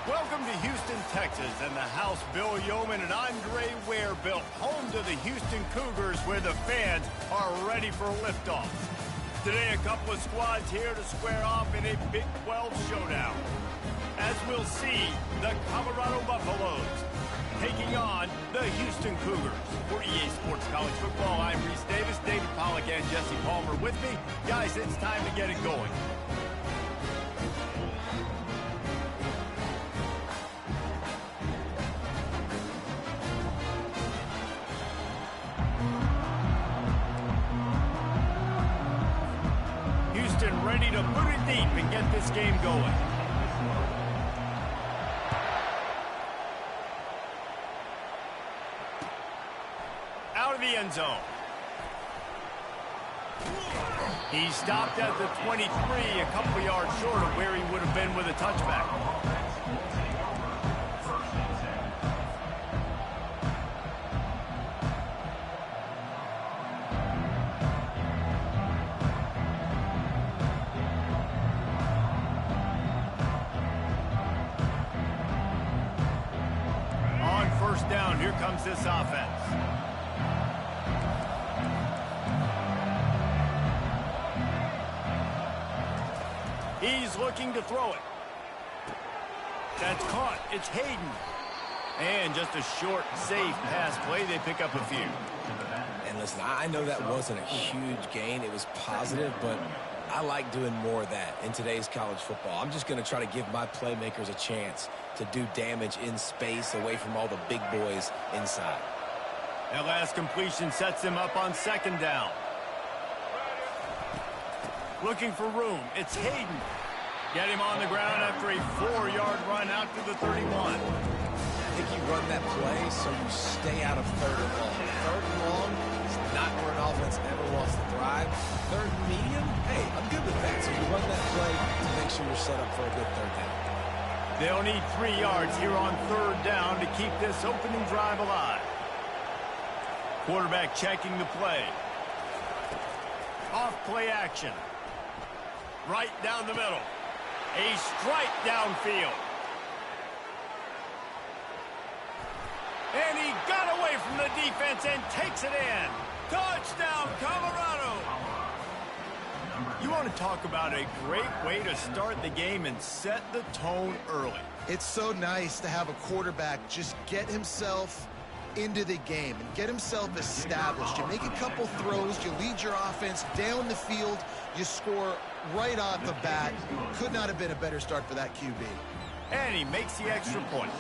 Welcome to Houston, Texas, and the house Bill Yeoman and Andre Ware built, home to the Houston Cougars, where the fans are ready for a liftoff. Today, a couple of squads here to square off in a Big 12 showdown. As we'll see, the Colorado Buffaloes taking on the Houston Cougars. For EA Sports College Football, I'm Reese Davis, David Pollack, and Jesse Palmer with me. Guys, it's time to get it going. Ready to put it deep and get this game going. Out of the end zone. He stopped at the 23, a couple yards short of where he would have been with a touchback. Down, here comes this offense. He's looking to throw it. That's caught. It's Hayden. And just a short, safe pass play. They pick up a few. And listen, I know that wasn't a huge gain. It was positive, but I like doing more of that in today's college football. I'm just going to try to give my playmakers a chance to do damage in space away from all the big boys inside. That last completion sets him up on second down. Looking for room. It's Hayden. Get him on the ground after a 4-yard run out to the 31. I think you run that play so you stay out of third and long. Third and long is not where an offense ever wants to thrive. Third and medium, hey, I'm good with that. So you run that play to make sure you're set up for a good third down. They'll need 3 yards here on third down to keep this opening drive alive. Quarterback checking the play. Off play action. Right down the middle. A strike downfield. And he got away from the defense and takes it in. Touchdown, Colorado! You want to talk about a great way to start the game and set the tone early. It's so nice to have a quarterback just get himself into the game and get himself established. You make a couple throws, you lead your offense down the field, you score right off the bat. Could not have been a better start for that QB. And he makes the extra point.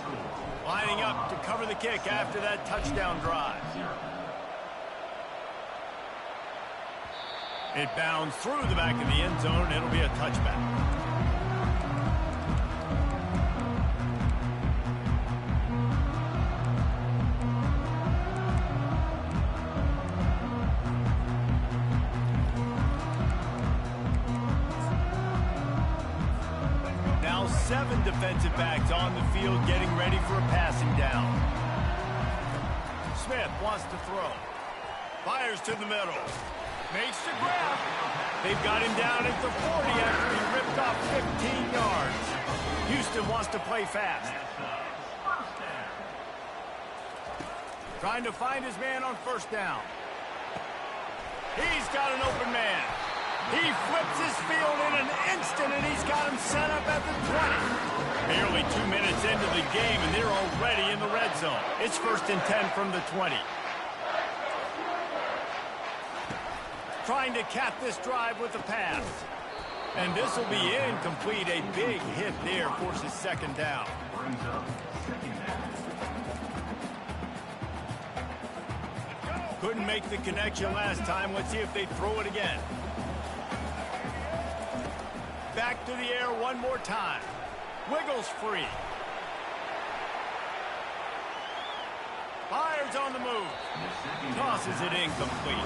Lining up to cover the kick after that touchdown drive. It bounds through the back of the end zone. It'll be a touchback. Now 7 defensive backs on the field getting ready for a passing down. Smith wants to throw. Fires to the middle. Makes the grab. They've got him down at the 40 after he ripped off 15 yards. Houston wants to play fast. Trying to find his man on first down. He's got an open man. He flips his field in an instant, and he's got him set up at the 20. Barely 2 minutes into the game, and they're already in the red zone. It's 1st and 10 from the 20. Trying to cap this drive with a pass. And this will be incomplete. A big hit there forces second down. Couldn't make the connection last time. Let's see if they throw it again. Back to the air one more time. Wiggles free. Fires on the move. Tosses it incomplete.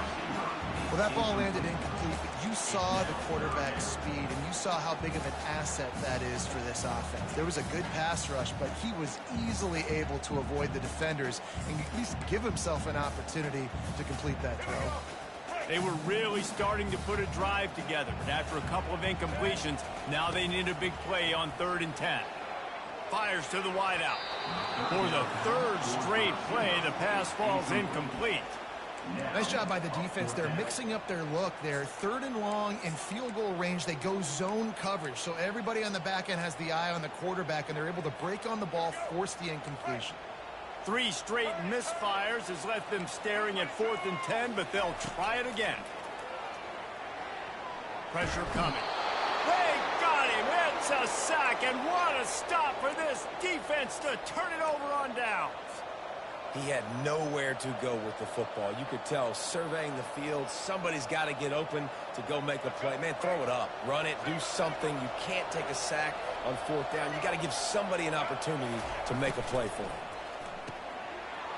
Well, that ball landed incomplete, but you saw the quarterback's speed, and you saw how big of an asset that is for this offense. There was a good pass rush, but he was easily able to avoid the defenders and at least give himself an opportunity to complete that throw. They were really starting to put a drive together, but after a couple of incompletions, now they need a big play on 3rd and 10. fires to the wideout. For the third straight play, the pass falls incomplete. Nice job by the defense. They're mixing up their look. They're 3rd and long in field goal range. They go zone coverage. So everybody on the back end has the eye on the quarterback, and they're able to break on the ball, force the incompletion. 3 straight misfires has left them staring at 4th and 10, but they'll try it again. Pressure coming. They got him. It's a sack, and what a stop for this defense to turn it over on downs. He had nowhere to go with the football. You could tell, surveying the field, somebody's got to get open to go make a play. Man, throw it up. Run it. Do something. You can't take a sack on 4th down. You got to give somebody an opportunity to make a play for him.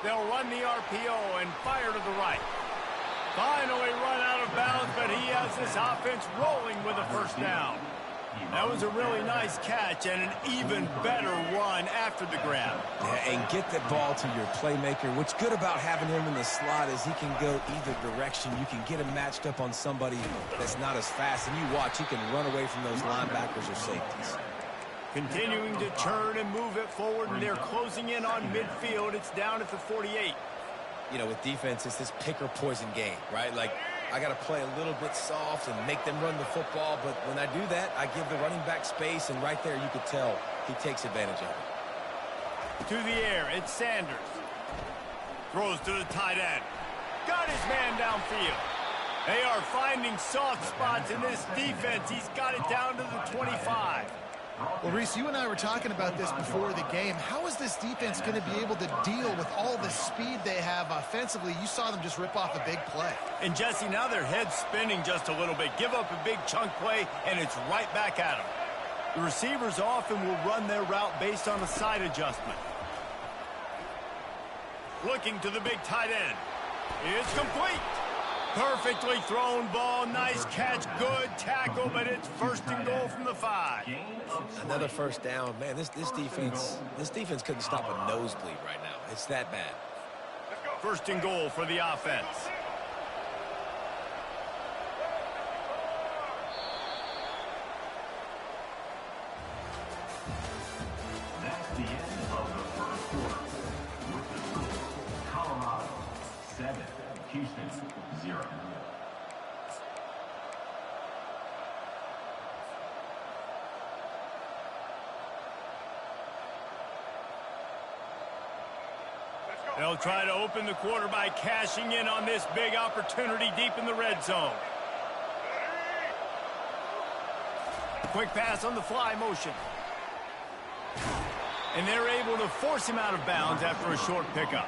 They'll run the RPO and fire to the right. Finally run out of bounds, but he has this offense rolling with a first down. That was a really nice catch and an even better run after the grab. Yeah, and get the ball to your playmaker. What's good about having him in the slot is he can go either direction. You can get him matched up on somebody that's not as fast, and you watch, he can run away from those linebackers or safeties. Continuing to turn and move it forward, and they're closing in on midfield. It's down at the 48. You know, with defense, it's this pick or poison game, right? Like, I got to play a little bit soft and make them run the football, but when I do that, I give the running back space, and right there you could tell he takes advantage of it. To the air, it's Sanders. Throws to the tight end. Got his man downfield. They are finding soft spots in this defense. He's got it down to the 25. Well, Reese, you and I were talking about this before the game. How is this defense going to be able to deal with all the speed they have offensively? You saw them just rip off a big play. And, Jesse, now their head's spinning just a little bit. Give up a big chunk play, and it's right back at them. The receivers often will run their route based on a side adjustment. Looking to the big tight end. It's complete. Perfectly thrown ball. Nice catch. Good tackle, but it's 1st and goal from the 5. Another first down. Man, this defense couldn't stop a nosebleed right now. It's that bad. 1st and goal for the offense. That's the end of the first quarter. With the score, Colorado 7, Houston 0. They'll try to open the quarter by cashing in on this big opportunity deep in the red zone. Quick pass on the fly motion. And they're able to force him out of bounds after a short pickup.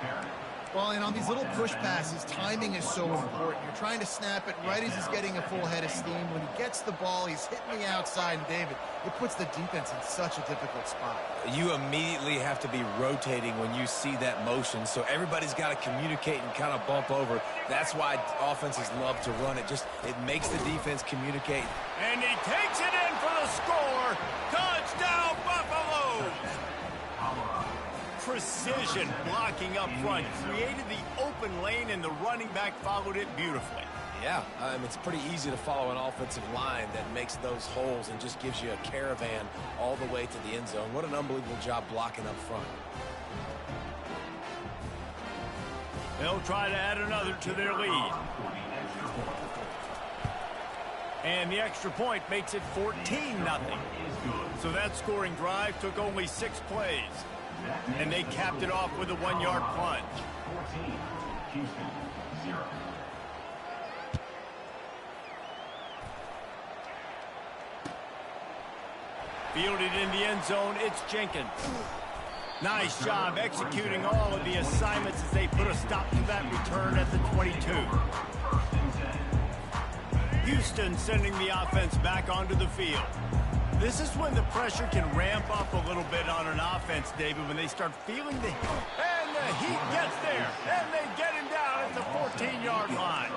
Well, and on these little push passes, timing is so important. You're trying to snap it right as he's getting a full head of steam. When he gets the ball, he's hitting the outside, and David, it puts the defense in such a difficult spot. You immediately have to be rotating when you see that motion, so everybody's got to communicate and kind of bump over. That's why offenses love to run it. It makes the defense communicate. And he takes it in for the score. Touchdown, Buffalo! Precision blocking up front created the open lane, and the running back followed it beautifully. Yeah, it's pretty easy to follow an offensive line that makes those holes and just gives you a caravan all the way to the end zone. What an unbelievable job blocking up front. They'll try to add another to their lead. And the extra point makes it 14-0. So that scoring drive took only 6 plays. And they capped it off with a 1-yard plunge. 14, Houston 0. Fielded in the end zone, it's Jenkins. Nice job executing all of the assignments as they put a stop to that return at the 22. Houston sending the offense back onto the field. This is when the pressure can ramp up a little bit on an offense, David, when they start feeling the heat. And the heat gets there, and they get him down at the 14-yard line.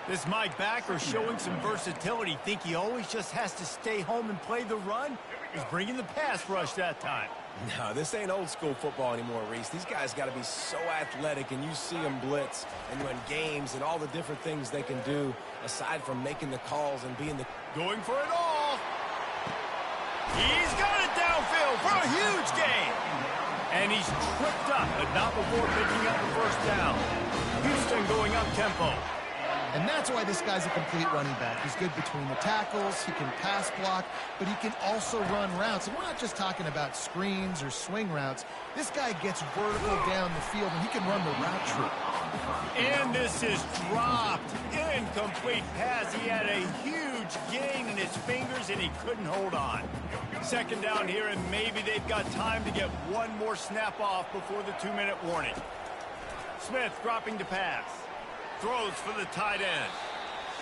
This Mike backer showing some versatility. Think he always just has to stay home and play the run? He's bringing the pass rush that time. No, this ain't old school football anymore, Reese. These guys got to be so athletic, and you see them blitz and run games and all the different things they can do aside from making the calls and being the... Going for it all. He's got it downfield. go for a huge gain. And he's tripped up, but not before picking up the first down. Houston going up tempo. And that's why this guy's a complete running back. He's good between the tackles, he can pass block, but he can also run routes. And we're not just talking about screens or swing routes. This guy gets vertical down the field, and he can run the route tree. And this is dropped. Incomplete pass. He had a huge gain in his fingers, and he couldn't hold on. Second down here, and maybe they've got time to get one more snap off before the 2-minute warning. Smith dropping to pass. Throws for the tight end.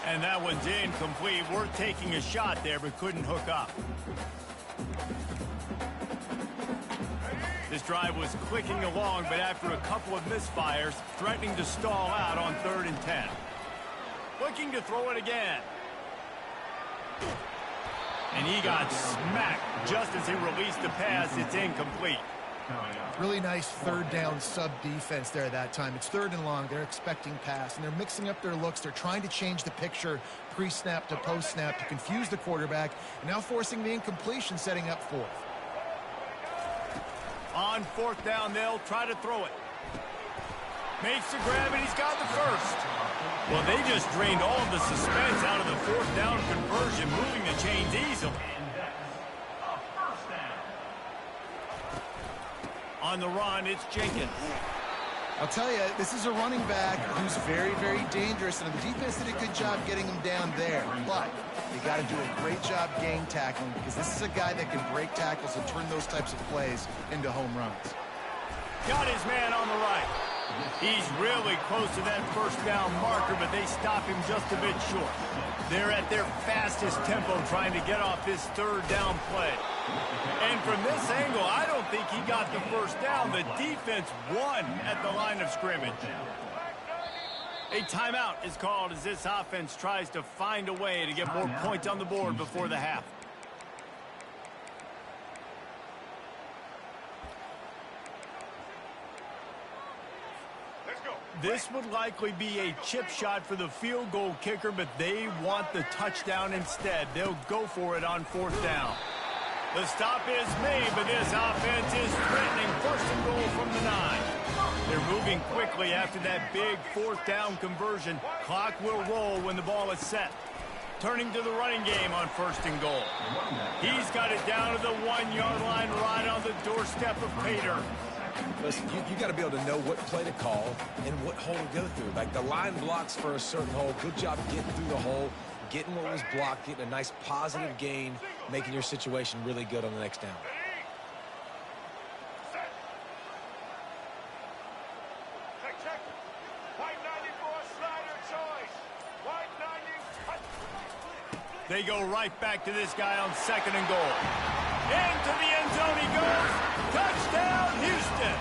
And that one's incomplete. We're taking a shot there, but couldn't hook up. This drive was clicking along, but after a couple of misfires, threatening to stall out on 3rd and 10. Looking to throw it again. And he got smacked just as he released the pass. It's incomplete. Really nice third down sub defense there that time. It's 3rd and long. They're expecting pass, and they're mixing up their looks. They're trying to change the picture pre-snap to post-snap to confuse the quarterback, and now forcing the incompletion, setting up 4th. On 4th down, they'll try to throw it. Makes the grab, and he's got the first. Well, they just drained all of the suspense out of the 4th down conversion, moving the chains easily. On the run, it's Jenkins. I'll tell you, this is a running back who's very, very dangerous, and the defense did a good job getting him down there. But they got to do a great job game tackling, because this is a guy that can break tackles and turn those types of plays into home runs. Got his man on the right. He's really close to that first down marker, but they stop him just a bit short. They're at their fastest tempo trying to get off this 3rd down play. And from this angle, I don't think he got the first down. The defense won at the line of scrimmage. A timeout is called as this offense tries to find a way to get more points on the board before the half. This would likely be a chip shot for the field goal kicker, but they want the touchdown instead. They'll go for it on 4th down. The stop is made, but this offense is threatening 1st and goal from the 9. They're moving quickly after that big 4th down conversion. Clock will roll when the ball is set. Turning to the running game on 1st and goal. He's got it down to the 1-yard line right on the doorstep of Pater. Listen, you got to be able to know what play to call and what hole to go through. Like the line blocks for a certain hole. Good job getting through the hole, getting what was blocked, getting a nice positive gain, making your situation really good on the next down. They go right back to this guy on 2nd and goal. Into the end zone he goes. Touchdown, Houston.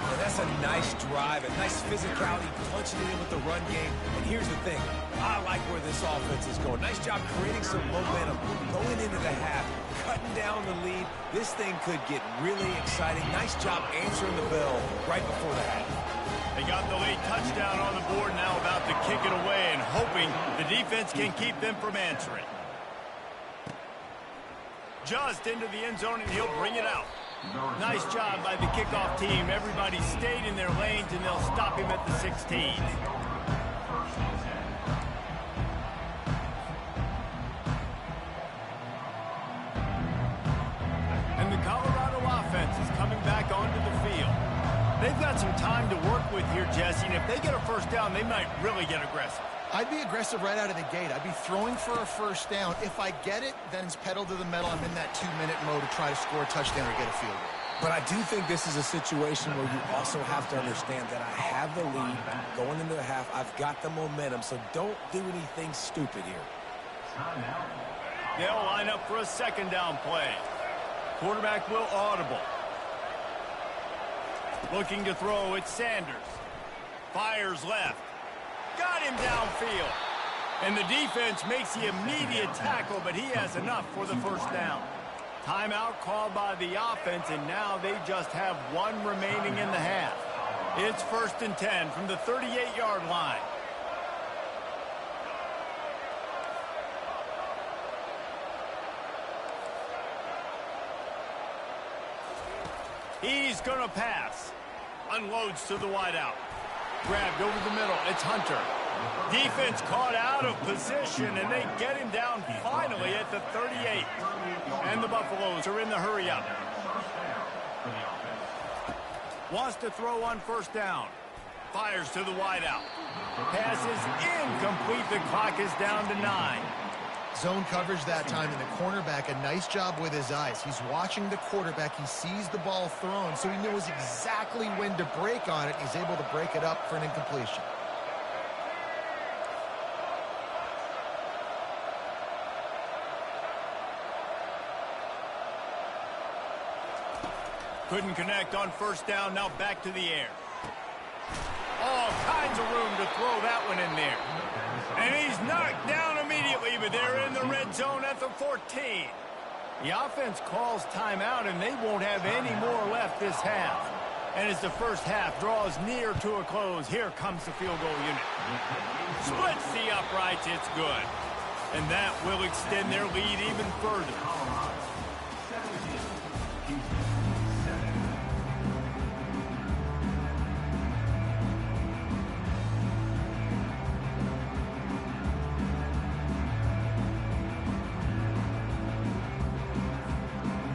And that's a nice drive, a nice physicality, punching it in with the run game. And here's the thing. I like where this offense is going. Nice job creating some momentum, going into the half, cutting down the lead. This thing could get really exciting. Nice job answering the bell right before the half. They got the late touchdown on the board, now about to kick it away and hoping the defense can keep them from answering. Just into the end zone, and he'll bring it out. Nice job by the kickoff team. Everybody stayed in their lanes, and they'll stop him at the 16. And the Colorado offense is coming back onto the field. They've got some time to work with here, Jesse, and if they get a first down, they might really get aggressive. I'd be aggressive right out of the gate. I'd be throwing for a first down. If I get it, then it's pedal to the metal. I'm in that 2-minute mode to try to score a touchdown or get a field goal. But I do think this is a situation where you also have to understand that I have the lead going into the half. I've got the momentum, so don't do anything stupid here. They'll line up for a 2nd down play. Quarterback will audible. Looking to throw, it's Sanders. Fires left. Got him downfield. And the defense makes the immediate tackle, but he has enough for the first down. Timeout called by the offense, and now they just have one remaining in the half. It's 1st and 10 from the 38-yard line. He's going to pass. Unloads to the wideout. Grabbed over the middle. It's Hunter. Defense caught out of position, and they get him down finally at the 38. And the Buffaloes are in the hurry-up. Wants to throw on first down. Fires to the wideout. Pass is incomplete. The clock is down to 9. Zone coverage that time, and the cornerback, a nice job with his eyes. He's watching the quarterback. He sees the ball thrown, so he knows exactly when to break on it. He's able to break it up for an incompletion. Couldn't connect on first down. Now back to the air. All kinds of room to throw that one in there. And he's knocked down immediately, but they're in the red zone at the 14. The offense calls timeout, and they won't have any more left this half. And as the first half draws near to a close, here comes the field goal unit. Splits the uprights. It's good. And that will extend their lead even further.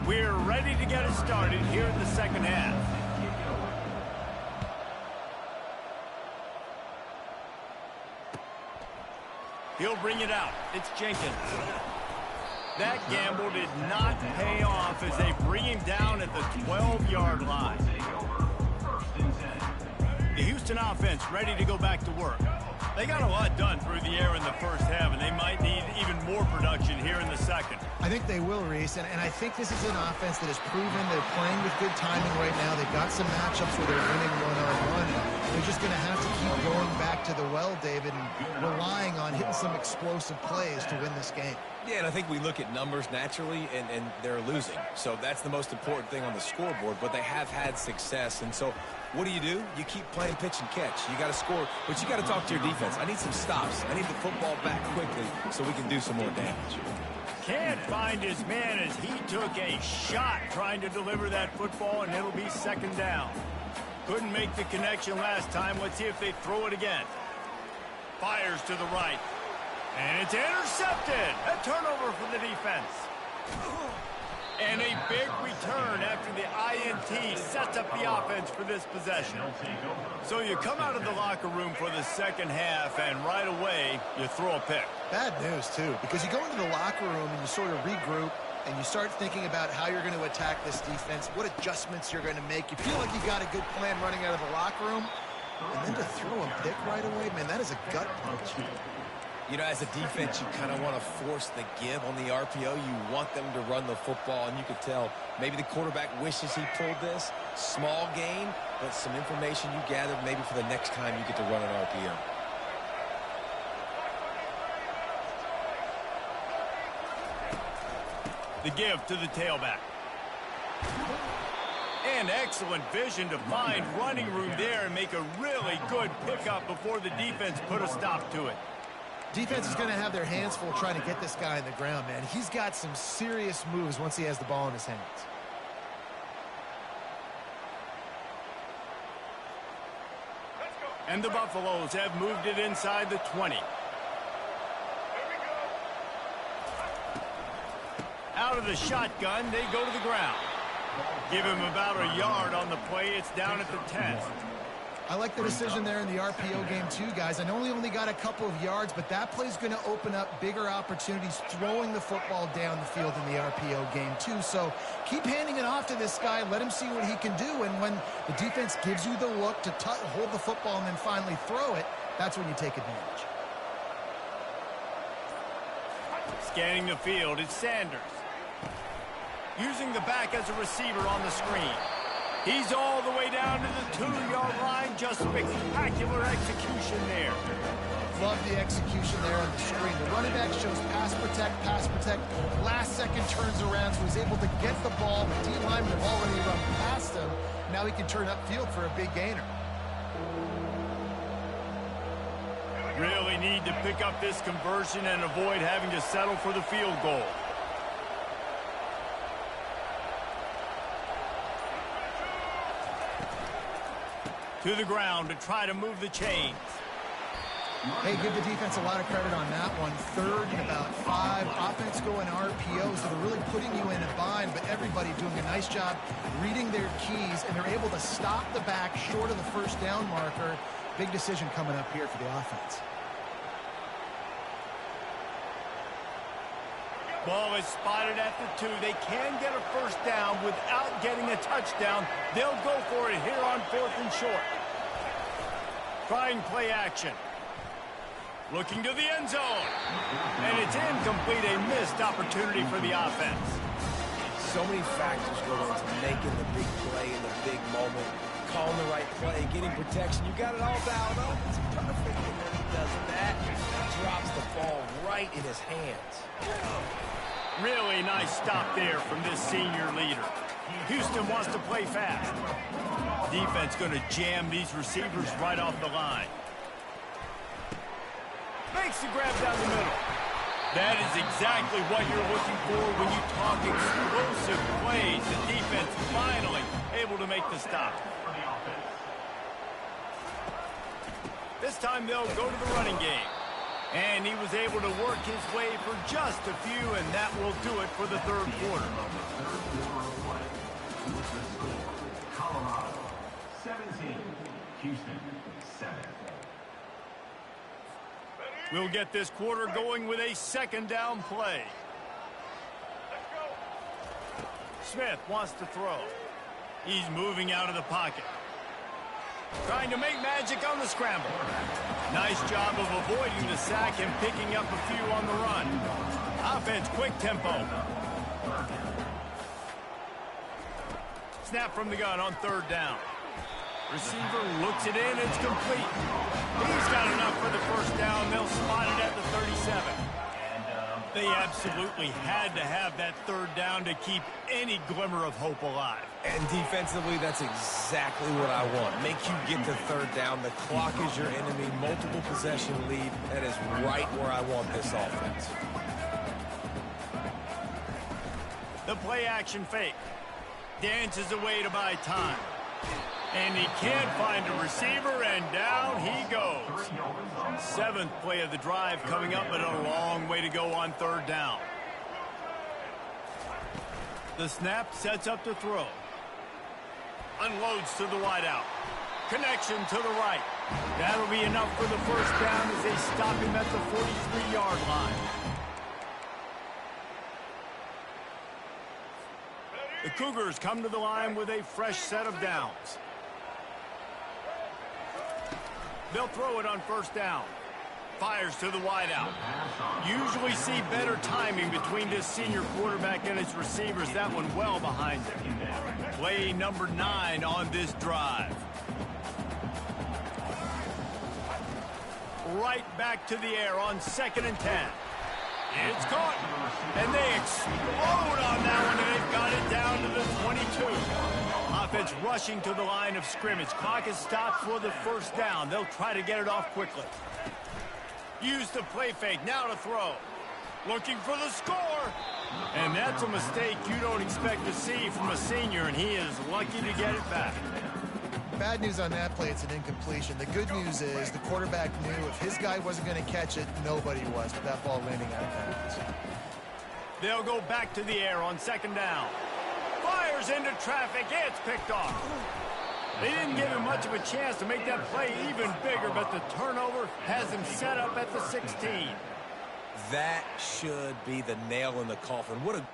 We're ready to get it started here in the second half. He'll bring it out. It's Jenkins. That gamble did not pay off as they bring him down at the 12-yard line. The Houston offense ready to go back to work. They got a lot done through the air in the first half, and they might need even more production here in the second. I think they will, Reese, and I think this is an offense that has proven they're playing with good timing right now. They've got some matchups where they're winning one-on-one. They're just going to have to keep going back to the well, David, and relying on hitting some explosive plays to win this game. Yeah, and I think we look at numbers naturally, and they're losing. So that's the most important thing on the scoreboard, but they have had success. And so what do? You keep playing pitch and catch. You got to score, but you got to talk to your defense. I need some stops. I need the football back quickly so we can do some more damage. Can't find his man as he took a shot trying to deliver that football, and it'll be second down. Couldn't make the connection last time. Let's see if they throw it again. Fires to the right. And it's intercepted. A turnover for the defense. And a big return after the INT sets up the offense for this possession. So you come out of the locker room for the second half, and right away, you throw a pick. Bad news, too, because you go into the locker room and you sort of regroup, and you start thinking about how you're going to attack this defense, what adjustments you're going to make. You feel like you got a good plan running out of the locker room, and then to throw a pick right away, man, that is a gut punch. You know, as a defense, you kind of want to force the give on the RPO. You want them to run the football, and you could tell maybe the quarterback wishes he pulled this. Small gain, but some information you gathered maybe for the next time you get to run an RPO. The give to the tailback. And excellent vision to find running room there and make a really good pickup before the defense put a stop to it. Defense is going to have their hands full trying to get this guy on the ground, man. He's got some serious moves once he has the ball in his hands. And the Buffaloes have moved it inside the 20. Out of the shotgun, they go to the ground. Give him about a yard on the play. It's down at the 10. I like the decision there in the RPO game too, guys. I know he only got a couple of yards, but that play's going to open up bigger opportunities throwing the football down the field in the RPO game too. So keep handing it off to this guy. Let him see what he can do. And when the defense gives you the look to hold the football and then finally throw it, that's when you take advantage. Scanning the field, it's Sanders. Using the back as a receiver on the screen. He's all the way down to the 2-yard line. Just spectacular execution there. Love the execution there on the screen. The running back shows pass protect, pass protect. Last second turns around, so he's able to get the ball. The D-lineman have already run past him. Now he can turn upfield for a big gainer. Really need to pick up this conversion and avoid having to settle for the field goal. To the ground to try to move the chains. Hey, give the defense a lot of credit on that one. 3rd and about 5. Offense going RPO, so they're really putting you in a bind, but everybody doing a nice job reading their keys, and they're able to stop the back short of the first down marker. Big decision coming up here for the offense. Ball is spotted at the 2. They can get a first down without getting a touchdown. They'll go for it here on 4th and short. Trying play action. Looking to the end zone. And it's incomplete, a missed opportunity for the offense. So many factors go into making the big play in the big moment. Calling the right play, getting protection. You got it all dialed up. It's perfect. And then he does that. Drops the ball right in his hands. Really nice stop there from this senior leader. Houston wants to play fast. Defense going to jam these receivers right off the line. Makes the grab down the middle. That is exactly what you're looking for when you talk explosive plays. The defense finally able to make the stop. This time they'll go to the running game. And he was able to work his way for just a few, and that will do it for the 3rd quarter. Colorado 17, Houston 7. We'll get this quarter going with a 2nd down play. Smith wants to throw. He's moving out of the pocket. Trying to make magic on the scramble. Nice job of avoiding the sack and picking up a few on the run. Offense, quick tempo. Snap from the gun on 3rd down. Receiver looks it in, it's complete. He's got enough for the first down. They'll spot it at the 37. They absolutely had to have that 3rd down to keep any glimmer of hope alive. And defensively, that's exactly what I want. Make you get the 3rd down. The clock is your enemy. Multiple possession lead. That is right where I want this offense. The play action fake. Dances away to buy time. And he can't find a receiver, and down he goes. 7th play of the drive coming up, but a long way to go on 3rd down. The snap sets up to throw. Unloads to the wideout. Connection to the right. That'll be enough for the first down as they stop him at the 43-yard line. The Cougars come to the line with a fresh set of downs. They'll throw it on 1st down. Fires to the wideout. Usually see better timing between this senior quarterback and his receivers. That one well behind him. Play number 9 on this drive. Right back to the air on 2nd and 10. It's caught. And they explode on that one, and they've got it down to the 22. Offense rushing to the line of scrimmage. Clock is stopped for the first down. They'll try to get it off quickly. Use the play fake. Now to throw. Looking for the score. And that's a mistake you don't expect to see from a senior, and he is lucky to get it back. Bad news on that play, it's an incompletion. The good news is the quarterback knew if his guy wasn't going to catch it, nobody was, with that ball landing out of bounds. They'll go back to the air on 2nd down. Fires into traffic. It's picked off. They didn't give him much of a chance to make that play even bigger, but the turnover has him set up at the 16. That should be the nail in the coffin. What a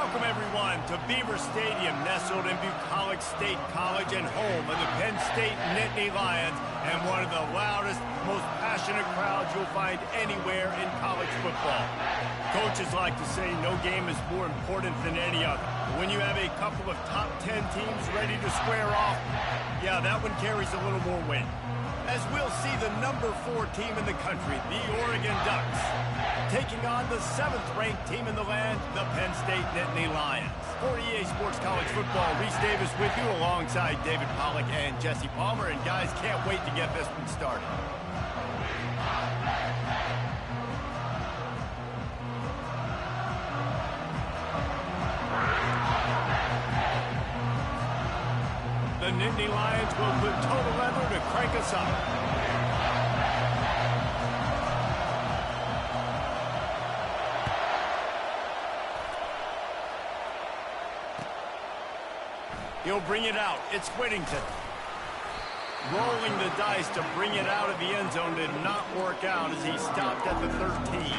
Welcome, everyone, to Beaver Stadium, nestled in Bucolic State College and home of the Penn State Nittany Lions, and one of the loudest, most passionate crowds you'll find anywhere in college football. Coaches like to say no game is more important than any other. When you have a couple of top 10 teams ready to square off, yeah, that one carries a little more weight. As we'll see the number 4 team in the country, the Oregon Ducks, taking on the 7th-ranked team in the land, the Penn State Nittany Lions. For EA Sports College Football, Reese Davis with you alongside David Pollack and Jesse Palmer. And guys, can't wait to get this one started. The Nittany Lions will put total leather to crank us up. He'll bring it out. It's Whittington. Rolling the dice to bring it out of the end zone did not work out as he stopped at the 13.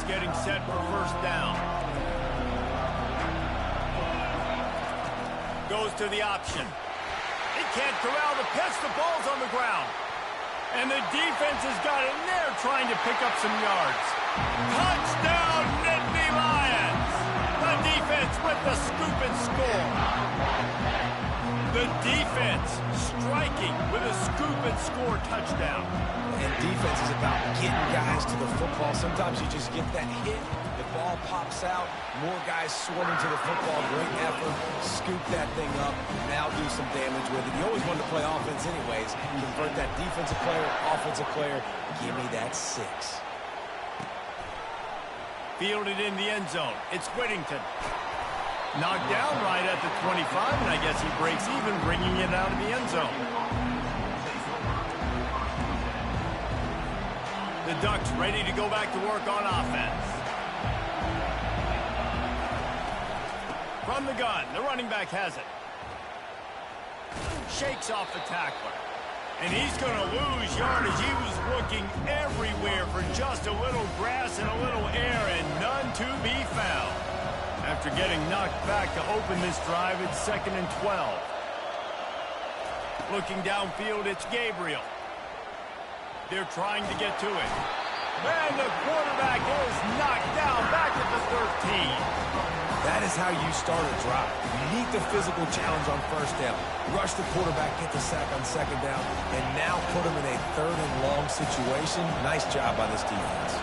Getting set for first down. Goes to the option. He can't corral the pitch. The ball's on the ground. And the defense has got in there trying to pick up some yards. Touchdown, Nittany Lions! The defense with the scoop and score. The defense striking with a scoop and score touchdown. And defense is about getting guys to the football. Sometimes you just get that hit, the ball pops out, more guys swarming to the football. Great effort, scoop that thing up, now do some damage with it. You always want to play offense anyways. Convert that defensive player, offensive player. Give me that 6. Fielded in the end zone. It's Whittington. Knocked down right at the 25, and I guess he breaks even, bringing it out of the end zone. The Ducks ready to go back to work on offense. From the gun, the running back has it. Shakes off the tackler. And he's going to lose yardage. He was looking everywhere for just a little grass and a little air, and none to be found. After getting knocked back to open this drive, it's 2nd and 12. Looking downfield, it's Gabriel. They're trying to get to it. And the quarterback is knocked down back at the 13. That is how you start a drive. You need the physical challenge on first down. Rush the quarterback, get the sack on 2nd down, and now put him in a 3rd and long situation. Nice job by this defense.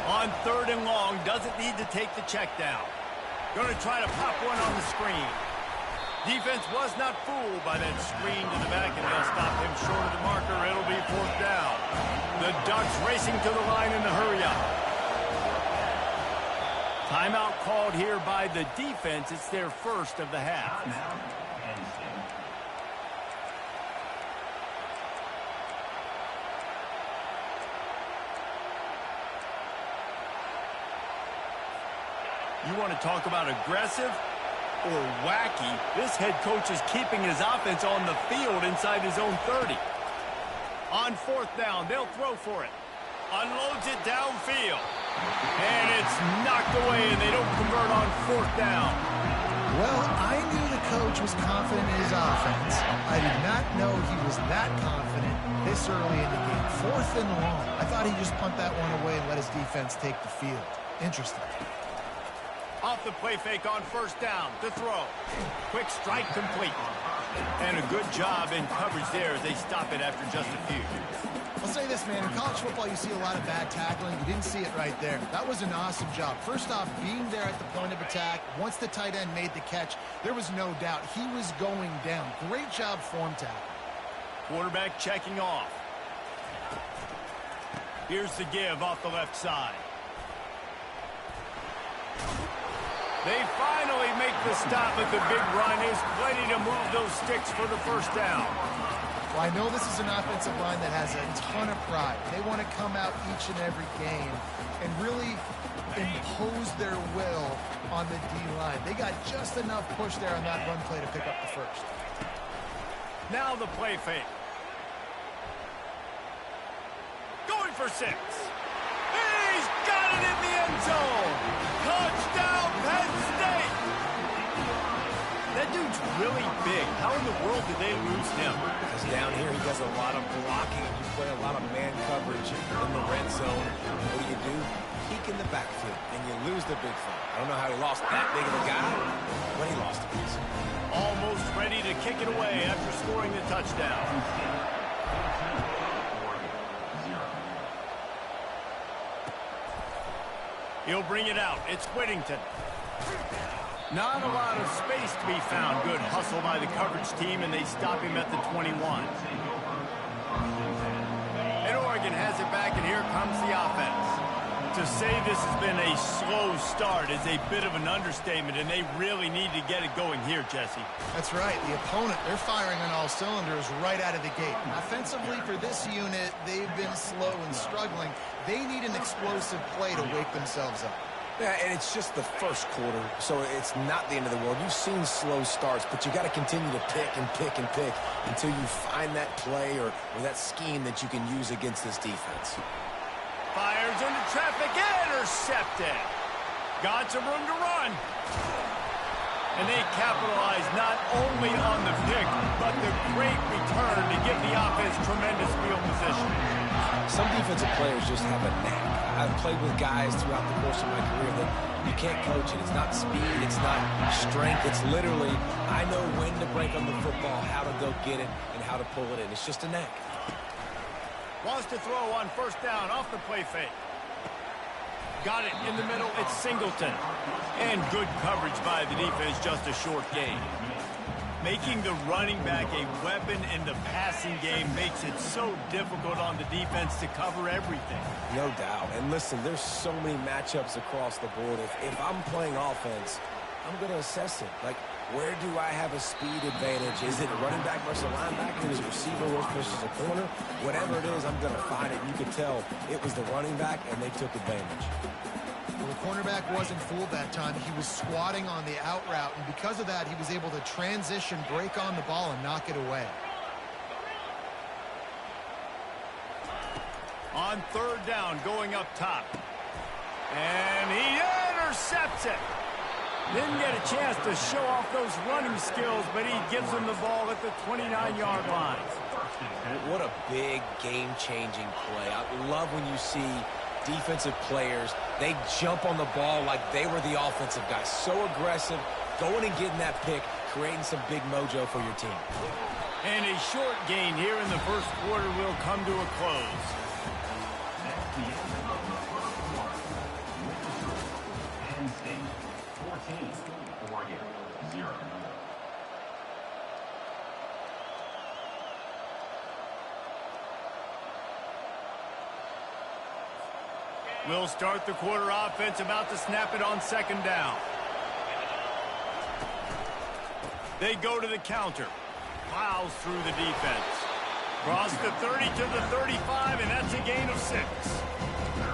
On 3rd and long, doesn't need to take the check down. Going to try to pop one on the screen. Defense was not fooled by that screen to the back, and they'll stop him short of the marker. It'll be 4th down. The Ducks racing to the line in the hurry-up. Timeout called here by the defense. It's their first of the half. You want to talk about aggressive or wacky? This head coach is keeping his offense on the field inside his own 30. On 4th down, they'll throw for it. Unloads it downfield. And it's knocked away, and they don't convert on 4th down. Well, I knew the coach was confident in his offense. I did not know he was that confident this early in the game. 4th and long. I thought he'd just punt that one away and let his defense take the field. Interesting. Off the play fake on 1st down. To throw. Quick strike complete. And a good job in coverage there as they stop it after just a few. I'll say this, man. In college football, you see a lot of bad tackling. You didn't see it right there. That was an awesome job. First off, being there at the point of attack. Once the tight end made the catch, there was no doubt he was going down. Great job form tackle. Quarterback checking off. Here's the give off the left side. They finally make the stop, but the big run is plenty to move those sticks for the 1st down. Well, I know this is an offensive line that has a ton of pride. They want to come out each and every game and really impose their will on the D-line. They got just enough push there on that run play to pick up the first. Now the play fake. Going for 6. He's got it in the end zone. Touchdown, Penn State. That dude's really big. How in the world did they lose him? Because down here he does a lot of blocking. You play a lot of man coverage in the red zone. What do? Peek in the backfield, and you lose the big fella. I don't know how he lost that big of a guy, but he lost a piece. Almost ready to kick it away after scoring the touchdown. He'll bring it out. It's Whittington. Not a lot of space to be found. Good hustle by the coverage team, and they stop him at the 21. And Oregon has it back, and here comes the offense. To say this has been a slow start is a bit of an understatement, and they really need to get it going here, Jesse. That's right. The opponent, they're firing on all cylinders right out of the gate. Offensively, for this unit, they've been slow and struggling. They need an explosive play to wake themselves up. Yeah, and it's just the first quarter, so it's not the end of the world. You've seen slow starts, but you got to continue to pick and pick and pick until you find that play or that scheme that you can use against this defense. Fires into traffic, intercepted. Got some room to run. And they capitalize not only on the pick, but the great return to give the offense tremendous field position. Some defensive players just have a knack. I've played with guys throughout the course of my career that you can't coach it. It's not speed, it's not strength. It's literally, I know when to break on the football, how to go get it, and how to pull it in. It's just a knack. Wants to throw on first down off the play fake. Got it in the middle. It's Singleton. And good coverage by the defense, just a short gain. Making the running back a weapon in the passing game makes it so difficult on the defense to cover everything. No doubt. And listen, there's so many matchups across the board. If I'm playing offense, I'm going to assess it. Like, where do I have a speed advantage? Is it a running back versus a linebacker? Is it receiver versus a corner? Whatever it is, I'm going to find it. You could tell it was the running back, and they took advantage. Well, the cornerback wasn't fooled that time. He was squatting on the out route, and because of that, he was able to transition, break on the ball, and knock it away. On third down, going up top. And he intercepts it. Didn't get a chance to show off those running skills, but he gives them the ball at the 29-yard line. What a big game-changing play. I love when you see defensive players, they jump on the ball like they were the offensive guys. So aggressive, going and getting that pick, creating some big mojo for your team. And a short gain here in the first quarter will come to a close. That's the end of the first quarter. Penn State 14, Oregon 0. We'll start the quarter offense, about to snap it on second down. They go to the counter. Plows through the defense. Cross the 30 to the 35, and that's a gain of 6.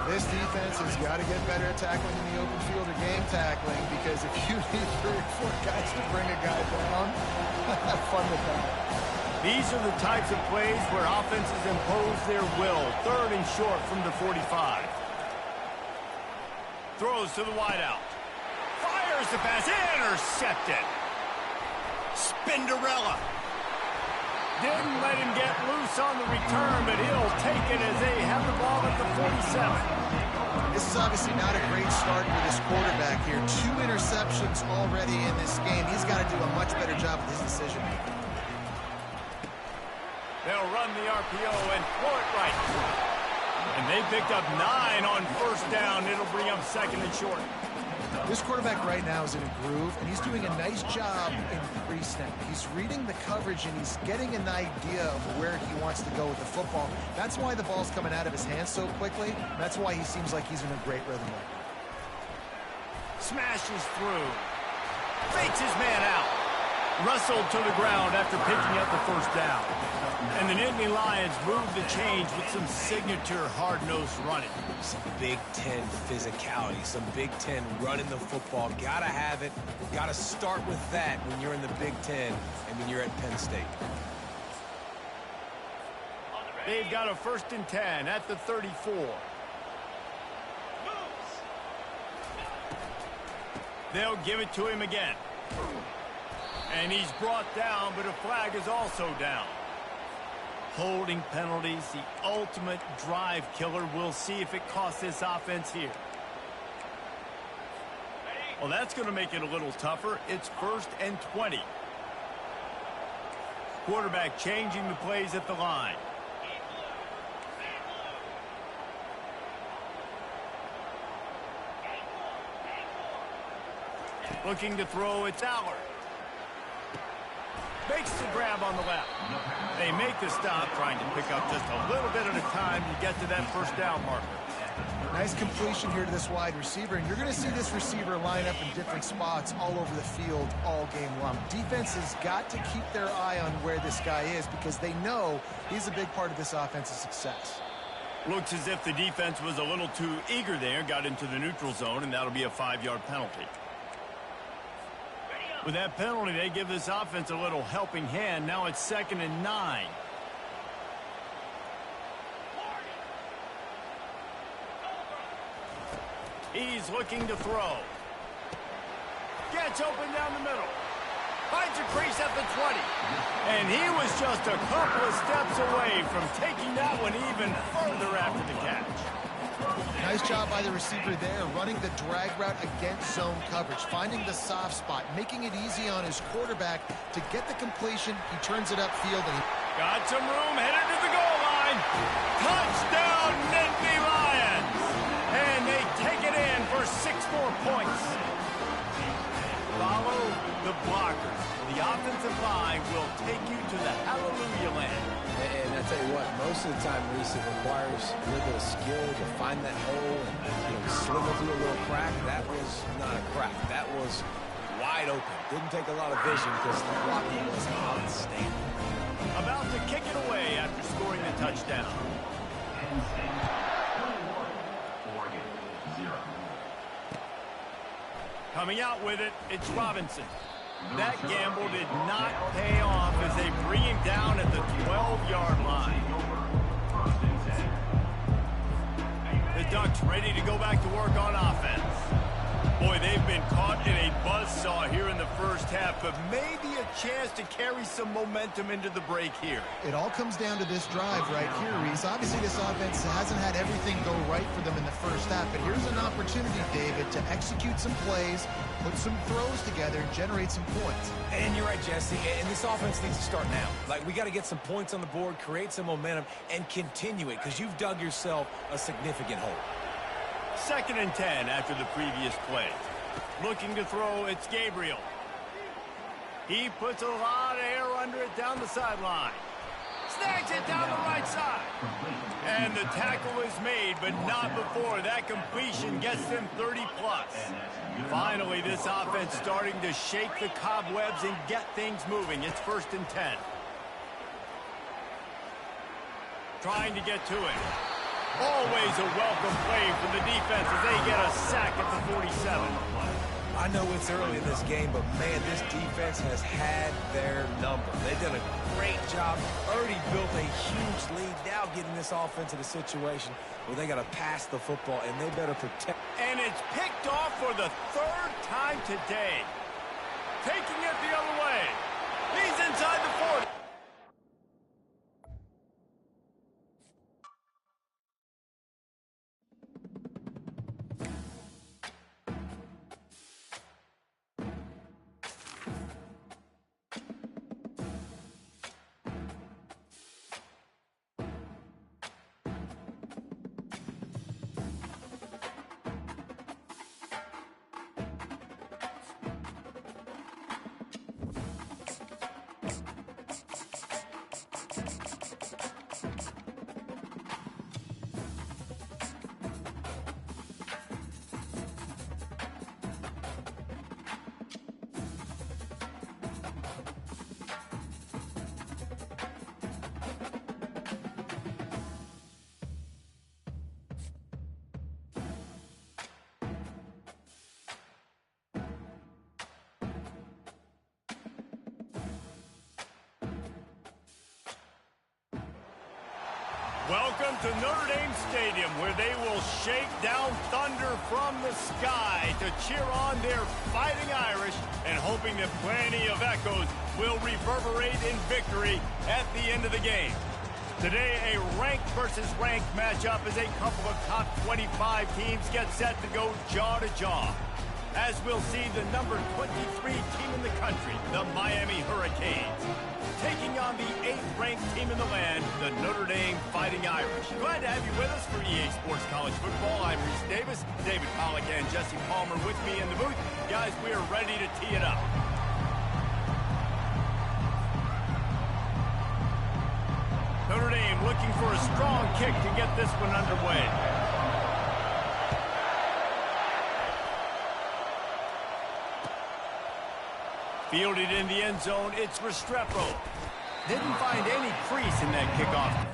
This defense has got to get better at tackling in the open field or game tackling, because if you need 3 or 4 guys to bring a guy down, have fun with that. These are the types of plays where offenses impose their will. Third and short from the 45. Throws to the wideout. Fires the pass. Intercepted. Spinderella. Didn't let him get loose on the return, but he'll take it as they have the ball at the 47. This is obviously not a great start for this quarterback here. 2 interceptions already in this game. He's got to do a much better job with his decision making. They'll run the RPO and throw it right. And they picked up 9 on first down. It'll bring up second and short. This quarterback right now is in a groove, and he's doing a nice job in pre-snap. He's reading the coverage, and he's getting an idea of where he wants to go with the football. That's why the ball's coming out of his hands so quickly. That's why he seems like he's in a great rhythm right now. Smashes through. Fakes his man out. Wrestled to the ground after picking up the first down. And the Nittany Lions move the change with some signature hard-nosed running. Some Big Ten physicality, some Big Ten running the football. Gotta have it. Gotta start with that when you're in the Big Ten and when you're at Penn State. They've got a 1st and 10 at the 34. They'll give it to him again. And he's brought down, but a flag is also down. Holding penalties, the ultimate drive killer. We'll see if it costs this offense here. Well, that's going to make it a little tougher. It's 1st and 20. Quarterback changing the plays at the line. Looking to throw, it's Aller. Makes the grab on the left. They make the stop, trying to pick up just a little bit at a time to get to that 1st down marker. Nice completion here to this wide receiver, and you're going to see this receiver line up in different spots all over the field all game long. Defense has got to keep their eye on where this guy is because they know he's a big part of this offense's success. Looks as if the defense was a little too eager there, got into the neutral zone, and that'll be a 5-yard penalty. With that penalty, they give this offense a little helping hand. Now it's 2nd and 9. He's looking to throw. Gets open down the middle. Finds a crease at the 20. And he was just a couple of steps away from taking that one even further after the catch. Nice job by the receiver there, running the drag route against zone coverage, finding the soft spot, making it easy on his quarterback to get the completion. He turns it upfield. And got some room, headed to the goal line. Touchdown, Nittany Lions. And they take it in for 6 more points. Follow the blockers. The offensive line will take you to the hallelujah land. And I tell you what, most of the time, Reese, it requires a little bit of skill to find that hole and slither through a little crack. That was not a crack. That was wide open. Didn't take a lot of vision because the blocking was outstanding. About to kick it away after scoring the touchdown. Coming out with it, it's Robinson. That gamble did not pay off as they bring him down at the 12-yard line. The Ducks ready to go back to work on offense. Boy, they've been caught in a buzzsaw here in the first half, but maybe a chance to carry some momentum into the break here. it all comes down to this drive right here, Reese. Obviously, this offense hasn't had everything go right for them in the first half, but here's an opportunity, David, to execute some plays, put some throws together, and generate some points. And you're right, Jesse, and this offense needs to start now. Like, we got to get some points on the board, create some momentum, and continue it, because you've dug yourself a significant hole. 2nd and 10 after the previous play. Looking to throw, it's Gabriel. He puts a lot of air under it down the sideline. Snags it down the right side. And the tackle is made, but not before that completion gets them 30-plus. Finally, this offense starting to shake the cobwebs and get things moving. It's 1st and 10. Trying to get to it. Always a welcome play from the defense as they get a sack at the 47. I know it's early in this game, but, man, this defense has had their number. They've done a great job, already built a huge lead, now getting this offense in a situation where they got to pass the football, and they better protect. And it's picked off for the 3rd time today. Taking it the other way. He's inside the 40. Welcome to Notre Dame Stadium, where they will shake down thunder from the sky to cheer on their Fighting Irish and hoping that plenty of echoes will reverberate in victory at the end of the game. Today, a ranked versus ranked matchup as a couple of top 25 teams get set to go jaw to jaw. As we'll see the number 23 team in the country, the Miami Hurricanes, taking on the 8th-ranked team in the land, the Notre Dame Fighting Irish. Glad to have you with us for EA Sports College Football. I'm Reese Davis, David Pollack and Jesse Palmer with me in the booth. Guys, we are ready to tee it up. Notre Dame looking for a strong kick to get this one underway. Fielded in the end zone, it's Restrepo. Didn't find any crease in that kickoff.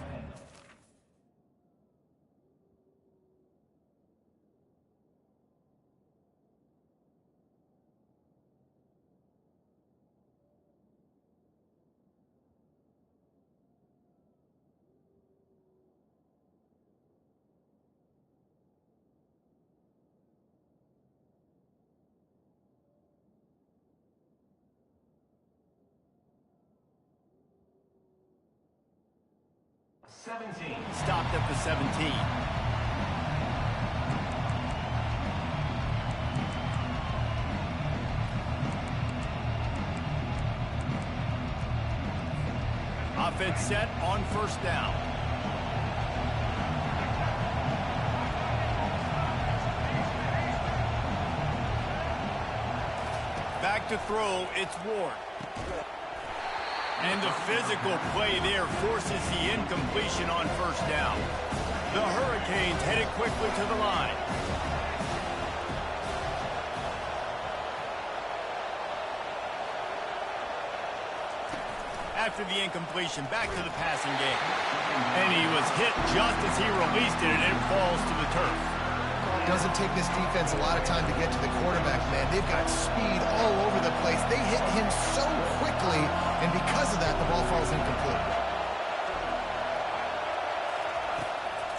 Stopped at the 17. Offense set on first down. Back to throw, it's Ward. And the physical play there forces the incompletion on first down. The Hurricanes headed quickly to the line. After the incompletion, back to the passing game. And he was hit just as he released it, and it falls to the turf. Doesn't take this defense a lot of time to get to the quarterback, man. They've got speed all over the place. They hit him so quickly, and because of that, the ball falls incomplete.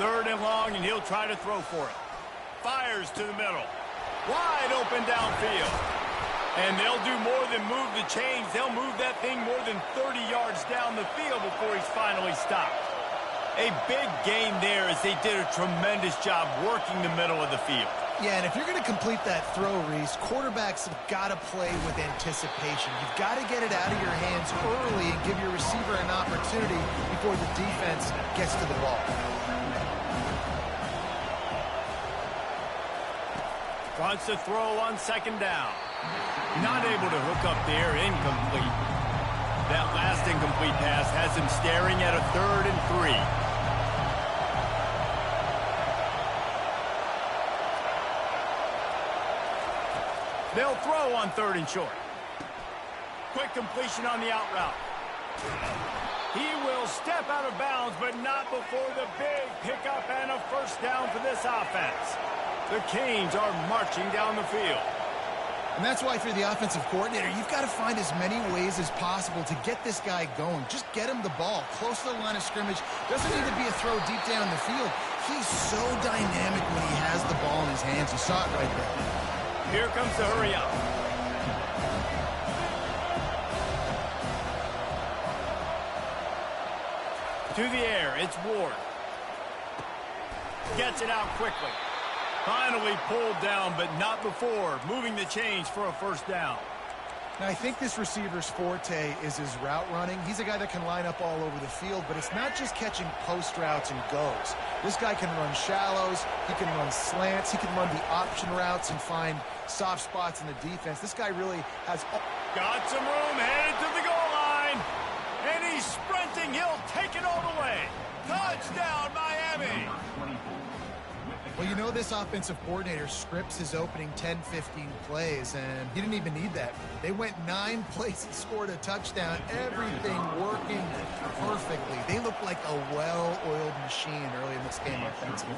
3rd and long, and he'll try to throw for it. Fires to the middle. Wide open downfield. And they'll do more than move the chains. They'll move that thing more than 30 yards down the field before he's finally stopped. A big gain there as they did a tremendous job working the middle of the field. Yeah, and if you're going to complete that throw, Reese, quarterbacks have got to play with anticipation. You've got to get it out of your hands early and give your receiver an opportunity before the defense gets to the ball. Wants to throw on 2nd down. Not able to hook up there, incomplete. That last incomplete pass has him staring at a 3rd and 3. They'll throw on 3rd and short. Quick completion on the out route. He will step out of bounds, but not before the big pickup and a first down for this offense. The Canes are marching down the field. And that's why, if you're the offensive coordinator, you've got to find as many ways as possible to get this guy going. Just get him the ball close to the line of scrimmage. Doesn't need to be a throw deep down the field. He's so dynamic when he has the ball in his hands. You saw it right there. Here comes the hurry up. To the air, it's Ward. Gets it out quickly. Finally pulled down, but not before moving the chains for a first down. Now, I think this receiver's forte is his route running. He's a guy that can line up all over the field, but it's not just catching post routes and goes. This guy can run shallows, he can run slants, he can run the option routes and find soft spots in the defense. This guy really has... Got some room, headed to the goal line. And he's sprinting, he'll take it all the way. Touchdown, Miami! Well, you know this offensive coordinator scripts his opening 10, 15 plays, and he didn't even need that. They went 9 plays and scored a touchdown, everything working perfectly. They look like a well-oiled machine early in this game offensively.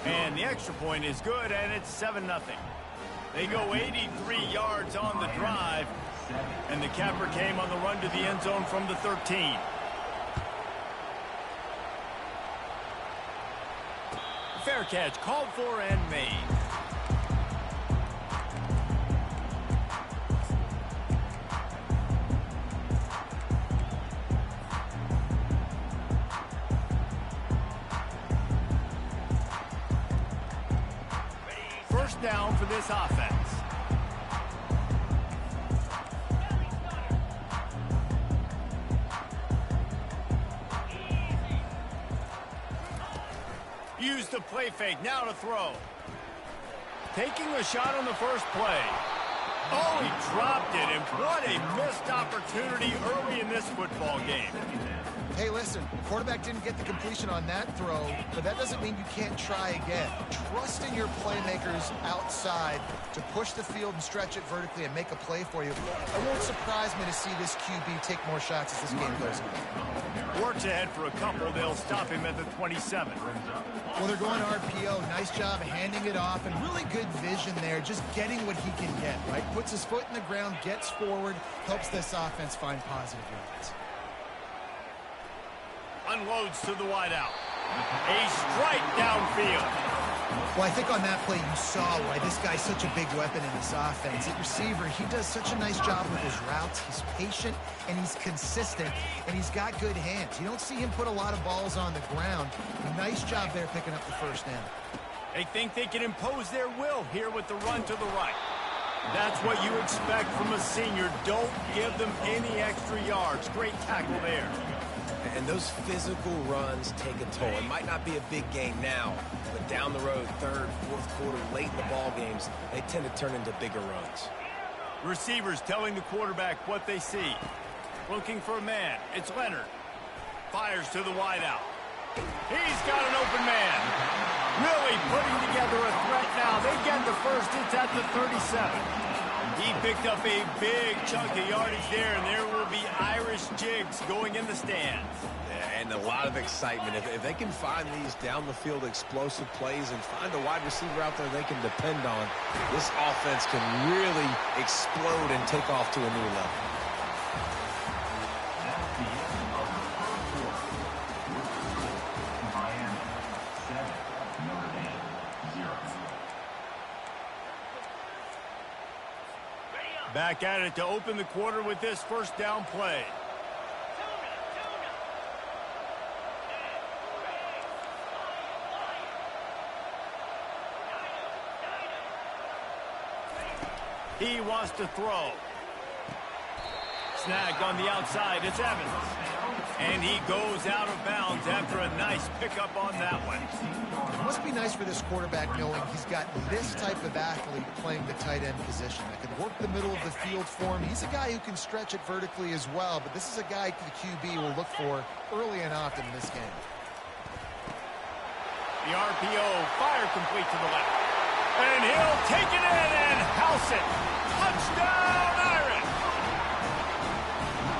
And the extra point is good, and it's 7-0. They go 83 yards on the drive, and the capper came on the run to the end zone from the 13. Fair catch, called for and made. First down for this offense. Use the play fake, now to throw. Taking a shot on the first play. Oh, he dropped it, and what a missed opportunity early in this football game. Hey, listen, the quarterback didn't get the completion on that throw, but that doesn't mean you can't try again. Trust in your playmakers outside to push the field and stretch it vertically and make a play for you. It won't surprise me to see this QB take more shots as this game goes on. Works ahead for a couple. They'll stop him at the 27. Well, they're going RPO. Nice job handing it off, and really good vision there, just getting what he can get, right? Puts his foot in the ground, gets forward, helps this offense find positive yards. Unloads to the wideout. A strike downfield. Well, I think on that play you saw why this guy's such a big weapon in this offense. At receiver, he does such a nice job with his routes. He's patient, and he's consistent, and he's got good hands. You don't see him put a lot of balls on the ground. Nice job there picking up the first down. They think they can impose their will here with the run to the right. That's what you expect from a senior. Don't give them any extra yards. Great tackle there. And those physical runs take a toll. It might not be a big game now, but down the road, third, fourth quarter, late in the ball games, they tend to turn into bigger runs. Receivers telling the quarterback what they see. Looking for a man. It's Leonard. Fires to the wideout. He's got an open man. Really putting together a threat now. They get the first. It's at the 37. He picked up a big chunk of yardage there, and there will be Irish jigs going in the stands. Yeah, and a lot of excitement. If they can find these down-the-field explosive plays and find a wide receiver out there they can depend on, this offense can really explode and take off to a new level. That's the end of the first quarter. Miami 7, Notre Dame 0. Back at it to open the quarter with this first down play. He wants to throw. Snagged on the outside. It's Evans. And he goes out of bounds after a nice pickup on that one. It must be nice for this quarterback knowing he's got this type of athlete playing the tight end position that can work the middle of the field for him. He's a guy who can stretch it vertically as well, but this is a guy the QB will look for early and often in this game. The RPO, fire complete to the left. And he'll take it in and house it. Touchdown, Irish!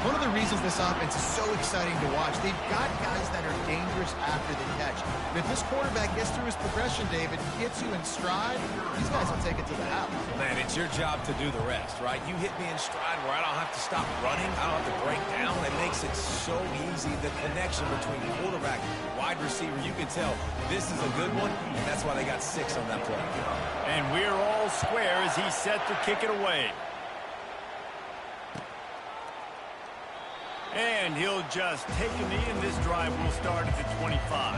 One of the reasons this offense is so exciting to watch, they've got guys that are dangerous after the catch. But if this quarterback gets through his progression, David, gets you in stride, these guys will take it to the house. Man, it's your job to do the rest, right? You hit me in stride where I don't have to stop running. I don't have to break down. It makes it so easy. The connection between quarterback and wide receiver, you can tell this is a good one, and that's why they got 6 on that play. And we're all square as he's set to kick it away. And he'll just take a knee, and this drive will start at the 25.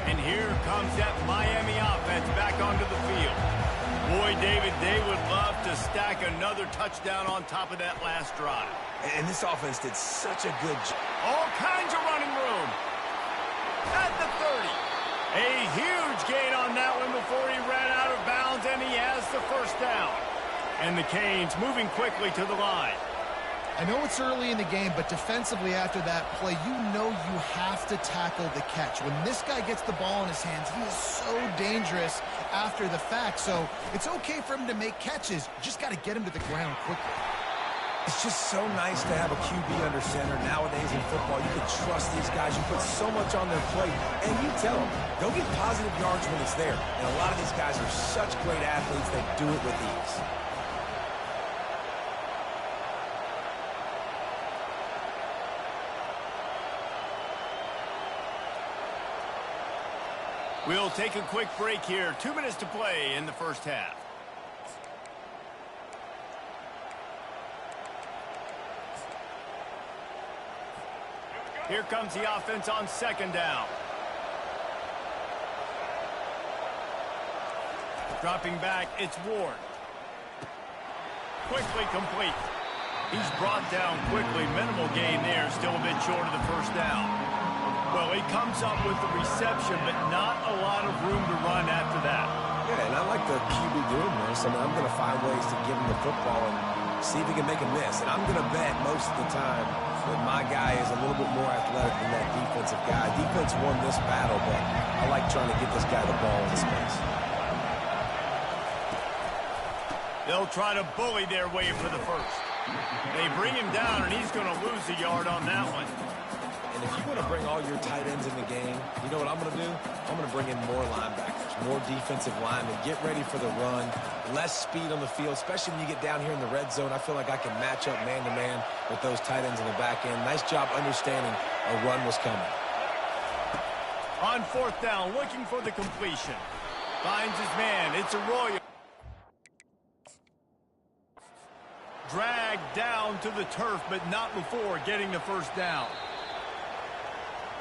And here comes that Miami offense back onto the field. Boy, David, they would love to stack another touchdown on top of that last drive. And this offense did such a good job. All kinds of running room. At the 30. A huge gain on that one before he ran out of bounds, and he has the first down. And the Canes moving quickly to the line. I know it's early in the game, but defensively after that play, you know you have to tackle the catch. When this guy gets the ball in his hands, he is so dangerous after the fact. So it's okay for him to make catches. You just got to get him to the ground quickly. It's just so nice to have a QB under center. Nowadays in football, you can trust these guys. You put so much on their plate, and you tell them, go get positive yards when it's there. And a lot of these guys are such great athletes, they do it with ease. We'll take a quick break here. 2 minutes to play in the first half. Here comes the offense on second down. Dropping back, it's Ward. Quickly complete. He's brought down quickly. Minimal gain there. Still a bit short of the first down. Well, he comes up with the reception, but not a lot of room to run after that. Yeah, and I like the QB doing this. I mean, I'm going to find ways to give him the football and see if he can make a miss. And I'm going to bet most of the time that my guy is a little bit more athletic than that defensive guy. Defense won this battle, but I like trying to get this guy the ball in space. They'll try to bully their way for the first. They bring him down, and he's going to lose a yard on that one. And if you want to bring all your tight ends in the game, you know what I'm going to do? I'm going to bring in more linebackers, more defensive linemen, get ready for the run, less speed on the field, especially when you get down here in the red zone. I feel like I can match up man-to-man with those tight ends in the back end. Nice job understanding a run was coming. On fourth down, looking for the completion. Finds his man. It's Arroyo. Dragged down to the turf, but not before getting the first down.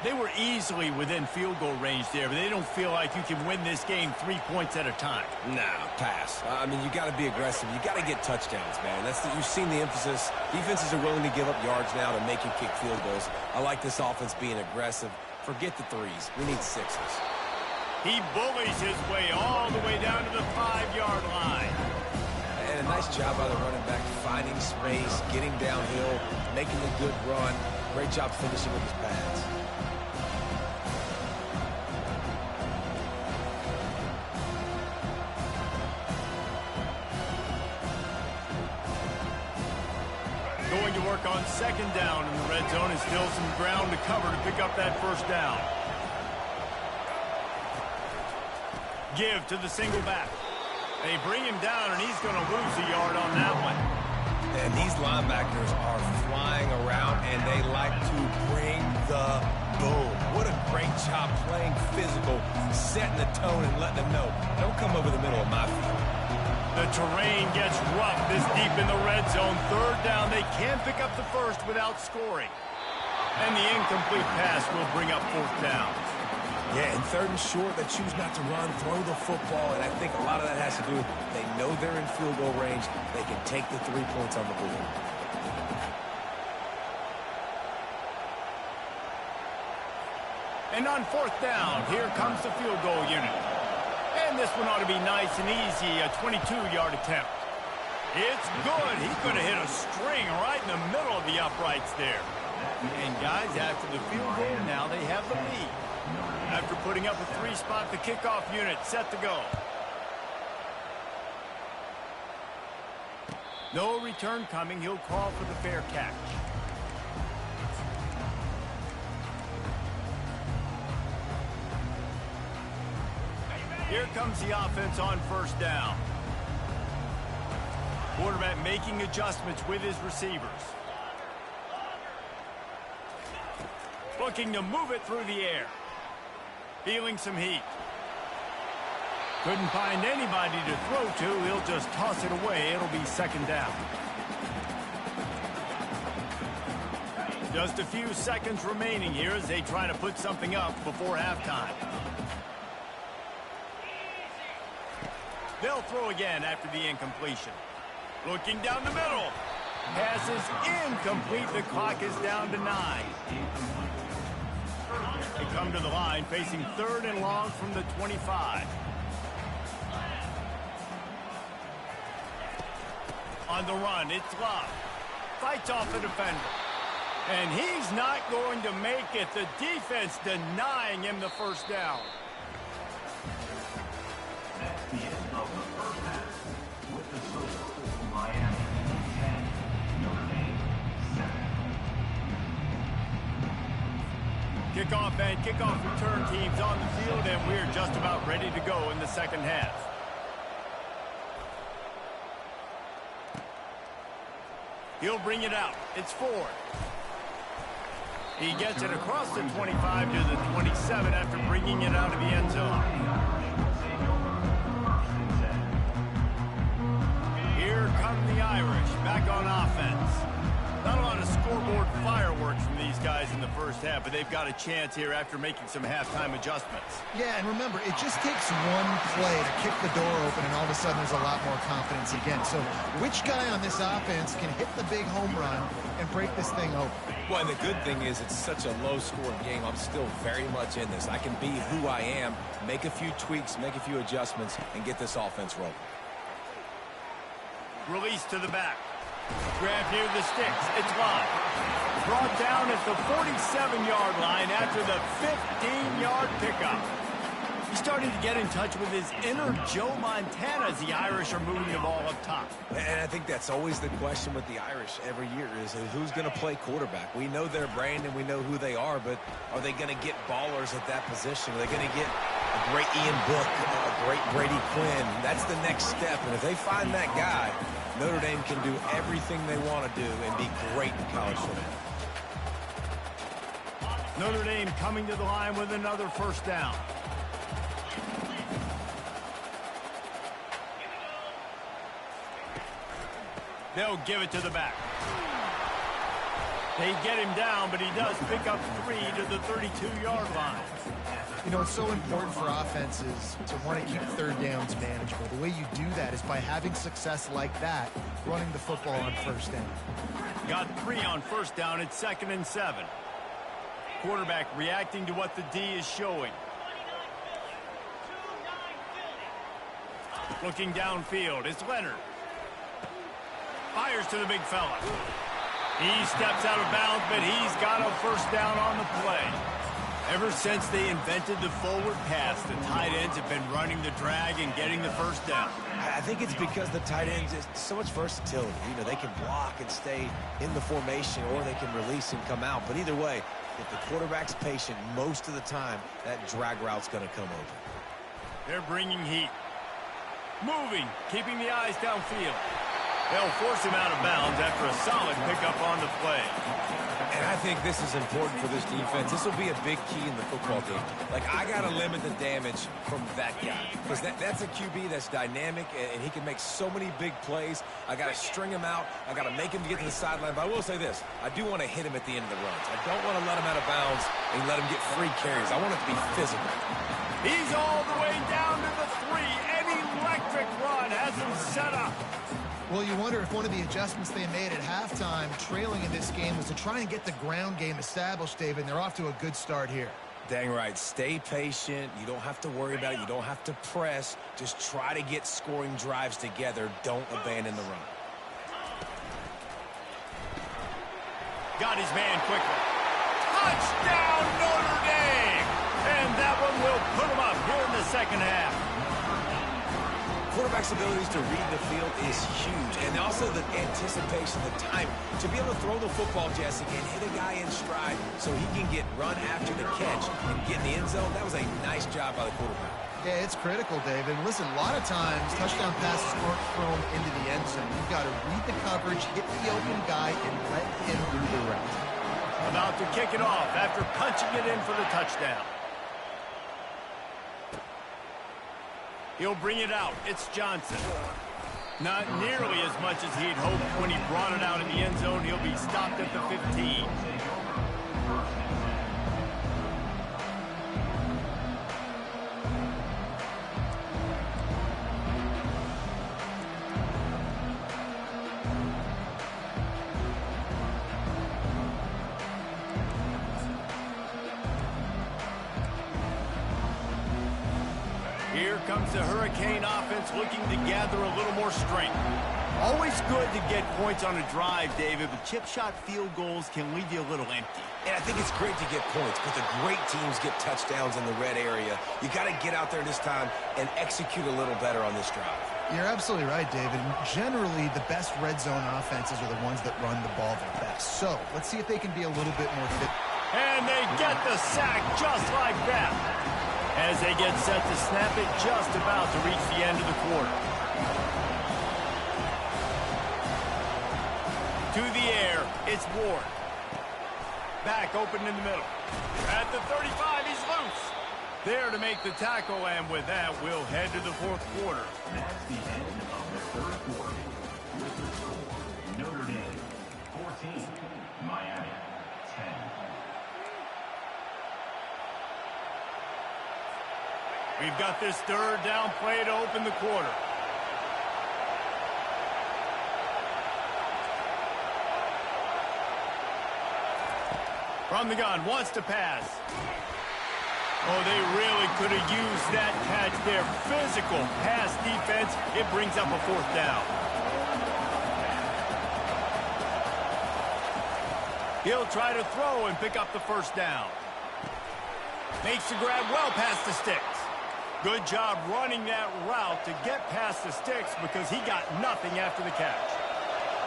They were easily within field goal range there, but they don't feel like you can win this game 3 points at a time. No, pass. I mean, you got to be aggressive. You got to get touchdowns, man. You've seen the emphasis. Defenses are willing to give up yards now to make you kick field goals. I like this offense being aggressive. Forget the threes. We need sixes. He bullies his way all the way down to the 5-yard line. And a nice job by the running back, finding space, getting downhill, making a good run. Great job finishing with his pads. Going to work on second down in the red zone, and still some ground to cover to pick up that first down. Give to the single back. They bring him down, and he's going to lose a yard on that one. And these linebackers are flying around, and they like to bring the boom. What a great job playing physical, setting the tone and letting them know, don't come over the middle of my field. The terrain gets rough this deep in the red zone. Third down, they can pick up the first without scoring. And the incomplete pass will bring up fourth down. Yeah, and third and short, they choose not to run, throw the football, and I think a lot of that has to do with they know they're in field goal range. They can take the 3 points on the board. And on fourth down, here comes the field goal unit. And this one ought to be nice and easy, a 22-yard attempt. It's good. He's going to hit a string right in the middle of the uprights there. And guys, after the field goal, now they have the lead. After putting up a 3-spot, the kickoff unit set to go. No return coming. He'll call for the fair catch. Here comes the offense on first down. Quarterback making adjustments with his receivers. Looking to move it through the air. Feeling some heat. Couldn't find anybody to throw to. He'll just toss it away. It'll be second down. Just a few seconds remaining here as they try to put something up before halftime. They'll throw again after the incompletion. Looking down the middle. Pass is incomplete. The clock is down to 9. They come to the line facing third and long from the 25. On the run, it's Love. Fights off the defender. And he's not going to make it. The defense denying him the first down. That's the end of the first half. With the score, Miami 10, Notre Dame 7. Kickoff and kickoff return teams on the field, and we're just about ready to go in the second half. He'll bring it out. It's Ford. He gets it across the 25 to the 27 after bringing it out of the end zone. Here come the Irish back on offense. Not a lot of scoreboard fireworks from these guys in the first half, but they've got a chance here after making some halftime adjustments. Yeah, and remember, it just takes one play to kick the door open, and all of a sudden there's a lot more confidence again. So which guy on this offense can hit the big home run and break this thing open? Well, and the good thing is it's such a low-scoring game. I'm still very much in this. I can be who I am, make a few tweaks, make a few adjustments, and get this offense rolling. Release to the back. Grab near the sticks. It's live. Brought down at the 47-yard line after the 15-yard pickup. He's starting to get in touch with his inner Joe Montana as the Irish are moving the ball up top. And I think that's always the question with the Irish every year is who's going to play quarterback. We know their brand and we know who they are, but are they going to get ballers at that position? Are they going to get a great Ian Book, a great Brady Quinn? That's the next step. And if they find that guy, Notre Dame can do everything they want to do and be great in college football. Notre Dame coming to the line with another first down. They'll give it to the back. They get him down, but he does pick up 3 to the 32-yard line. You know, it's so important for offenses to want to keep third downs manageable. The way you do that is by having success like that, running the football on first down. Got 3 on first down at 2nd and 7. Quarterback reacting to what the D is showing. Looking downfield, it's Leonard. Fires to the big fella. He steps out of bounds, but he's got a first down on the play. Ever since they invented the forward pass, the tight ends have been running the drag and getting the first down. I think it's because the tight ends is so much versatility. You know, they can block and stay in the formation, or they can release and come out. But either way, if the quarterback's patient most of the time, that drag route's going to come open. They're bringing heat. Moving, keeping the eyes downfield. They'll force him out of bounds after a solid pickup on the play. And I think this is important for this defense. This will be a big key in the football game. Like, I got to limit the damage from that guy. Because that's a QB that's dynamic, and he can make so many big plays. I got to string him out. I got to make him get to the sideline. But I will say this. I do want to hit him at the end of the runs. I don't want to let him out of bounds and let him get free carries. I want it to be physical. He's all the way down to the 3. An electric run has him set up. Well, you wonder if one of the adjustments they made at halftime, trailing in this game, was to try and get the ground game established, David, and they're off to a good start here. Dang right. Stay patient. You don't have to worry about it. You don't have to press. Just try to get scoring drives together. Don't abandon the run. Got his man quickly. Touchdown, Notre Dame! And that one will put him up here in the second half. Quarterback's abilities to read the field is huge. And also the anticipation, the time to be able to throw the football, Jesse, and hit a guy in stride so he can get run after the catch and get in the end zone. That was a nice job by the quarterback. Yeah, it's critical, David. Listen, a lot of times touchdown passes aren't thrown into the end zone. You've got to read the coverage, hit the open guy, and let him do the rest. About to kick it off after punching it in for the touchdown. He'll bring it out. It's Johnson. Not nearly as much as he'd hoped when he brought it out in the end zone. He'll be stopped at the 15. Here comes the Hurricane offense looking to gather a little more strength. Always good to get points on a drive, David, but chip shot field goals can leave you a little empty. And I think it's great to get points, but the great teams get touchdowns in the red area. You got to get out there this time and execute a little better on this drive. You're absolutely right, David. Generally, the best red zone offenses are the ones that run the ball their best. So let's see if they can be a little bit more fit. And they get the sack just like that, as they get set to snap it just about to reach the end of the quarter. To the air, it's Ward. Back open in the middle. At the 35, he's loose. There to make the tackle, and with that, we'll head to the fourth quarter. That's the end of the third quarter. With the score, Notre Dame 14, Miami 10. We've got this third down play to open the quarter. From the gun, wants to pass. Oh, they really could have used that catch there. Physical pass defense. It brings up a fourth down. He'll try to throw and pick up the first down. Makes the grab well past the sticks. Good job running that route to get past the sticks because he got nothing after the catch.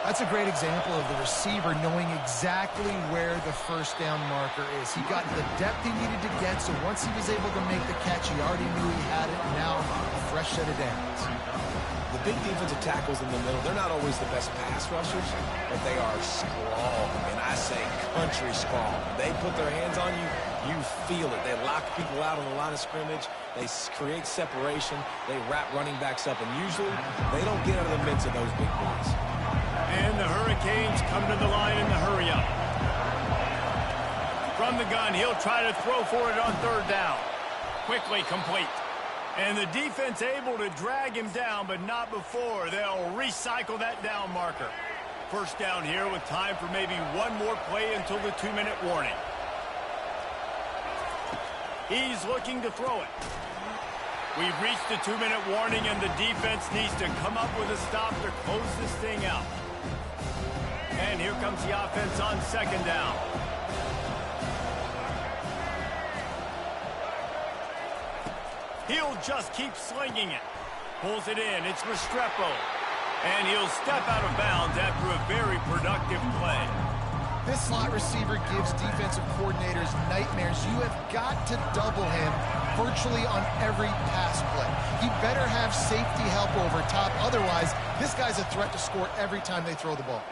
That's a great example of the receiver knowing exactly where the first down marker is. He got the depth he needed to get, so once he was able to make the catch, he already knew he had it, and now a fresh set of downs. The big defensive tackles in the middle, they're not always the best pass rushers, but they are strong, and I say country strong. They put their hands on you, you feel it. They lock people out on the line of scrimmage. They create separation. They wrap running backs up, and usually they don't get out of the midst of those big boys. And the Hurricanes come to the line in the hurry-up. From the gun, he'll try to throw for it on third down. Quickly complete. And the defense able to drag him down, but not before. They'll recycle that down marker. First down here with time for maybe one more play until the 2-minute warning. He's looking to throw it. We've reached the 2-minute warning, and the defense needs to come up with a stop to close this thing out. And here comes the offense on second down. He'll just keep slinging it. Pulls it in. It's Restrepo. And he'll step out of bounds after a very productive play. This slot receiver gives defensive coordinators nightmares. You have got to double him virtually on every pass play. He better have safety help over top. Otherwise, this guy's a threat to score every time they throw the ball.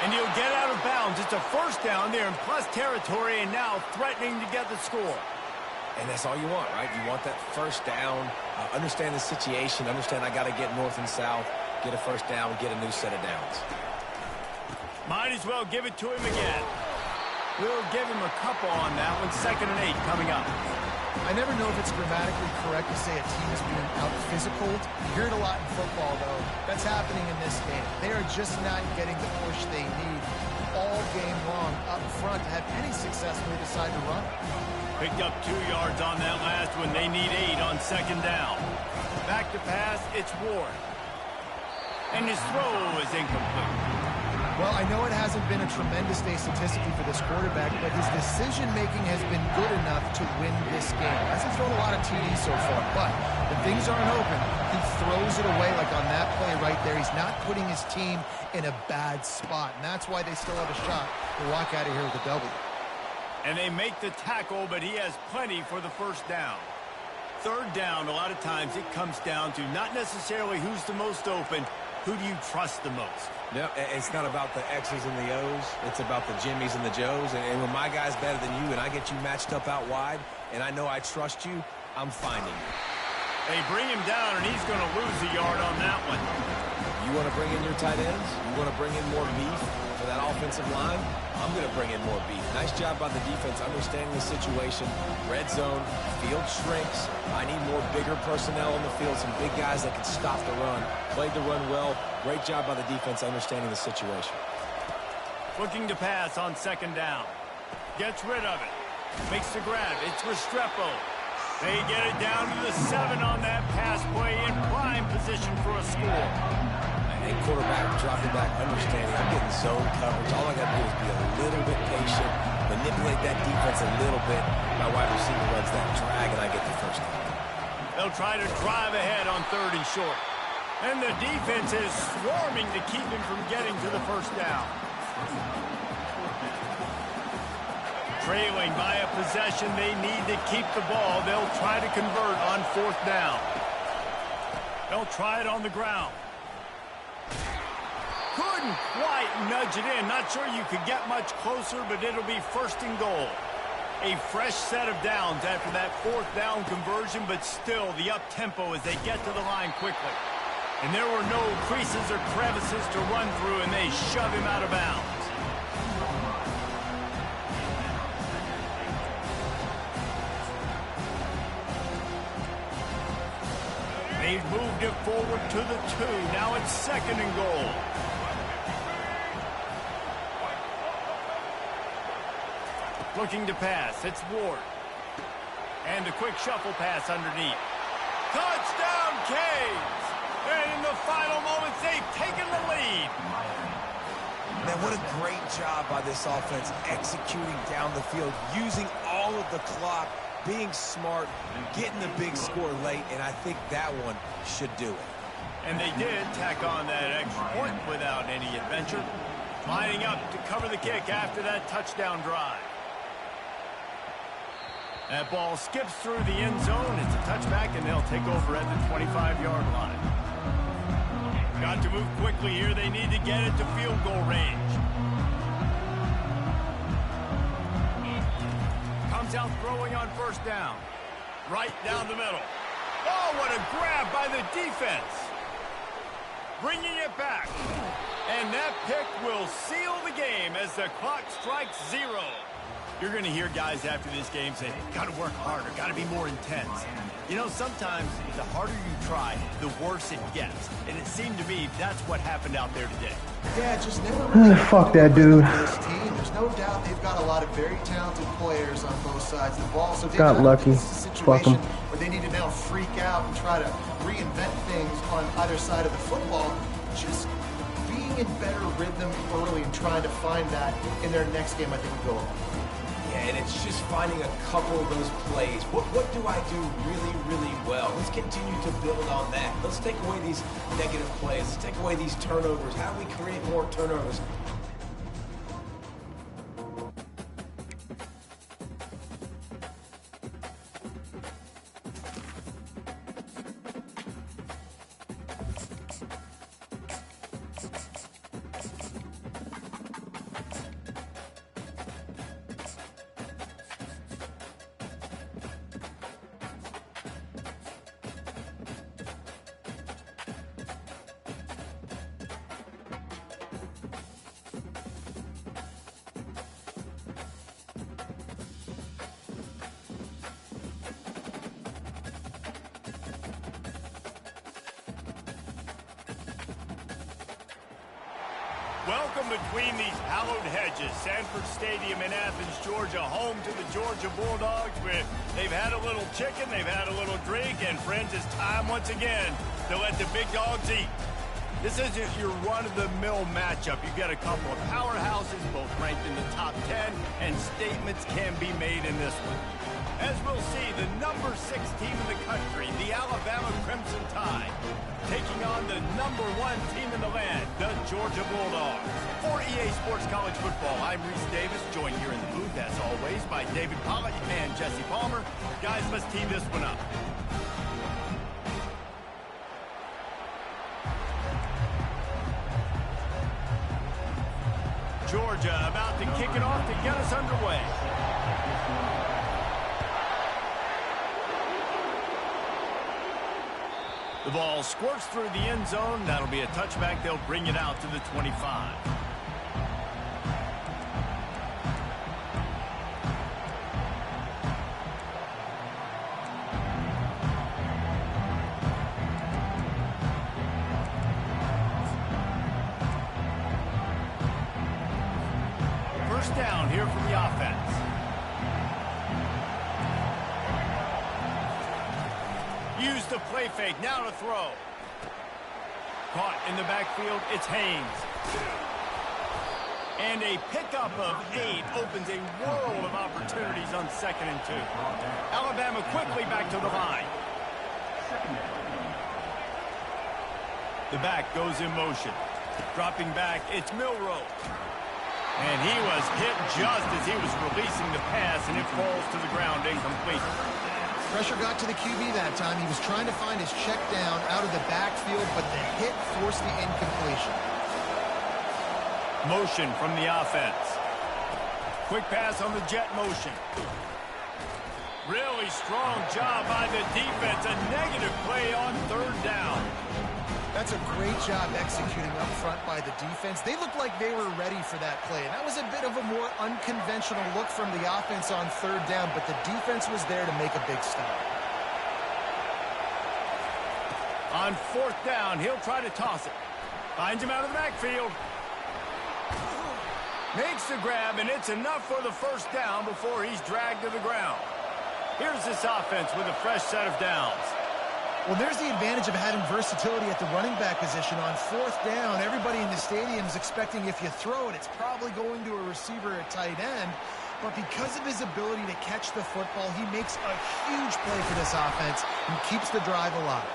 And he'll get out of bounds. It's a first down there in plus territory, and now threatening to get the score. And that's all you want, right? You want that first down, understand the situation, understand I got to get north and south, get a first down, get a new set of downs. Might as well give it to him again. We'll give him a couple on that one. 2nd and 8 coming up. I never know if it's grammatically correct to say a team is being out-physicaled. You hear it a lot in football, though. That's happening in this game. They are just not getting the push they need all game long up front to have any success when they decide to run. Picked up 2 yards on that last one. They need 8 on second down. Back to pass, it's Ward. And his throw is incomplete. Well, I know it hasn't been a tremendous day statistically for this quarterback, but his decision-making has been good enough to win this game. Hasn't thrown a lot of TDs so far, but when things aren't open, he throws it away like on that play right there. He's not putting his team in a bad spot, and that's why they still have a shot to walk out of here with a W. And they make the tackle, but he has plenty for the first down. Third down, a lot of times it comes down to not necessarily who's the most open, who do you trust the most? No, it's not about the X's and the O's. It's about the Jimmies and the Joes. And when my guy's better than you and I get you matched up out wide and I know I trust you, I'm finding you. They bring him down, and he's going to lose a yard on that one. You want to bring in your tight ends? You want to bring in more beef for that offensive line? I'm going to bring in more beef. Nice job by the defense understanding the situation. Red zone, field shrinks. I need more bigger personnel on the field, some big guys that can stop the run. Played the run well. Great job by the defense understanding the situation. Looking to pass on second down. Gets rid of it. Makes the grab. It's Restrepo. They get it down to the 7 on that pass play in prime position for a score. And quarterback dropping back, understanding I'm getting zone coverage. All I got to do is be a little bit patient, manipulate that defense a little bit. My wide receiver runs that drag, and I get the first down. They'll try to drive ahead on 3rd and short. And the defense is swarming to keep him from getting to the first down. Trailing by a possession, they need to keep the ball. They'll try to convert on 4th down. They'll try it on the ground. Couldn't quite nudge it in. Not sure you could get much closer, but it'll be first and goal. A fresh set of downs after that fourth down conversion, but still the up-tempo as they get to the line quickly. And there were no creases or crevices to run through, and they shove him out of bounds. They've moved it forward to the 2. Now it's second and goal. Looking to pass. It's Ward. And a quick shuffle pass underneath. Touchdown, Canes! And in the final moments, they've taken the lead. Man, what a great job by this offense executing down the field, using all of the clock, being smart, getting the big score late, and I think that one should do it. And they did tack on that extra point without any adventure. Lining up to cover the kick after that touchdown drive. That ball skips through the end zone. It's a touchback, and they'll take over at the 25-yard line. Got to move quickly here. They need to get it to field goal range. Comes out throwing on first down. Right down the middle. Oh, what a grab by the defense. Bringing it back. And that pick will seal the game as the clock strikes 0. You're going to hear guys after this game say, got to work harder, got to be more intense. You know, sometimes the harder you try, the worse it gets. And it seemed to me that's what happened out there today. Yeah, just never really fuck that dude. This team. There's no doubt they've got a lot of very talented players on both sides of the ball. So Got lucky. This is a situation where they need to now freak out and try to reinvent things on either side of the football. Just being in better rhythm early and trying to find that in their next game, I think would go on. Yeah, and it's just finding a couple of those plays. What do I do really, really well? Let's continue to build on that. Let's take away these negative plays. Let's take away these turnovers. How do we create more turnovers? Welcome between these hallowed hedges. Sanford Stadium in Athens, Georgia, home to the Georgia Bulldogs. They've had a little chicken, they've had a little drink, and friends, it's time once again to let the big dogs eat. This isn't your run-of-the-mill matchup. You've got a couple of powerhouses, both ranked in the top 10, and statements can be made in this one. As we'll see, the number 6 team in the country, the Alabama Crimson Tide, taking on the number 1 team in the land, the Georgia Bulldogs. For EA Sports College Football, I'm Reese Davis, joined here in the booth, as always, by David Pollack and Jesse Palmer. Guys, let's tee this one up. Georgia about to kick it off to get us underway. The ball squirts through the end zone. That'll be a touchback. They'll bring it out to the 25. First down here from the offense. Use the play fake, now to throw. Caught in the backfield, it's Haynes. And a pickup of 8 opens a world of opportunities on 2nd and 2. Alabama quickly back to the line. The back goes in motion. Dropping back, it's Milroe. And he was hit just as he was releasing the pass, and it falls to the ground incomplete. Pressure got to the QB that time. He was trying to find his check down out of the backfield, but the hit forced the incompletion. Motion from the offense. Quick pass on the jet motion. Really strong job by the defense. A negative play on third down. That's a great job executing up front by the defense. They looked like they were ready for that play. And that was a bit of a more unconventional look from the offense on third down, but the defense was there to make a big stop. On fourth down, he'll try to toss it. Finds him out of the backfield. Makes the grab, and it's enough for the first down before he's dragged to the ground. Here's this offense with a fresh set of downs. Well, there's the advantage of having versatility at the running back position. On fourth down, everybody in the stadium is expecting if you throw it, it's probably going to a receiver at tight end. But because of his ability to catch the football, he makes a huge play for this offense and keeps the drive alive.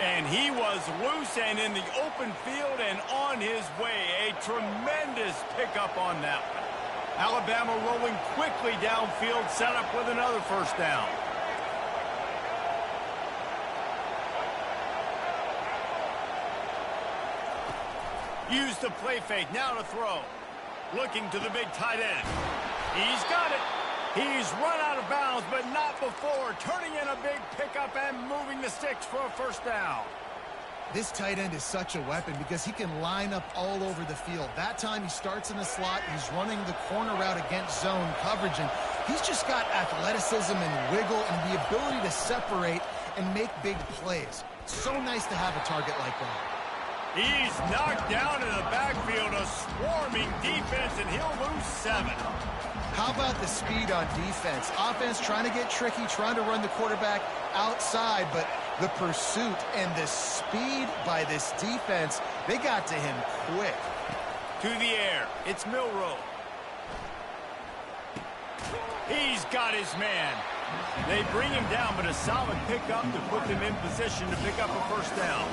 And he was loose and in the open field and on his way. A tremendous pickup on that one. Alabama rolling quickly downfield, set up with another first down. Use the play fake, now to throw. Looking to the big tight end. He's got it. He's run out of bounds, but not before. Turning in a big pickup and moving the sticks for a first down. This tight end is such a weapon because he can line up all over the field. That time he starts in the slot. He's running the corner route against zone coverage, and he's just got athleticism and wiggle and the ability to separate and make big plays. So nice to have a target like that. He's knocked down in the backfield, a swarming defense, and he'll lose 7. How about the speed on defense? Offense trying to get tricky, trying to run the quarterback outside, but the pursuit and the speed by this defense, they got to him quick. To the air, it's Milroe. He's got his man. They bring him down, but a solid pickup to put them in position to pick up a first down.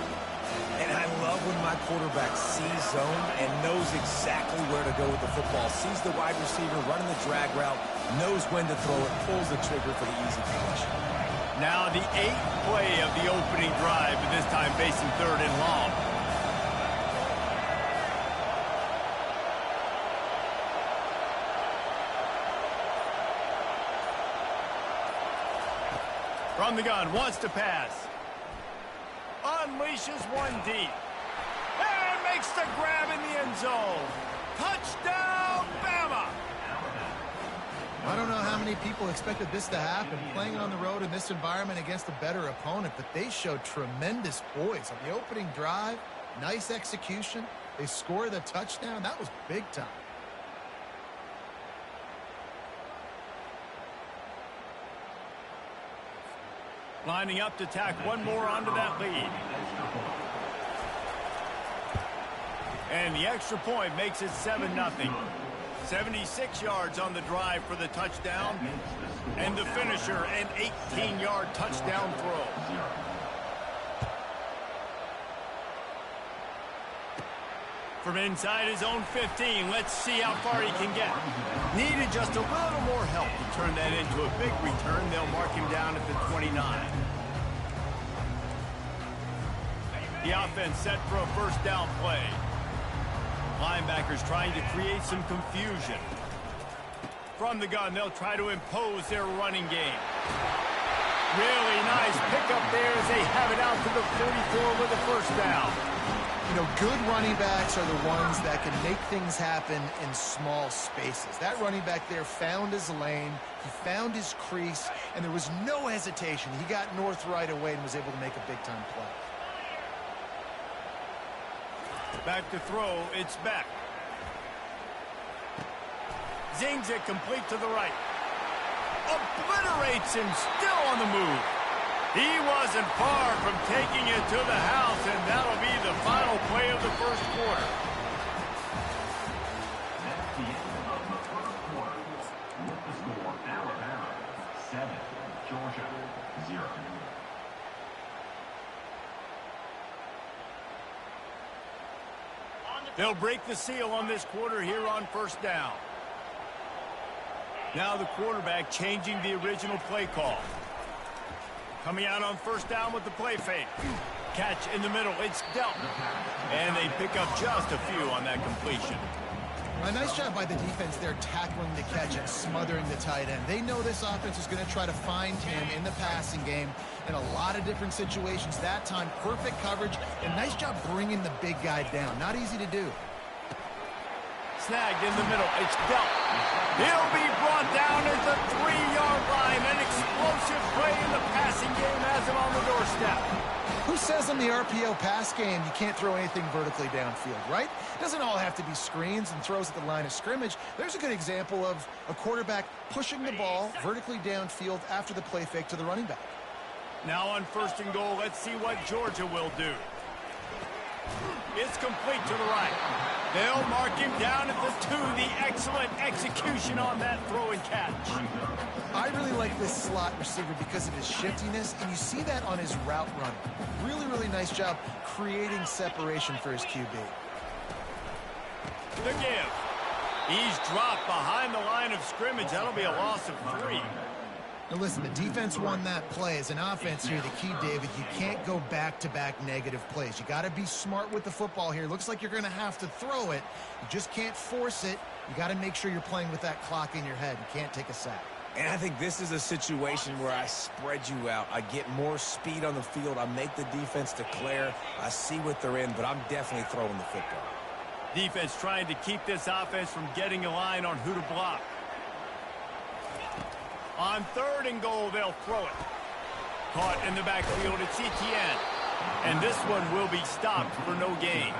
And I love when my quarterback sees zone and knows exactly where to go with the football. Sees the wide receiver running the drag route, knows when to throw it, pulls the trigger for the easy finish. Now the 8th play of the opening drive, but this time facing third and long. From the gun, wants to pass. Unleashes one deep. And makes the grab in the end zone. Touchdown, Bama! I don't know how many people expected this to happen, playing on the road in this environment against a better opponent, but they showed tremendous poise on the opening drive. Nice execution. They score the touchdown. That was big time. Lining up to tack one more onto that lead. And the extra point makes it 7-0. 76 yards on the drive for the touchdown. And the finisher, an 18-yard touchdown throw. From inside his own 15, let's see how far he can get. Needed just a little more help to turn that into a big return. They'll mark him down at the 29. The offense set for a first down play. Linebackers trying to create some confusion. From the gun, they'll try to impose their running game. Really nice pickup there as they have it out to the 44 with a first down. You know, good running backs are the ones that can make things happen in small spaces. That running back there found his lane, he found his crease, and there was no hesitation. He got north right away and was able to make a big-time play. Back to throw, it's Beck. Zings it complete to the right. Obliterates him, still on the move. He wasn't far from taking it to the house, and that'll be the final play of the first quarter. That's the end of the first quarter. With the score, Alabama 7, Georgia 0. They'll break the seal on this quarter here on first down. Now the quarterback changing the original play call. Coming out on first down with the play fake. Catch in the middle. It's dealt. And they pick up just a few on that completion. A nice job by the defense there tackling the catch and smothering the tight end. They know this offense is going to try to find him in the passing game in a lot of different situations. That time, perfect coverage, and nice job bringing the big guy down. Not easy to do. Snagged in the middle. It's dealt. He'll be brought down at the 3-yard line. An explosive play in the passing game has him on the doorstep. Who says in the RPO pass game you can't throw anything vertically downfield, right? It doesn't all have to be screens and throws at the line of scrimmage. There's a good example of a quarterback pushing the ball vertically downfield after the play fake to the running back. Now on 1st and goal, let's see what Georgia will do. It's complete to the right. They'll mark him down at the 2. The excellent execution on that throw and catch. I really like this slot receiver because of his shiftiness, and you see that on his route run. Really, really nice job creating separation for his QB. The give. He's dropped behind the line of scrimmage. That'll be a loss of 3. Now listen, the defense won that play. As an offense here, the key, David, you can't go back-to-back negative plays. You got to be smart with the football here. Looks like you're going to have to throw it. You just can't force it. You got to make sure you're playing with that clock in your head. You can't take a sack. And I think this is a situation where I spread you out. I get more speed on the field. I make the defense declare. I see what they're in, but I'm definitely throwing the football. Defense trying to keep this offense from getting a line on who to block. On 3rd and goal, they'll throw it. Caught in the backfield, it's Etienne. And this one will be stopped for no gain.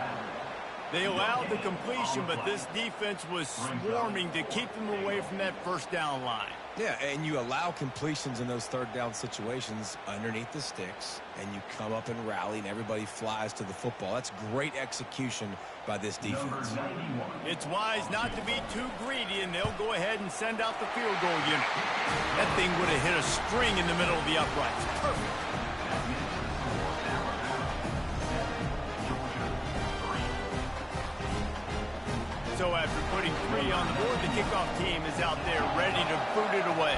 They allowed the completion, but this defense was swarming to keep them away from that 1st down line. Yeah, and you allow completions in those 3rd down situations underneath the sticks, and you come up and rally, and everybody flies to the football. That's great execution by this defense. It's wise not to be too greedy, and they'll go ahead and send out the field goal unit. That thing would have hit a string in the middle of the uprights. Perfect. So after putting 3 on the board, the kickoff team is out there ready to boot it away.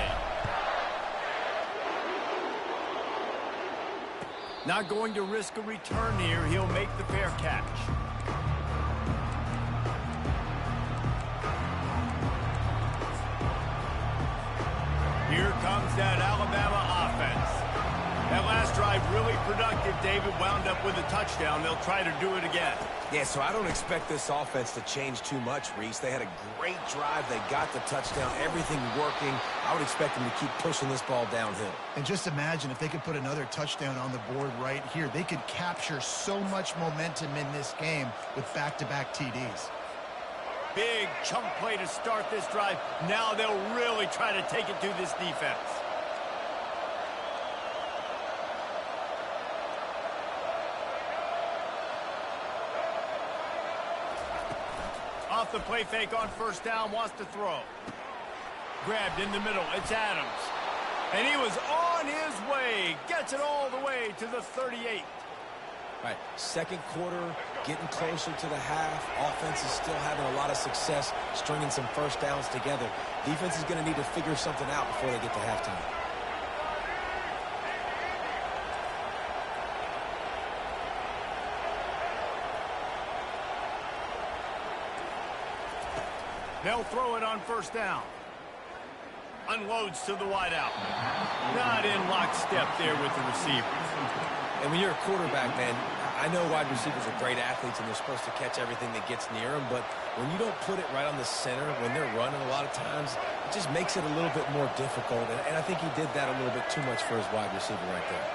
Not going to risk a return here. He'll make the fair catch. Here comes that Alabama offense. That last drive really productive. David wound up with a touchdown. They'll try to do it again. Yeah, so I don't expect this offense to change too much, Reese. They had a great drive. They got the touchdown. Everything working. I would expect them to keep pushing this ball downhill. And just imagine if they could put another touchdown on the board right here. They could capture so much momentum in this game with back-to-back TDs. Big chunk play to start this drive. Now they'll really try to take it to this defense. Off the play fake on 1st down, wants to throw. Grabbed in the middle, it's Adams. And he was on his way. Gets it all the way to the 38. All right, 2nd quarter, getting closer to the half. Offense is still having a lot of success stringing some 1st downs together. Defense is going to need to figure something out before they get to halftime. They'll throw it on 1st down. Unloads to the wideout. Not in lockstep there with the receiver. And when you're a quarterback, man, I know wide receivers are great athletes and they're supposed to catch everything that gets near them, but when you don't put it right on the center, when they're running a lot of times, it just makes it a little bit more difficult. And I think he did that a little bit too much for his wide receiver right there.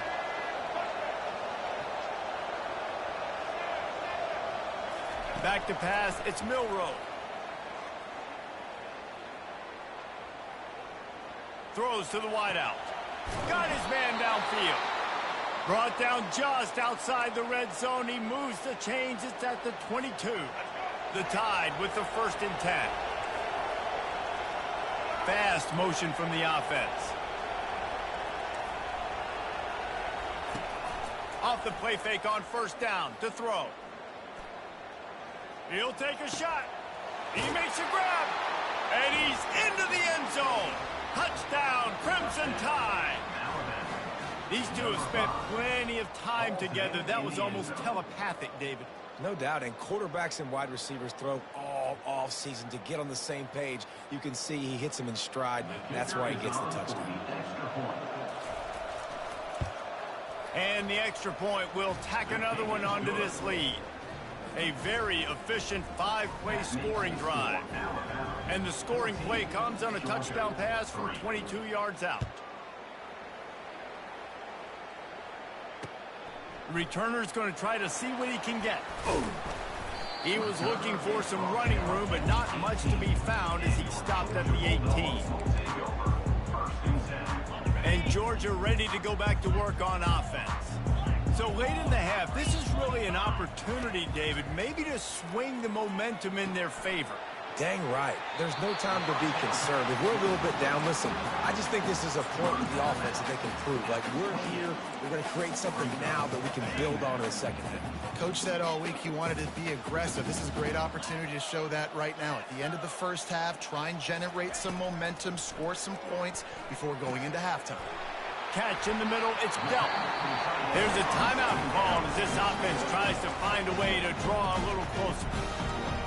Back to pass, it's Milroe. Throws to the wideout. Got his man downfield. Brought down just outside the red zone. He moves the chains. It's at the 22. The Tide with the 1st and 10. Fast motion from the offense. Off the play fake on 1st down to throw. He'll take a shot. He makes a grab. And he's into the end zone. Touchdown, Crimson Tide. These two have spent plenty of time together. That was almost telepathic, David. No doubt, and quarterbacks and wide receivers throw all off season to get on the same page. You can see he hits him in stride. That's why he gets the touchdown. And the extra point will tack another one onto this lead. A very efficient 5-play scoring drive. And the scoring play comes on a touchdown pass from 22 yards out. The returner's going to try to see what he can get. He was looking for some running room, but not much to be found as he stopped at the 18. And Georgia ready to go back to work on offense. So late in the half, this is really an opportunity, David, maybe to swing the momentum in their favor. Dang right. There's no time to be concerned. If we're a little bit down, listen, I just think this is a point with the offense that they can prove. Like, we're here, we're going to create something now that we can build on in the second half. Coach said all week he wanted to be aggressive. This is a great opportunity to show that right now. At the end of the first half, try and generate some momentum, score some points before going into halftime. Catch in the middle, it's dealt. There's a timeout called as this offense tries to find a way to draw a little closer.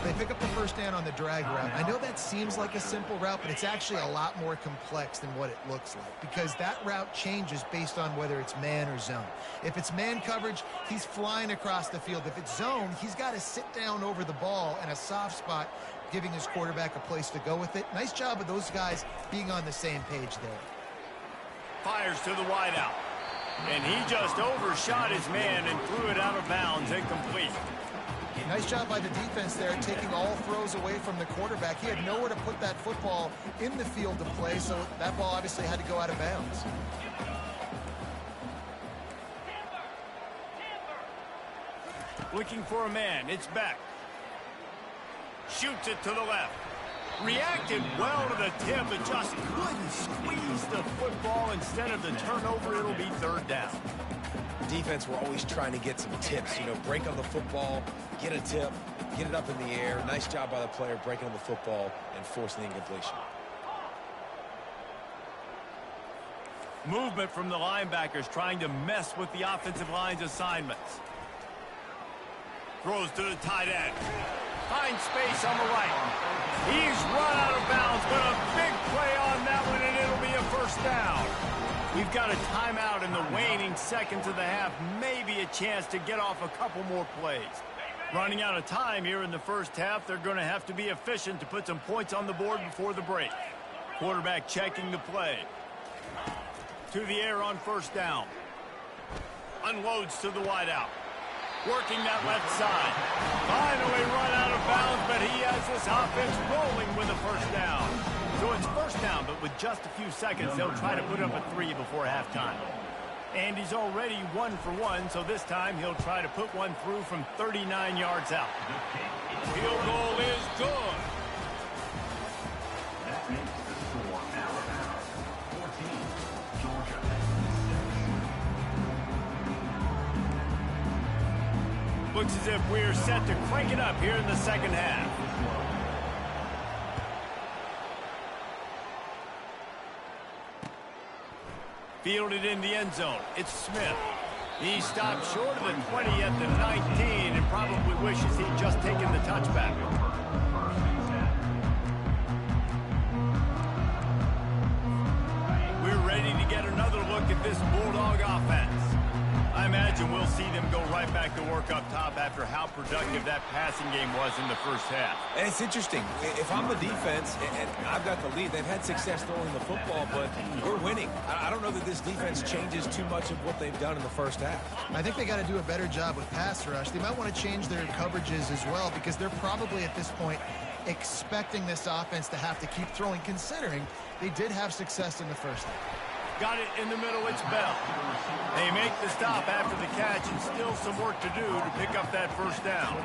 They pick up the first down on the drag route. I know that seems like a simple route, but it's actually a lot more complex than what it looks like because that route changes based on whether it's man or zone. If it's man coverage, he's flying across the field. If it's zone, he's got to sit down over the ball in a soft spot, giving his quarterback a place to go with it. Nice job of those guys being on the same page there. Fires to the wideout. And he just overshot his man and threw it out of bounds, incomplete. Nice job by the defense there, taking all throws away from the quarterback. He had nowhere to put that football in the field to play, so that ball obviously had to go out of bounds. Looking for a man, it's back. Shoots it to the left. Reacted well to the tip, but just couldn't squeeze the football. Instead of the turnover, it'll be third down. Defense, we're always trying to get some tips, you know, break on the football, get a tip, get it up in the air. Nice job by the player breaking on the football and forcing the incompletion. Movement from the linebackers trying to mess with the offensive line's assignments. Throws to the tight end. Finds space on the right. He's run out of bounds, but a big play on that one, and it'll be a first down. We've got a timeout in the waning seconds of the half. Maybe a chance to get off a couple more plays. Running out of time here in the first half. They're going to have to be efficient to put some points on the board before the break. Quarterback checking the play. To the air on first down. Unloads to the wideout. Working that left side. Finally run out of bounds, but he has this offense rolling with a first down. So it's first down, but with just a few seconds, they'll try to put up a 3 before halftime. And he's already 1 for 1, so this time he'll try to put one through from 39 yards out. Field goal is good. That makes the score Alabama 14, Georgia 6. Looks as if we're set to crank it up here in the second half. Fielded in the end zone. It's Smith. He stopped short of the 20 at the 19 and probably wishes he'd just taken the touchback. We're ready to get another look at this Bulldog offense. I imagine we'll see them go right back to work up top after how productive that passing game was in the first half. And it's interesting. If I'm the defense and I've got the lead, they've had success throwing the football, but we're winning. I don't know that this defense changes too much of what they've done in the first half. I think they got to do a better job with pass rush. They might want to change their coverages as well because they're probably at this point expecting this offense to have to keep throwing, considering they did have success in the first half. Got it in the middle, it's Bell. They make the stop after the catch and still some work to do to pick up that first down.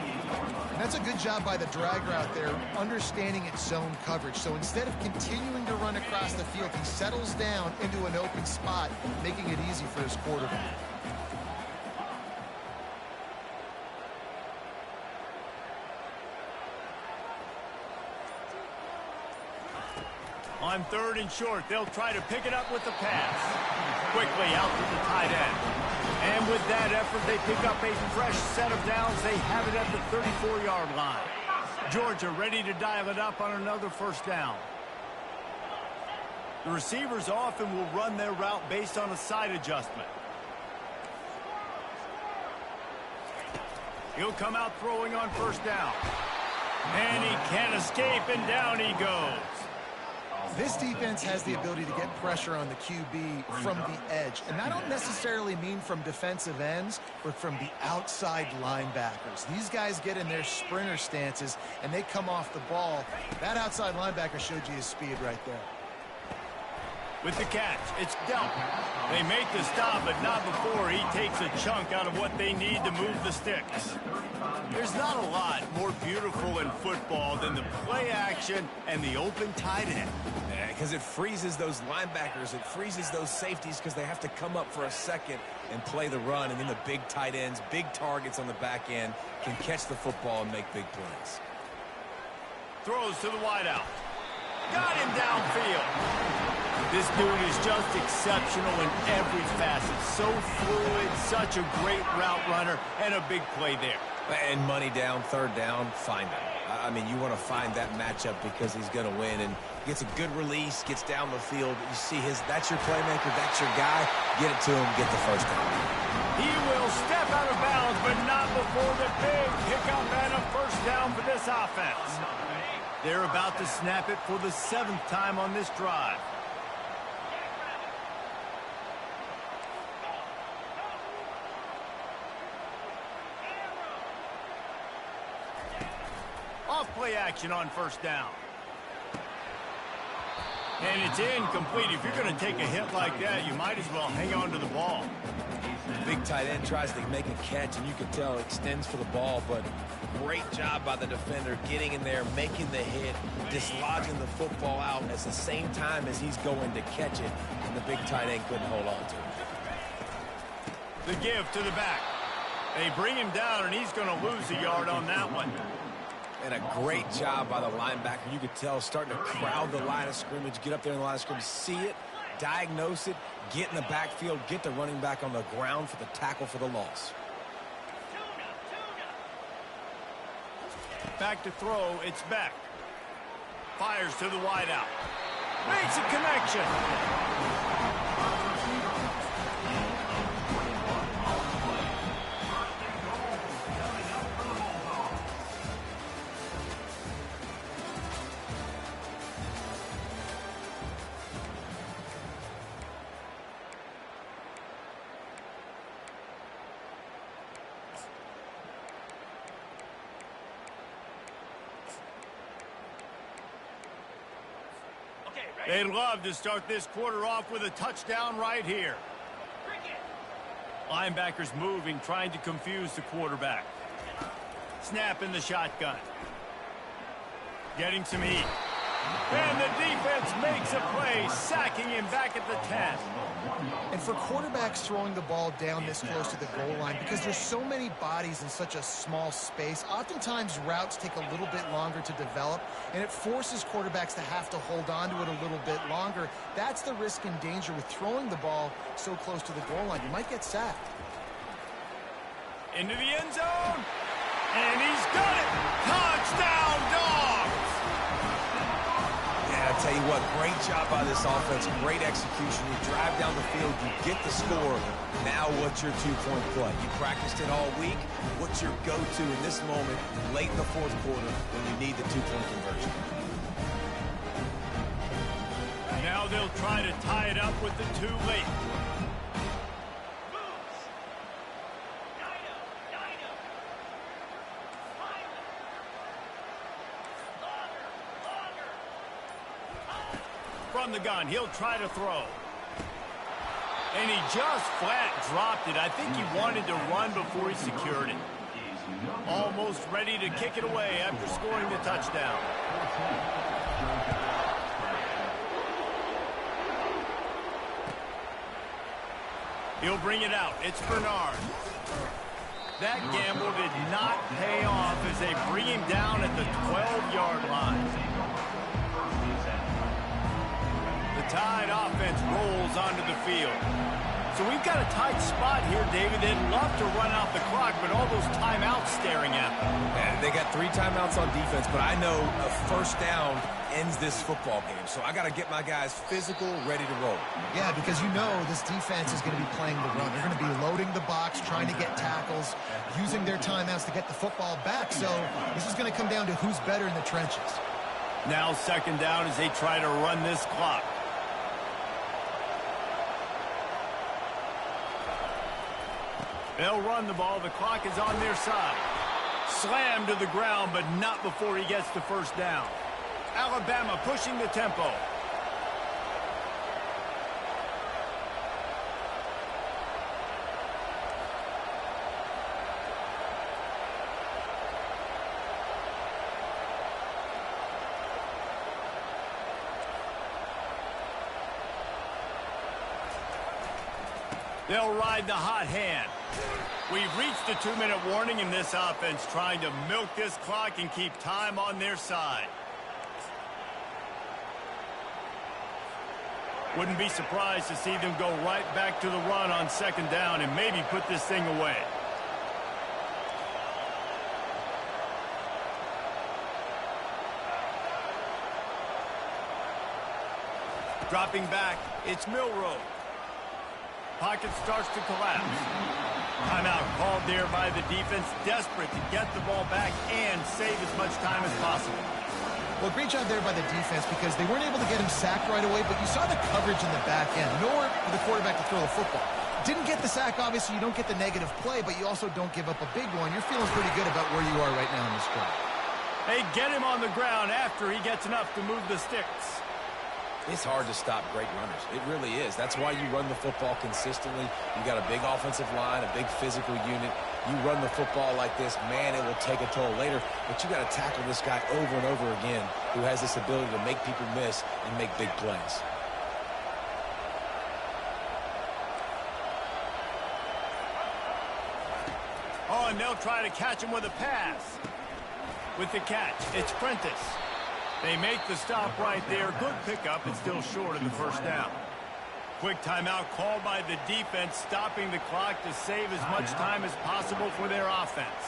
And that's a good job by the drag route there, understanding its zone coverage. So instead of continuing to run across the field, he settles down into an open spot, making it easy for his quarterback. On third and short, they'll try to pick it up with the pass. Quickly out to the tight end. And with that effort, they pick up a fresh set of downs. They have it at the 34-yard line. Georgia ready to dial it up on another first down. The receivers often will run their route based on a side adjustment. He'll come out throwing on first down. And he can't escape, and down he goes. This defense has the ability to get pressure on the QB from the edge. And I don't necessarily mean from defensive ends, but from the outside linebackers. These guys get in their sprinter stances, and they come off the ball. That outside linebacker showed you his speed right there. With the catch, it's dealt. They make the stop, but not before he takes a chunk out of what they need to move the sticks. There's not a lot more beautiful in football than the play action and the open tight end. Because it freezes those linebackers. It freezes those safeties because they have to come up for a second and play the run. And then the big tight ends, big targets on the back end can catch the football and make big plays. Throws to the wideout. Got him downfield. This dude is just exceptional in every facet. So fluid, such a great route runner, and a big play there. And money down, third down, find him. I mean, you want to find that matchup because he's going to win. And gets a good release, gets down the field. You see that's your playmaker, that's your guy. Get it to him, get the first down. He will step out of bounds, but not before the big pickup and a first down for this offense. They're about to snap it for the 7th time on this drive. Off play action on first down. And it's incomplete. If you're going to take a hit like that, you might as well hang on to the ball. Big tight end tries to make a catch, and you can tell it extends for the ball, but great job by the defender getting in there, making the hit, dislodging the football out at the same time as he's going to catch it, and the big tight end couldn't hold on to it. The give to the back. They bring him down, and he's going to lose a yard on that one. And a great job by the linebacker. You could tell starting to crowd the line of scrimmage, get up there in the line of scrimmage, see it, diagnose it, get in the backfield, get the running back on the ground for the tackle for the loss. Back to throw, it's Beck. Fires to the wideout. Makes a connection. They'd love to start this quarter off with a touchdown right here. Linebackers moving, trying to confuse the quarterback. Snap in the shotgun. Getting some heat. And the defense makes a play, sacking him back at the 10. And for quarterbacks throwing the ball down this close to the goal line, because there's so many bodies in such a small space, oftentimes routes take a little bit longer to develop, and it forces quarterbacks to have to hold on to it a little bit longer. That's the risk and danger with throwing the ball so close to the goal line. You might get sacked. Into the end zone. And he's got it. Touchdown, Dogs. I tell you what, great job by this offense, great execution. You drive down the field, you get the score. Now what's your two-point play? You practiced it all week. What's your go-to in this moment, late in the fourth quarter, when you need the two-point conversion? Now they'll try to tie it up with the two late. From the gun, he'll try to throw. And he just flat dropped it. I think he wanted to run before he secured it. Almost ready to kick it away after scoring the touchdown. He'll bring it out. It's Bernard. That gamble did not pay off as they bring him down at the 12-yard line. The Tide offense rolls onto the field. So we've got a tight spot here, David. They'd love to run out the clock, but all those timeouts staring at them. Man, they got 3 timeouts on defense, but I know a first down ends this football game. So I got to get my guys physical, ready to roll. Yeah, because you know this defense is going to be playing the run. They're going to be loading the box, trying to get tackles, using their timeouts to get the football back. So this is going to come down to who's better in the trenches. Now second down as they try to run this clock. They'll run the ball. The clock is on their side. Slammed to the ground, but not before he gets the first down. Alabama pushing the tempo. They'll ride the hot hand. We've reached the 2-minute warning in this offense, trying to milk this clock and keep time on their side. Wouldn't be surprised to see them go right back to the run on second down and maybe put this thing away. Dropping back, it's Milroe. Pocket starts to collapse. Timeout called there by the defense, desperate to get the ball back and save as much time as possible. Well, great job there by the defense because they weren't able to get him sacked right away, but you saw the coverage in the back end. Nowhere for the quarterback to throw the football. Didn't get the sack, obviously. You don't get the negative play, but you also don't give up a big one. You're feeling pretty good about where you are right now in this drive. They get him on the ground after he gets enough to move the sticks. It's hard to stop great runners. It really is. That's why you run the football consistently. You got a big offensive line, a big physical unit. You run the football like this, man, it will take a toll later. But you got to tackle this guy over and over again who has this ability to make people miss and make big plays. Oh, and they'll try to catch him with a pass. With the catch, it's Prentice. They make the stop right there. Good pickup. It's still short of the first down. Quick timeout called by the defense, stopping the clock to save as much time as possible for their offense.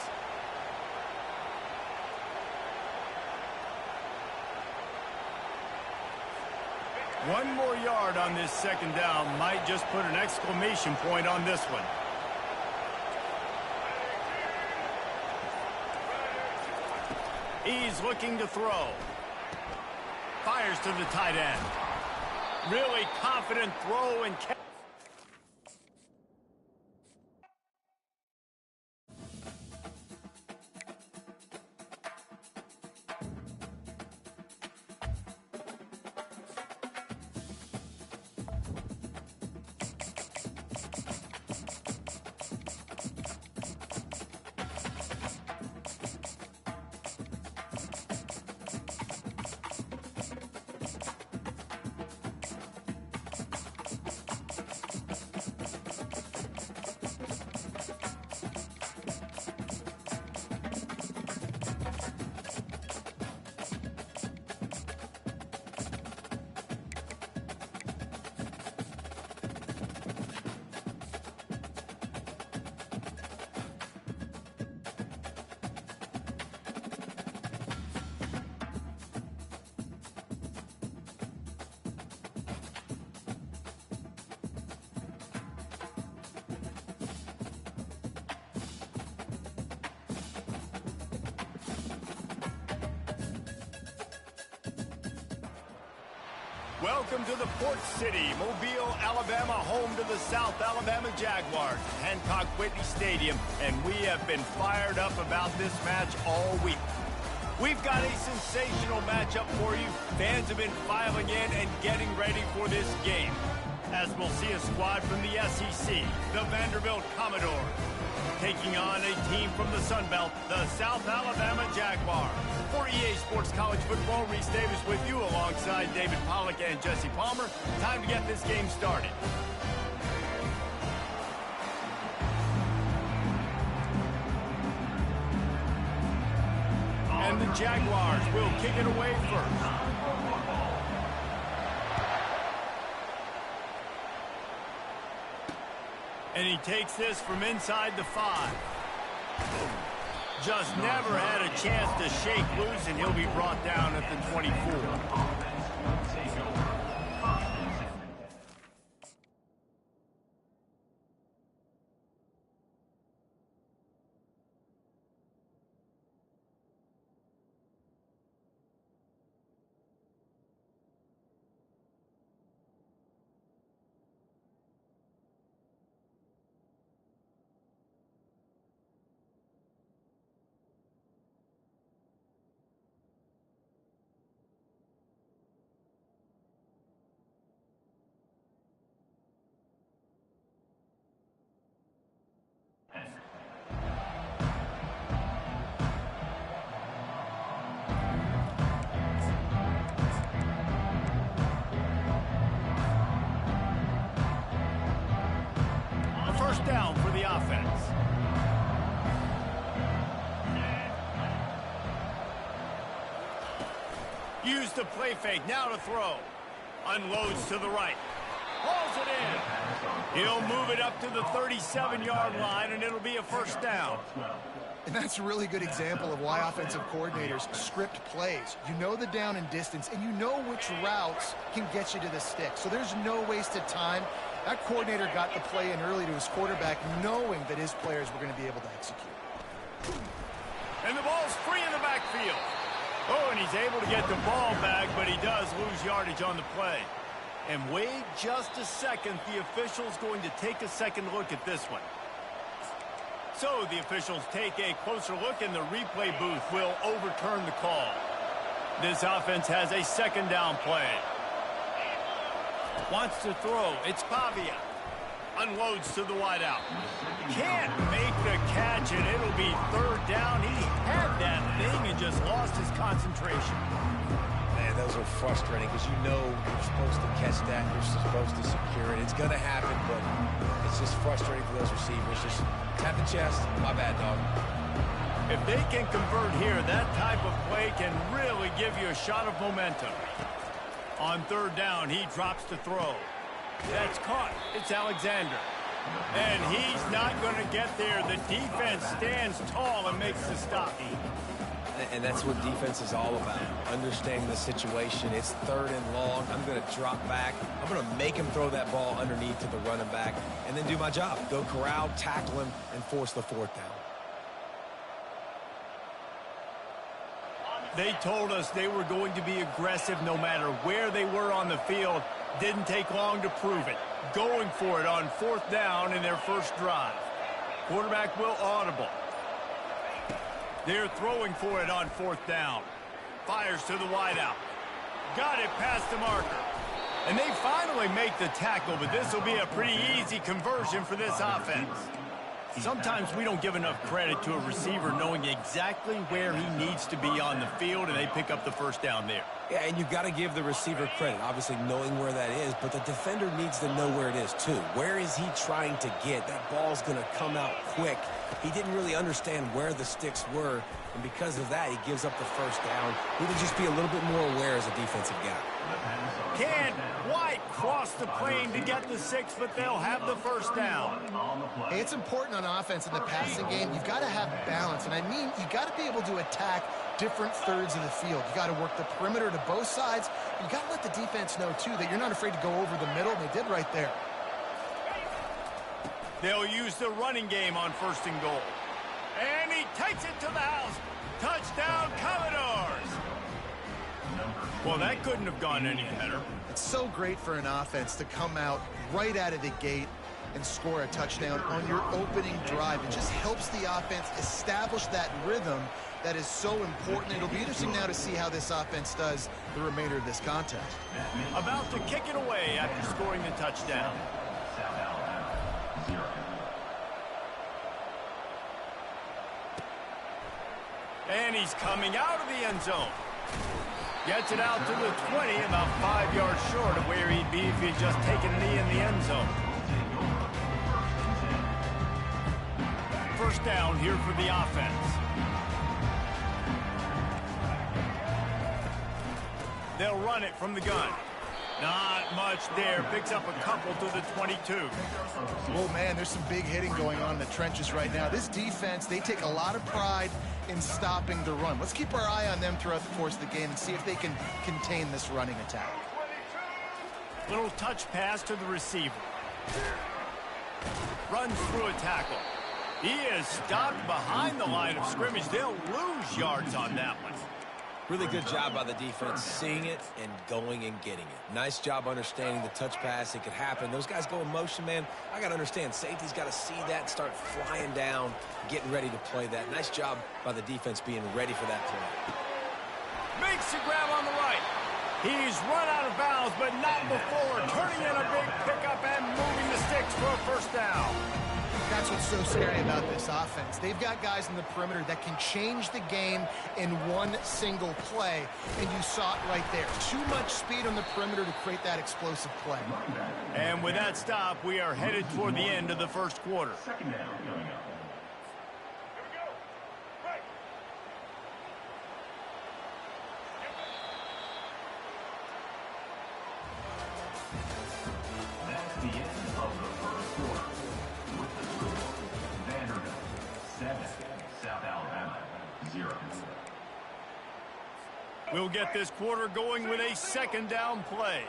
One more yard on this second down might just put an exclamation point on this one. He's looking to throw. Fires to the tight end. Really confident throw and catch. Welcome to the Port City, Mobile, Alabama, home to the South Alabama Jaguars, Hancock Whitney Stadium, and we have been fired up about this match all week. We've got a sensational matchup for you. Fans have been filing in and getting ready for this game, as we'll see a squad from the SEC, the Vanderbilt Commodores, taking on a team from the Sun Belt, the South Alabama Jaguars. For EA Sports College Football, Reese Davis with you alongside David Pollack and Jesse Palmer. Time to get this game started. And the Jaguars will kick it away first. And he takes this from inside the 5. Just never had a chance to shake loose, and he'll be brought down at the 24. First down for the offense. Use the play fake, now to throw. Unloads to the right. Hauls it in. He'll move it up to the 37-yard line, and it'll be a first down. And that's a really good example of why offensive coordinators script plays. You know the down and distance, and you know which routes can get you to the stick. So there's no wasted time. That coordinator got the play in early to his quarterback, knowing that his players were going to be able to execute. And the ball's free in the backfield. Oh, and he's able to get the ball back, but he does lose yardage on the play. And wait just a second. The official's going to take a second look at this one. So the officials take a closer look, and the replay booth will overturn the call. This offense has a second down play. Wants to throw. It's Pavia. Unloads to the wideout. Can't make the catch, and it'll be third down. He had that thing and just lost his concentration. Man, those are frustrating because you know you're supposed to catch that. You're supposed to secure it. It's going to happen, but it's just frustrating for those receivers. Just tap the chest. My bad, dog. If they can convert here, that type of play can really give you a shot of momentum. On third down, he drops to throw. That's caught. It's Alexander. And he's not going to get there. The defense stands tall and makes the stop. And that's what defense is all about. Understanding the situation. It's third and long. I'm going to drop back. I'm going to make him throw that ball underneath to the running back and then do my job. Go corral, tackle him, and force the fourth down. They told us they were going to be aggressive no matter where they were on the field. Didn't take long to prove it. Going for it on fourth down in their first drive. Quarterback will audible. They're throwing for it on fourth down. Fires to the wideout. Got it past the marker. And they finally make the tackle, but this will be a pretty easy conversion for this offense. Sometimes we don't give enough credit to a receiver knowing exactly where he needs to be on the field, and they pick up the first down there. Yeah, and you've got to give the receiver credit, obviously knowing where that is, but the defender needs to know where it is too. Where is he trying to get? That ball's going to come out quick. He didn't really understand where the sticks were, and because of that, he gives up the first down. We would just be a little bit more aware as a defensive guy. Can White cross the plane to get the 6, but they'll have the first down. Hey, it's important on offense in the passing game. You've got to have balance, and I mean you've got to be able to attack different thirds of the field. You got to work the perimeter to both sides. You got to let the defense know, too, that you're not afraid to go over the middle, and they did right there. They'll use the running game on first and goal. And he takes it to the house. Touchdown, Commodores! Well, that couldn't have gone any better. It's so great for an offense to come out right out of the gate and score a touchdown on your opening drive. It just helps the offense establish that rhythm that is so important. It'll be interesting now to see how this offense does the remainder of this contest. About to kick it away after scoring the touchdown. And he's coming out of the end zone. Gets it out to the 20, about 5 yards short of where he'd be if he'd just taken a knee in the end zone. First down here for the offense. They'll run it from the gun. Not much there. Picks up a couple to the 22. Oh, man, there's some big hitting going on in the trenches right now. This defense, they take a lot of pride in stopping the run. Let's keep our eye on them throughout the course of the game and see if they can contain this running attack. Little touch pass to the receiver. Runs through a tackle. He is stopped behind the line of scrimmage. They'll lose yards on that one. Really good job by the defense, seeing it and going and getting it. Nice job understanding the touch pass. It could happen. Those guys go in motion, man. I got to understand. Safety's got to see that, start flying down, getting ready to play that. Nice job by the defense being ready for that play. Makes the grab on the right. He's run out of bounds, but not before turning in a big pickup and moving the sticks for a first down. That's what's so scary about this offense. They've got guys in the perimeter that can change the game in one single play, and you saw it right there. Too much speed on the perimeter to create that explosive play. And with that stop, we are headed toward the end of the first quarter. Second down coming up. That's the end of the first quarter. With the score, Vanderbilt 7, South Alabama 0. We'll get this quarter going with a second down play.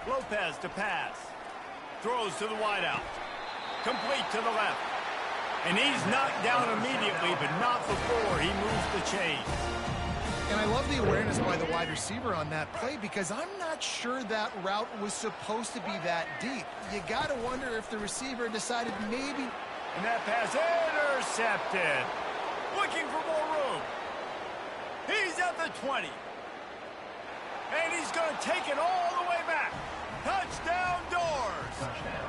Lopez to pass. Throws to the wideout. Complete to the left. And he's knocked down immediately, but not before he moves the chains. And I love the awareness by the wide receiver on that play because I'm not sure that route was supposed to be that deep. You got to wonder if the receiver decided maybe. And that pass intercepted. Looking for more room. He's at the 20. And he's going to take it all the way back. Touchdown Doors. Touchdown,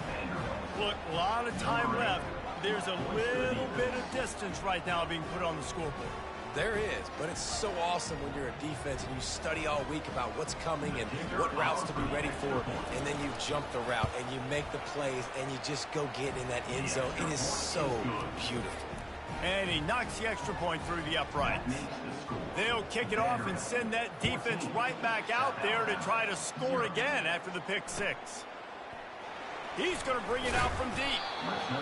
Vanderbilt. Look, a lot of time left. There's a little bit of distance right now being put on the scoreboard. There is, but it's so awesome when you're a defense and you study all week about what's coming and what routes to be ready for, and then you jump the route and you make the plays and you just go get in that end zone. It is so beautiful. And he knocks the extra point through the uprights. They'll kick it off and send that defense right back out there to try to score again after the pick six. He's going to bring it out from deep.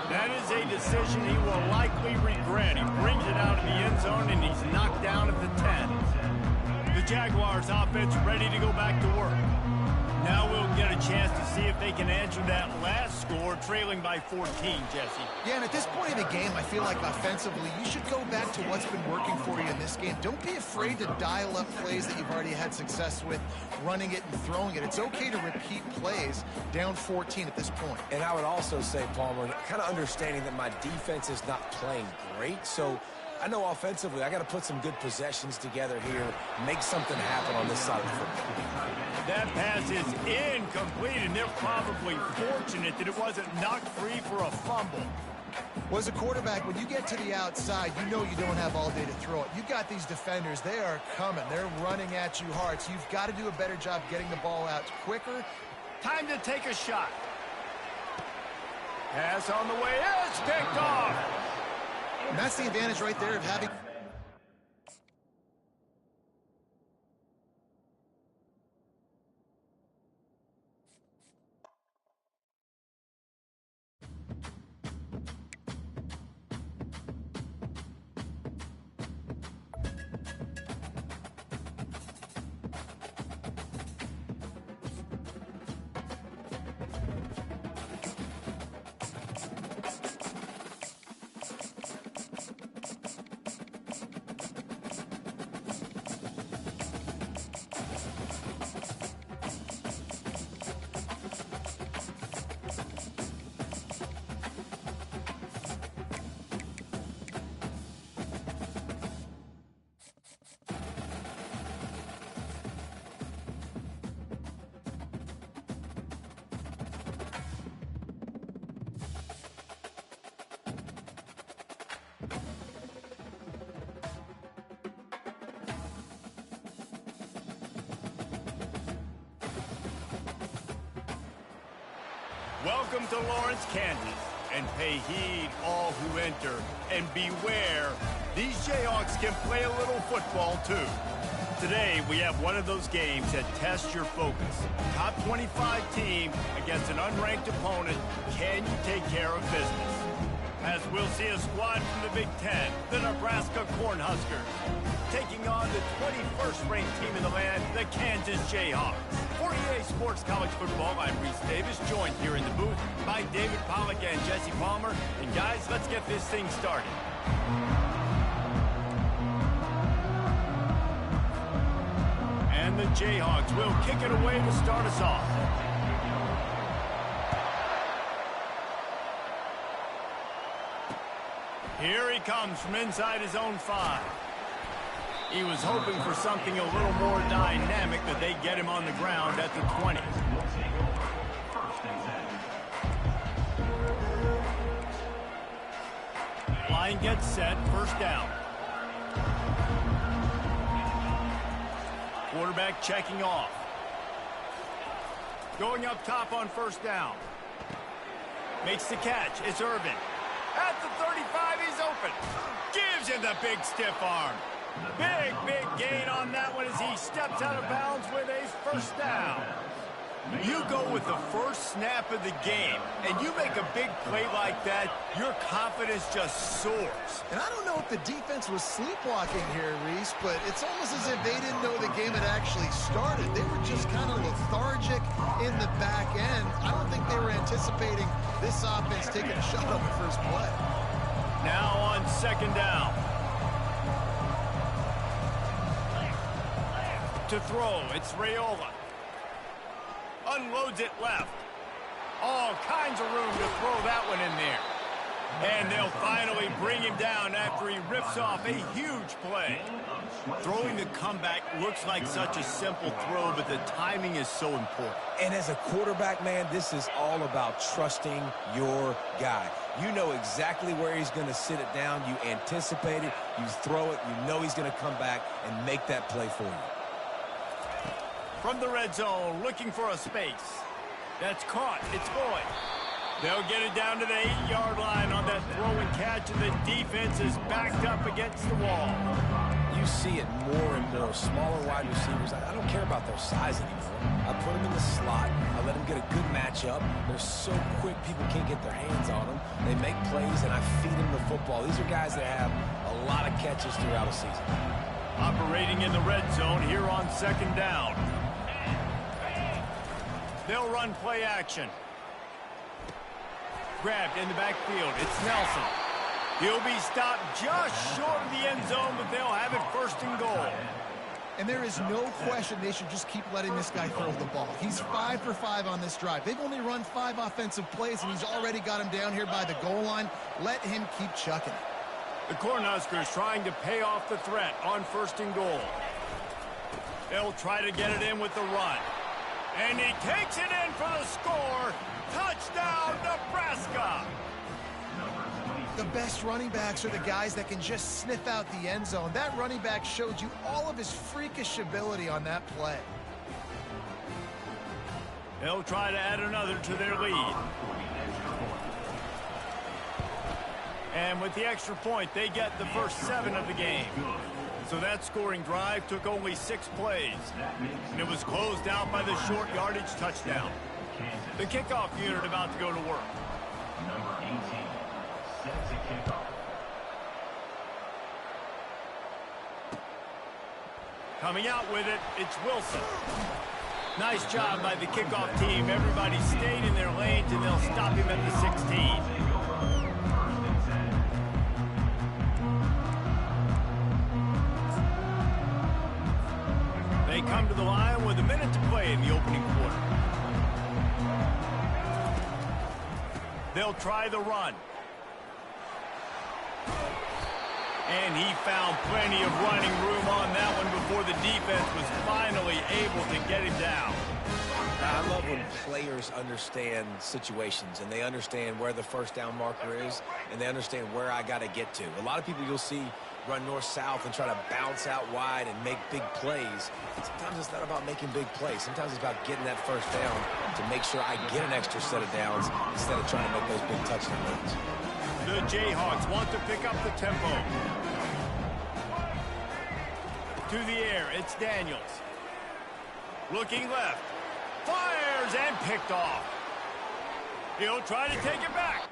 That is a decision he will likely regret. He brings it out of the end zone, and he's knocked down at the 10. The Jaguars offense ready to go back to work. Now we'll get a chance to see if they can answer that last score, trailing by 14, Jesse. Yeah, and at this point in the game, I feel like offensively, you should go back to what's been working for you in this game. Don't be afraid to dial up plays that you've already had success with, running it and throwing it. It's okay to repeat plays down 14 at this point. And I would also say, Palmer, kind of understanding that my defense is not playing great, so I know offensively I got to put some good possessions together here, make something happen on this side of the football. That pass is incomplete, and they're probably fortunate that it wasn't knocked free for a fumble. Well, as a quarterback, when you get to the outside, you know you don't have all day to throw it. You've got these defenders. They are coming. They're running at you hard, so you've got to do a better job getting the ball out quicker. Time to take a shot. Pass on the way. It's picked off. And that's the advantage right there of having... Welcome to Lawrence, Kansas, and pay heed all who enter, and beware, these Jayhawks can play a little football too. Today, we have one of those games that tests your focus. Top 25 team against an unranked opponent. Can you take care of business? As we'll see a squad from the Big Ten, the Nebraska Cornhuskers, taking on the 21st ranked team in the land, the Kansas Jayhawks. For EA Sports College Football, I'm Reese Davis, joined here in the booth by David Pollack and Jesse Palmer. And guys, let's get this thing started. And the Jayhawks will kick it away to start us off. Here he comes from inside his own 5. He was hoping for something a little more dynamic, but they get him on the ground at the 20. Line gets set, first down. Quarterback checking off. Going up top on first down. Makes the catch. It's Irvin. At the 35, he's open. Gives him the big stiff arm. Big gain on that one as he steps out of bounds with a first down. You go with the first snap of the game, and you make a big play like that, your confidence just soars. And I don't know if the defense was sleepwalking here, Reese, but it's almost as if they didn't know the game had actually started. They were just kind of lethargic in the back end. I don't think they were anticipating this offense taking a shot on the first play. Now on second down. To throw, it's Raiola. Unloads it left. All kinds of room to throw that one in there. And they'll finally bring him down after he rips off a huge play. Throwing the comeback looks like such a simple throw, but the timing is so important. And as a quarterback, man, this is all about trusting your guy. You know exactly where he's going to sit it down. You anticipate it. You throw it. You know he's going to come back and make that play for you. From the red zone, looking for a space. That's caught. It's Boyd. They'll get it down to the 8-yard line on that throw and catch, and the defense is backed up against the wall. You see it more and more. Smaller wide receivers, I don't care about their size anymore. I put them in the slot. I let them get a good matchup. They're so quick, people can't get their hands on them. They make plays, and I feed them the football. These are guys that have a lot of catches throughout a season. Operating in the red zone here on second down. They'll run play action. Grabbed in the backfield. It's Nelson. He'll be stopped just short of the end zone, but they'll have it first and goal. And there is no question they should just keep letting this guy throw the ball. He's 5 for 5 on this drive. They've only run 5 offensive plays, and he's already got him down here by the goal line. Let him keep chucking it. The Cornhuskers trying to pay off the threat on first and goal. They'll try to get it in with the run. And he takes it in for the score. Touchdown, Nebraska! The best running backs are the guys that can just sniff out the end zone. That running back showed you all of his freakish ability on that play. They'll try to add another to their lead. And with the extra point, they get the first 7 of the game. So that scoring drive took only 6 plays. And it was closed out by the short yardage touchdown. The kickoff unit about to go to work. Number 18 sets a kickoff. Coming out with it, it's Wilson. Nice job by the kickoff team. Everybody stayed in their lanes, and they'll stop him at the 16. They come to the line with a minute to play in the opening quarter. They'll try the run. And he found plenty of running room on that one before the defense was finally able to get him down. Now, I love when players understand situations and they understand where the first down marker is and they understand where I got to get to. A lot of people you'll see run north-south and try to bounce out wide and make big plays. Sometimes it's not about making big plays. Sometimes it's about getting that first down to make sure I get an extra set of downs instead of trying to make those big touchdown runs. The Jayhawks want to pick up the tempo. To the air, it's Daniels. Looking left. Fires and picked off. He'll try to take it back.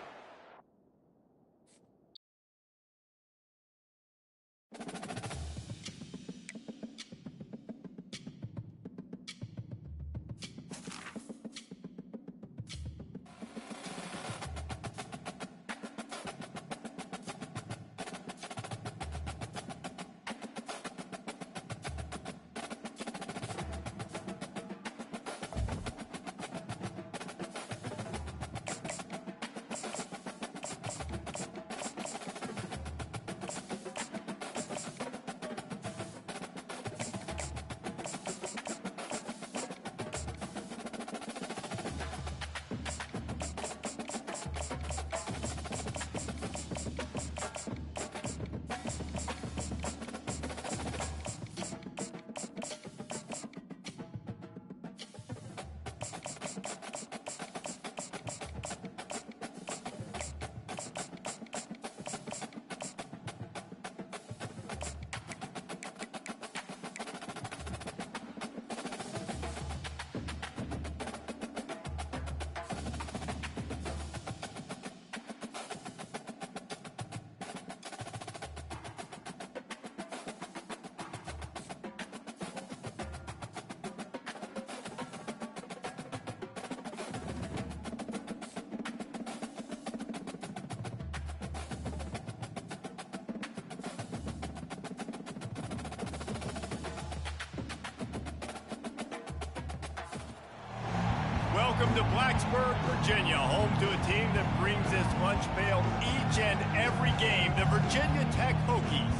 Welcome to Blacksburg, Virginia, home to a team that brings this lunch pail each and every game, the Virginia Tech Hokies.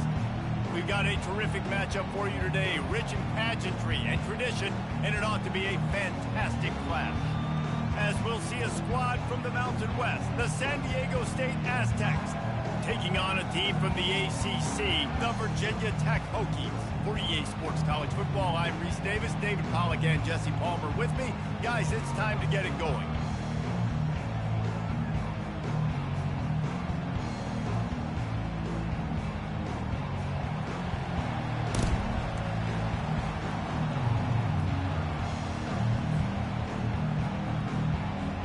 We've got a terrific matchup for you today, rich in pageantry and tradition, and it ought to be a fantastic clash. As we'll see a squad from the Mountain West, the San Diego State Aztecs, taking on a team from the ACC, the Virginia Tech Hokies. For EA Sports College Football, I'm Reese Davis, David Pollack, and Jesse Palmer with me. Guys, it's time to get it going.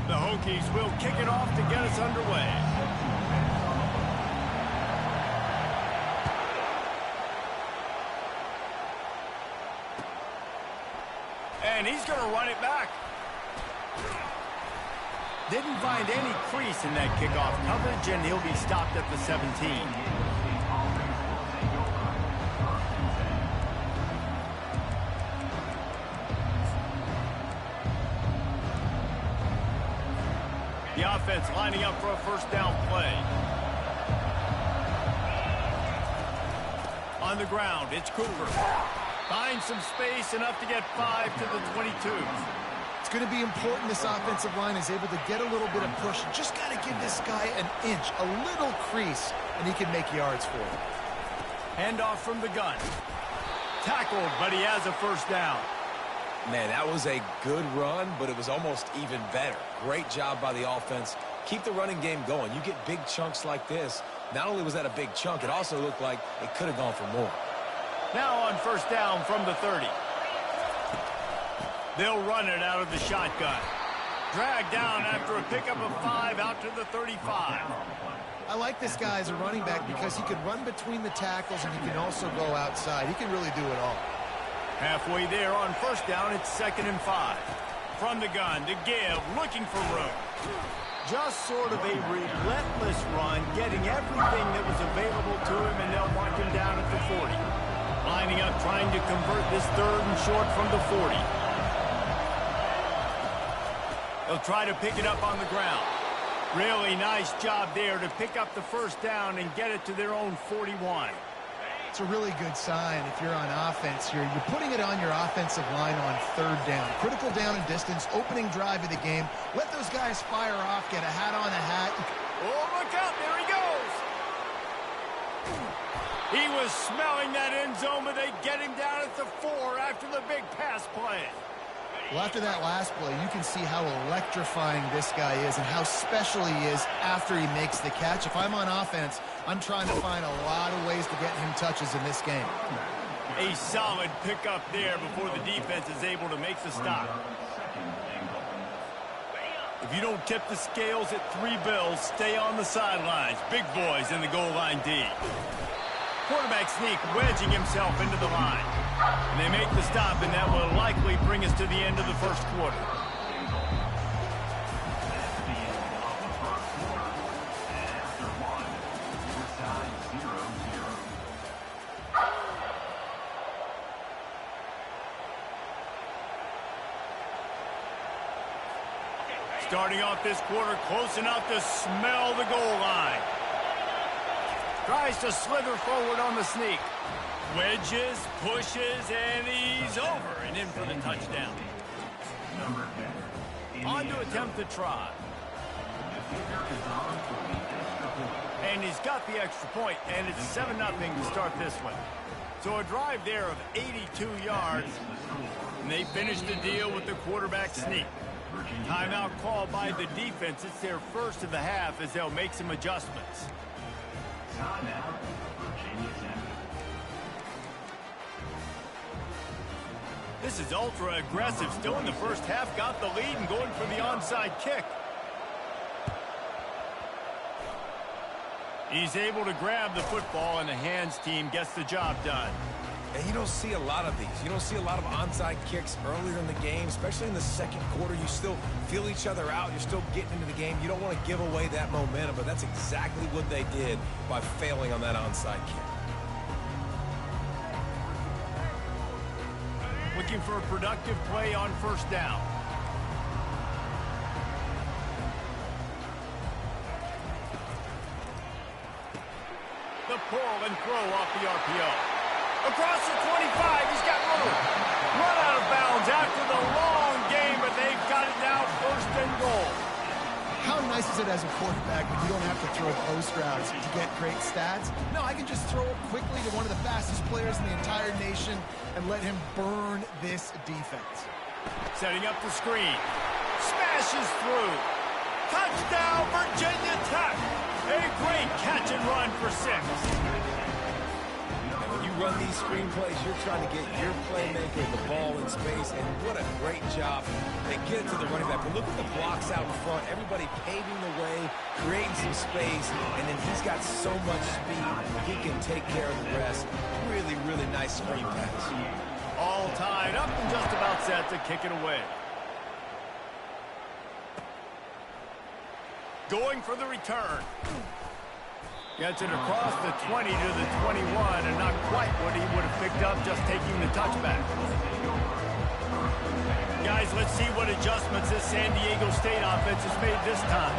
The Hokies will kick it off to get us underway. And he's going to run it back. Didn't find any crease in that kickoff coverage, and he'll be stopped at the 17. The offense lining up for a first down play. On the ground, it's Cooper. Finds some space, enough to get 5 to the 22. It's going to be important this offensive line is able to get a little bit of push. Just got to give this guy an inch, a little crease, and he can make yards for it. Handoff from the gun. Tackled, but he has a first down. Man, that was a good run, but it was almost even better. Great job by the offense. Keep the running game going. You get big chunks like this. Not only was that a big chunk, it also looked like it could have gone for more. Now on first down from the 30. They'll run it out of the shotgun. Dragged down after a pickup of 5 out to the 35. I like this guy as a running back because he can run between the tackles and he can also go outside. He can really do it all. Halfway there on first down, it's 2nd and 5. From the gun to give, looking for room. Just sort of a relentless run, getting everything that was available to him, and they'll mark him down at the 40. Lining up, trying to convert this 3rd and short from the 40. They'll try to pick it up on the ground. Really nice job there to pick up the first down and get it to their own 41. It's a really good sign if you're on offense here. You're putting it on your offensive line on 3rd down. Critical down and distance, opening drive of the game. Let those guys fire off, get a hat on a hat. Oh, look out, there he goes. He was smelling that end zone, but they get him down at the 4 after the big pass play. Well, after that last play, you can see how electrifying this guy is and how special he is after he makes the catch. If I'm on offense, I'm trying to find a lot of ways to get him touches in this game. A solid pickup there before the defense is able to make the stop. If you don't tip the scales at 3 bills, stay on the sidelines. Big boys in the goal line D. Quarterback sneak, wedging himself into the line. And they make the stop, and that will likely bring us to the end of the first quarter. Starting off this quarter, close enough to smell the goal line. Tries to slither forward on the sneak. Wedges, pushes, and he's over and in for the touchdown. On to attempt the try. And he's got the extra point, and it's 7-0 to start this one. So a drive there of 82 yards, and they finish the deal with the quarterback sneak. Timeout called by the defense. It's their first of the half as they'll make some adjustments. This is ultra aggressive. Still in the first half, got the lead and going for the onside kick. He's able to grab the football, and the hands team gets the job done. And you don't see a lot of these. You don't see a lot of onside kicks earlier in the game, especially in the second quarter. You still feel each other out. You're still getting into the game. You don't want to give away that momentum, but that's exactly what they did by failing on that onside kick. Looking for a productive play on first down. The pull and throw off the RPO. Across the 25, he's got room. Run out of bounds after the long game, but they've got it now first and goal. How nice is it as a quarterback when you don't have to throw post routes to get great stats? No, I can just throw it quickly to one of the fastest players in the entire nation and let him burn this defense. Setting up the screen. Smashes through. Touchdown, Virginia Tech. A great catch and run for 6. Run these screenplays, you're trying to get your playmaker the ball in space, and what a great job. They get it to the running back, but look at the blocks out in front. Everybody paving the way, creating some space, and then he's got so much speed, he can take care of the rest. Really, really nice screen pass. All tied up and just about set to kick it away. Going for the return. Gets it across the 20 to the 21, and not quite what he would have picked up just taking the touchback. Guys, let's see what adjustments this San Diego State offense has made this time.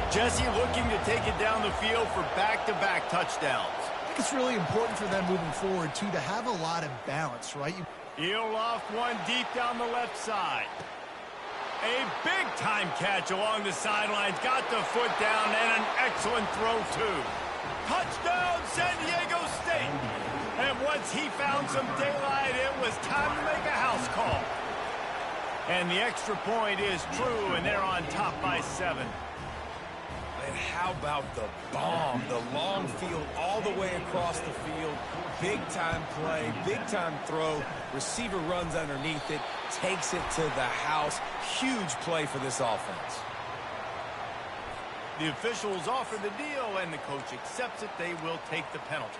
Jesse looking to take it down the field for back-to-back touchdowns. I think it's really important for them moving forward, too, to have a lot of balance, right? He'll loft one deep down the left side. A big-time catch along the sidelines. Got the foot down, and an excellent throw, too. Touchdown, San Diego State. And once he found some daylight, it was time to make a house call. And the extra point is true, and they're on top by 7. And how about the bomb? The long field all the way across the field. Big-time play, big-time throw. Receiver runs underneath it, takes it to the house. Huge play for this offense. The officials offer the deal, and the coach accepts it. They will take the penalty.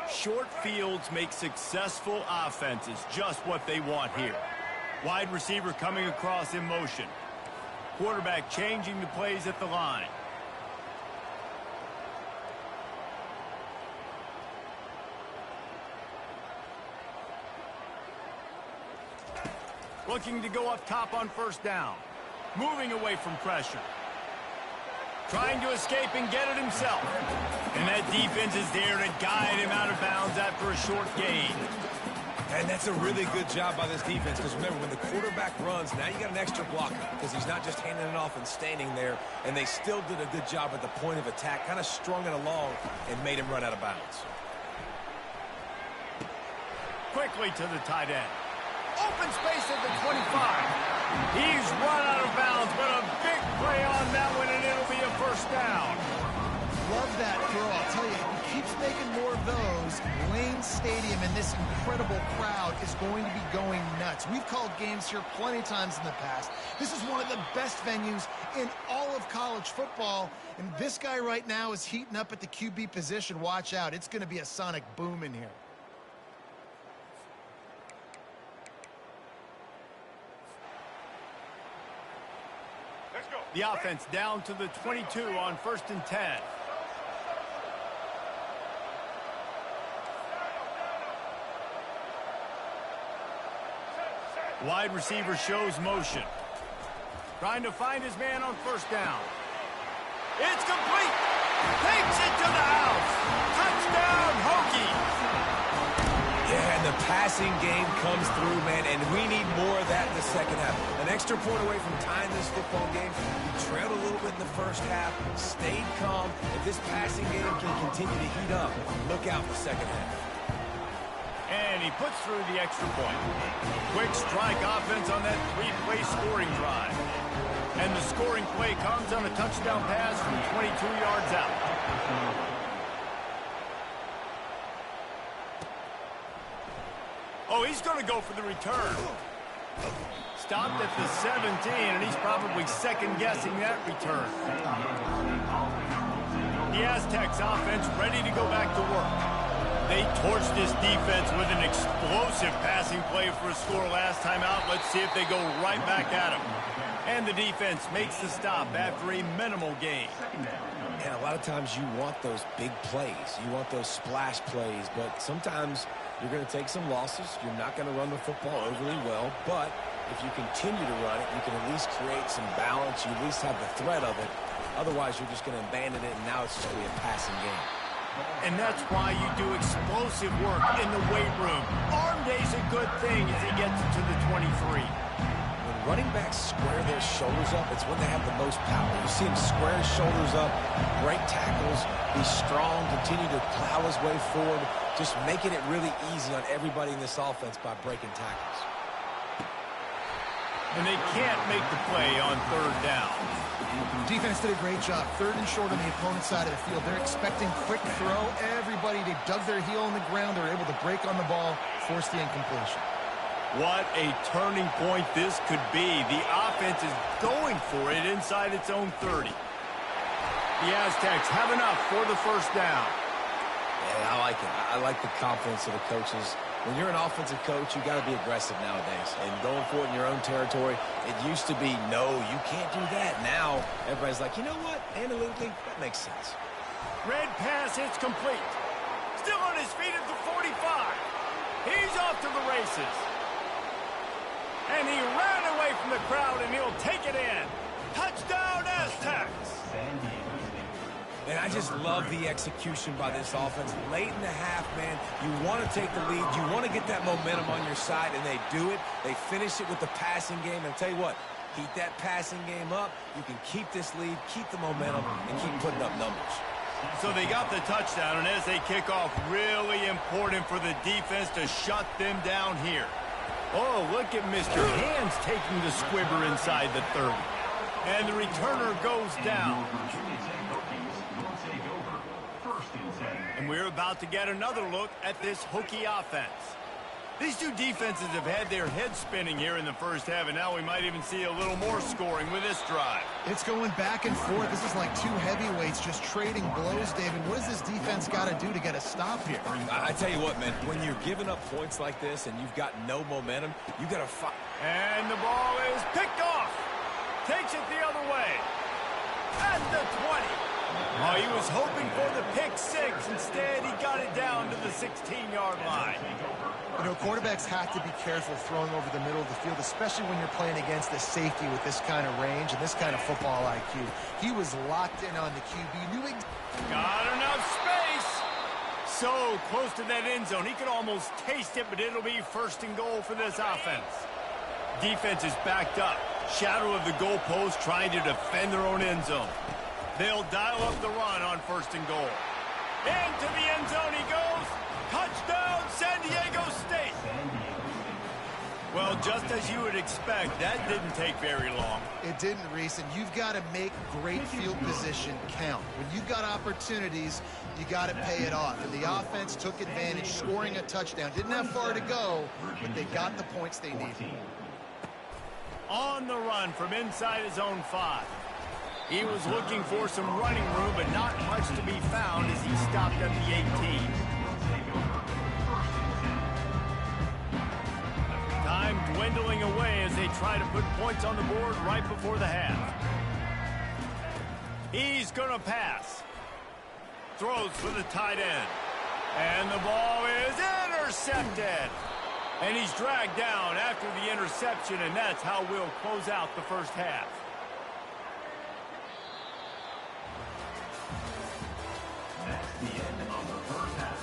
Short fields make successful offenses just what they want here. Wide receiver coming across in motion. Quarterback changing the plays at the line. Looking to go up top on first down. Moving away from pressure. Trying to escape and get it himself. And that defense is there to guide him out of bounds after a short gain. And that's a really good job by this defense, because remember, when the quarterback runs, now you got an extra blocker, because he's not just handing it off and standing there, and they still did a good job at the point of attack, kind of strung it along and made him run out of bounds. Quickly to the tight end. Open space at the 25. He's run out of bounds, but a big play on that one, and it'll be a first down. love that throw. I'll tell you, if he keeps making more of those, Lane Stadium and this incredible crowd is going to be going nuts. We've called games here plenty of times in the past. This is one of the best venues in all of college football, and this guy right now is heating up at the QB position. Watch out. It's going to be a sonic boom in here. The offense down to the 22 on 1st and 10. Wide receiver shows motion. Trying to find his man on 1st down. It's complete. Takes it to the house. Touchdown, Hokies. Yeah, and the passing game comes through, man, and we need more of that in the second half. An extra point away from tying this football game. We trailed a little bit in the first half, stayed calm. If this passing game can continue to heat up, look out the second half. And he puts through the extra point. Quick strike offense on that 3-play scoring drive. And the scoring play comes on a touchdown pass from 22 yards out. Oh, he's going to go for the return. Stopped at the 17, and he's probably second-guessing that return. The Aztecs offense ready to go back to work. They torched this defense with an explosive passing play for a score last time out. Let's see if they go right back at him. And the defense makes the stop after a minimal gain. And a lot of times you want those big plays. You want those splash plays, but sometimes you're going to take some losses. You're not going to run the football overly well, but if you continue to run it, you can at least create some balance. You at least have the threat of it. Otherwise, you're just going to abandon it, and now it's just going to be a passing game. And that's why you do explosive work in the weight room. Arm day's a good thing as he gets it to the 23. When running backs square their shoulders up, it's when they have the most power. You see him square his shoulders up, break tackles, be strong, continue to plow his way forward, just making it really easy on everybody in this offense by breaking tackles. And they can't make the play on 3rd down. Defense did a great job. 3rd and short on the opponent's side of the field. They're expecting quick throw. Everybody, they dug their heel in the ground. They're able to break on the ball, force the incompletion. What a turning point this could be. The offense is going for it inside its own 30. The Aztecs have enough for the 1st down. Yeah, I like it. I like the confidence of the coaches. When you're an offensive coach, you got to be aggressive nowadays. And going for it in your own territory, it used to be, no, you can't do that. Now, everybody's like, you know what? Analytically, that makes sense. Red pass, it's complete. Still on his feet at the 45. He's off to the races. And he ran away from the crowd, and he'll take it in. Touchdown, Aztecs. And I just love the execution by this offense. Late in the half, man, you want to take the lead. You want to get that momentum on your side, and they do it. They finish it with the passing game. And I'll tell you what, heat that passing game up. You can keep this lead, keep the momentum, and keep putting up numbers. So they got the touchdown, and as they kick off, really important for the defense to shut them down here. Oh, look at Mr. Hands taking the squibber inside the 30. And the returner goes down. And we're about to get another look at this Hokie offense. These two defenses have had their heads spinning here in the first half, and now we might even see a little more scoring with this drive. It's going back and forth. This is like two heavyweights just trading blows, David. What does this defense got to do to get a stop here? I tell you what, man, when you're giving up points like this and you've got no momentum, you got to fight. And the ball is picked off. Takes it the other way. At the 20. Oh, he was hoping for the pick six. Instead, he got it down to the 16-yard line. You know, quarterbacks have to be careful throwing over the middle of the field, especially when you're playing against a safety with this kind of range and this kind of football IQ. He was locked in on the QB. Got enough space. So close to that end zone. He could almost taste it, but it'll be 1st and goal for this offense. Defense is backed up. Shadow of the goalpost trying to defend their own end zone. They'll dial up the run on 1st and goal. Into the end zone he goes. Touchdown, San Diego State. Well, just as you would expect, that didn't take very long. It didn't, Reese, and you've got to make great field position count. When you've got opportunities, you got to pay it off. And the offense took advantage, scoring a touchdown. Didn't have far to go, but they got the points they needed. On the run from inside his own 5. He was looking for some running room, but not much to be found as he stopped at the 18. Time dwindling away as they try to put points on the board right before the half. He's going to pass. Throws for the tight end. And the ball is intercepted. And he's dragged down after the interception, and that's how we'll close out the first half. That's the end of the first half.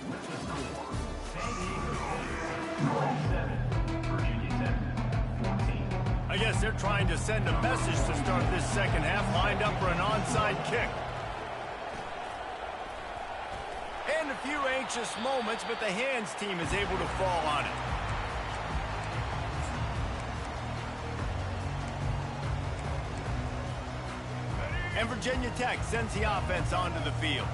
With the score, San Diego 27, Virginia Tech 14. I guess they're trying to send a message to start this second half, lined up for an onside kick. And a few anxious moments, but the hands team is able to fall on it. And Virginia Tech sends the offense onto the field.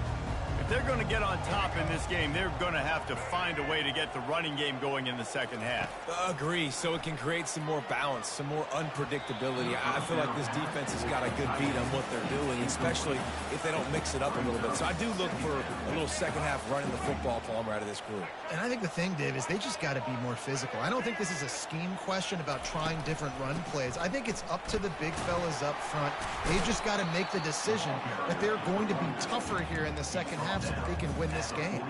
If they're going to get on top in this game, they're going to have to find a way to get the running game going in the second half. Agree, so it can create some more balance, some more unpredictability. I feel like this defense has got a good beat on what they're doing, especially if they don't mix it up a little bit. So I do look for a little second half running the football, Palmer, out of this group. And I think the thing, Dave, is they just got to be more physical. I don't think this is a scheme question about trying different run plays. I think it's up to the big fellas up front. They just got to make the decision that they're going to be tougher here in the second half so that they can win this game.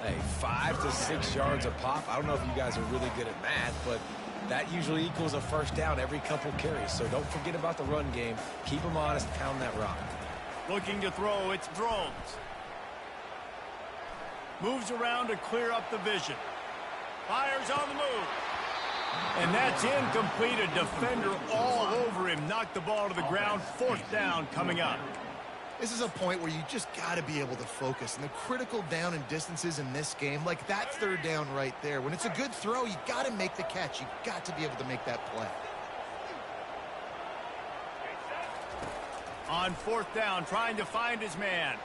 Hey, 5 to 6 yards a pop. I don't know if you guys are really good at math, but that usually equals a first down every couple carries. So don't forget about the run game. Keep them honest, pound that rock. Looking to throw, it's Drones. Moves around to clear up the vision. Fires on the move. And that's incomplete. A defender all over him. Knocked the ball to the ground. Fourth down coming up. This is a point where you just got to be able to focus. And the critical down and distances in this game, like that third down right there, when it's a good throw, you got to make the catch. You got to be able to make that play. On fourth down, trying to find his man.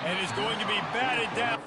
And is going to be batted down.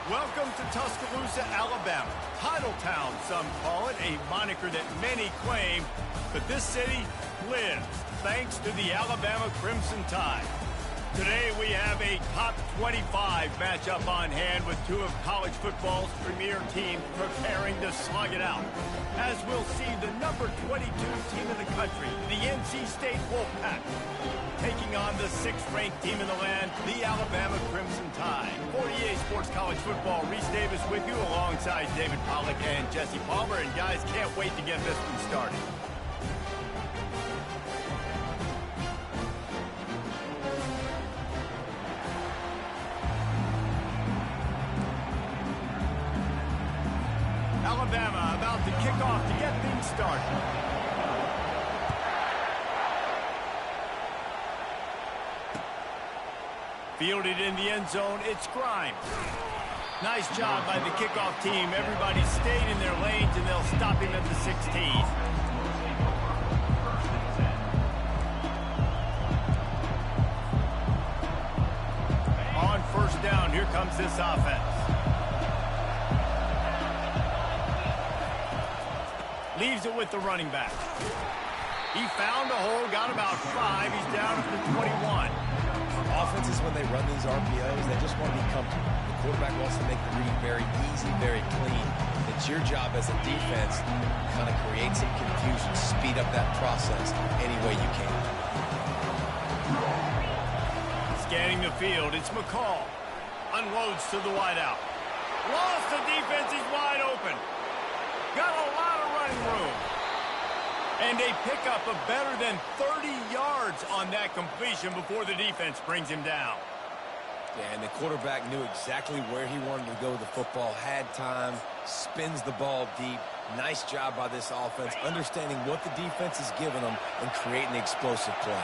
Welcome to Tuscaloosa, Alabama. Titletown, some call it, a moniker that many claim, but this city lives thanks to the Alabama Crimson Tide. Today we have a top 25 matchup on hand with two of college football's premier teams preparing to slug it out. As we'll see, the number 22 team in the country, the NC State Wolfpack, taking on the 6th-ranked team in the land, the Alabama Crimson Tide. 48 Sports College Football, Reese Davis with you alongside David Pollack and Jesse Palmer. And guys, can't wait to get this one started. Alabama about to kick off to get things started. Fielded in the end zone, it's Grimes. Nice job by the kickoff team. Everybody stayed in their lanes, and they'll stop him at the 16. On first down, here comes this offense. Leaves it with the running back. He found a hole, got about 5. He's down at the 21. Offenses, when they run these RPOs, they just want to be comfortable. The quarterback wants to make the read very easy, very clean. It's your job as a defense to kind of create some confusion, speed up that process any way you can. Scanning the field, it's McCall. Unloads to the wideout. Lost the defense, he's wide open. Got a lot of running room. And they pick up a better than 30 yards on that completion before the defense brings him down. Yeah, and the quarterback knew exactly where he wanted to go with the football, had time, spins the ball deep. Nice job by this offense, understanding what the defense is giving them and creating the explosive play.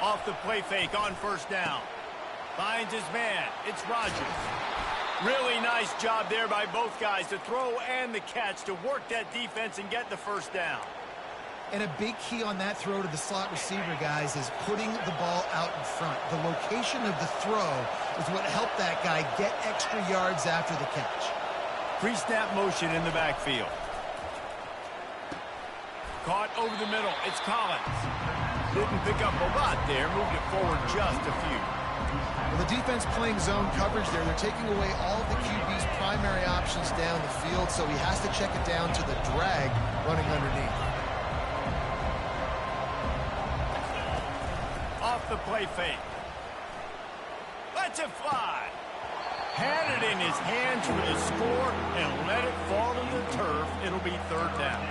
Off the play fake on first down. Finds his man. It's Rodgers. Really nice job there by both guys to throw and the catch to work that defense and get the first down. And a big key on that throw to the slot receiver, guys, is putting the ball out in front. The location of the throw is what helped that guy get extra yards after the catch. Pre-snap motion in the backfield. Caught over the middle. It's Collins. Didn't pick up a lot there. Moved it forward just a few. Well, the defense playing zone coverage there. They're taking away all of the QB's primary options down the field, so he has to check it down to the drag running underneath. Off the play fake. Lets it fly. Had it in his hands for the score and let it fall to the turf. It'll be third down.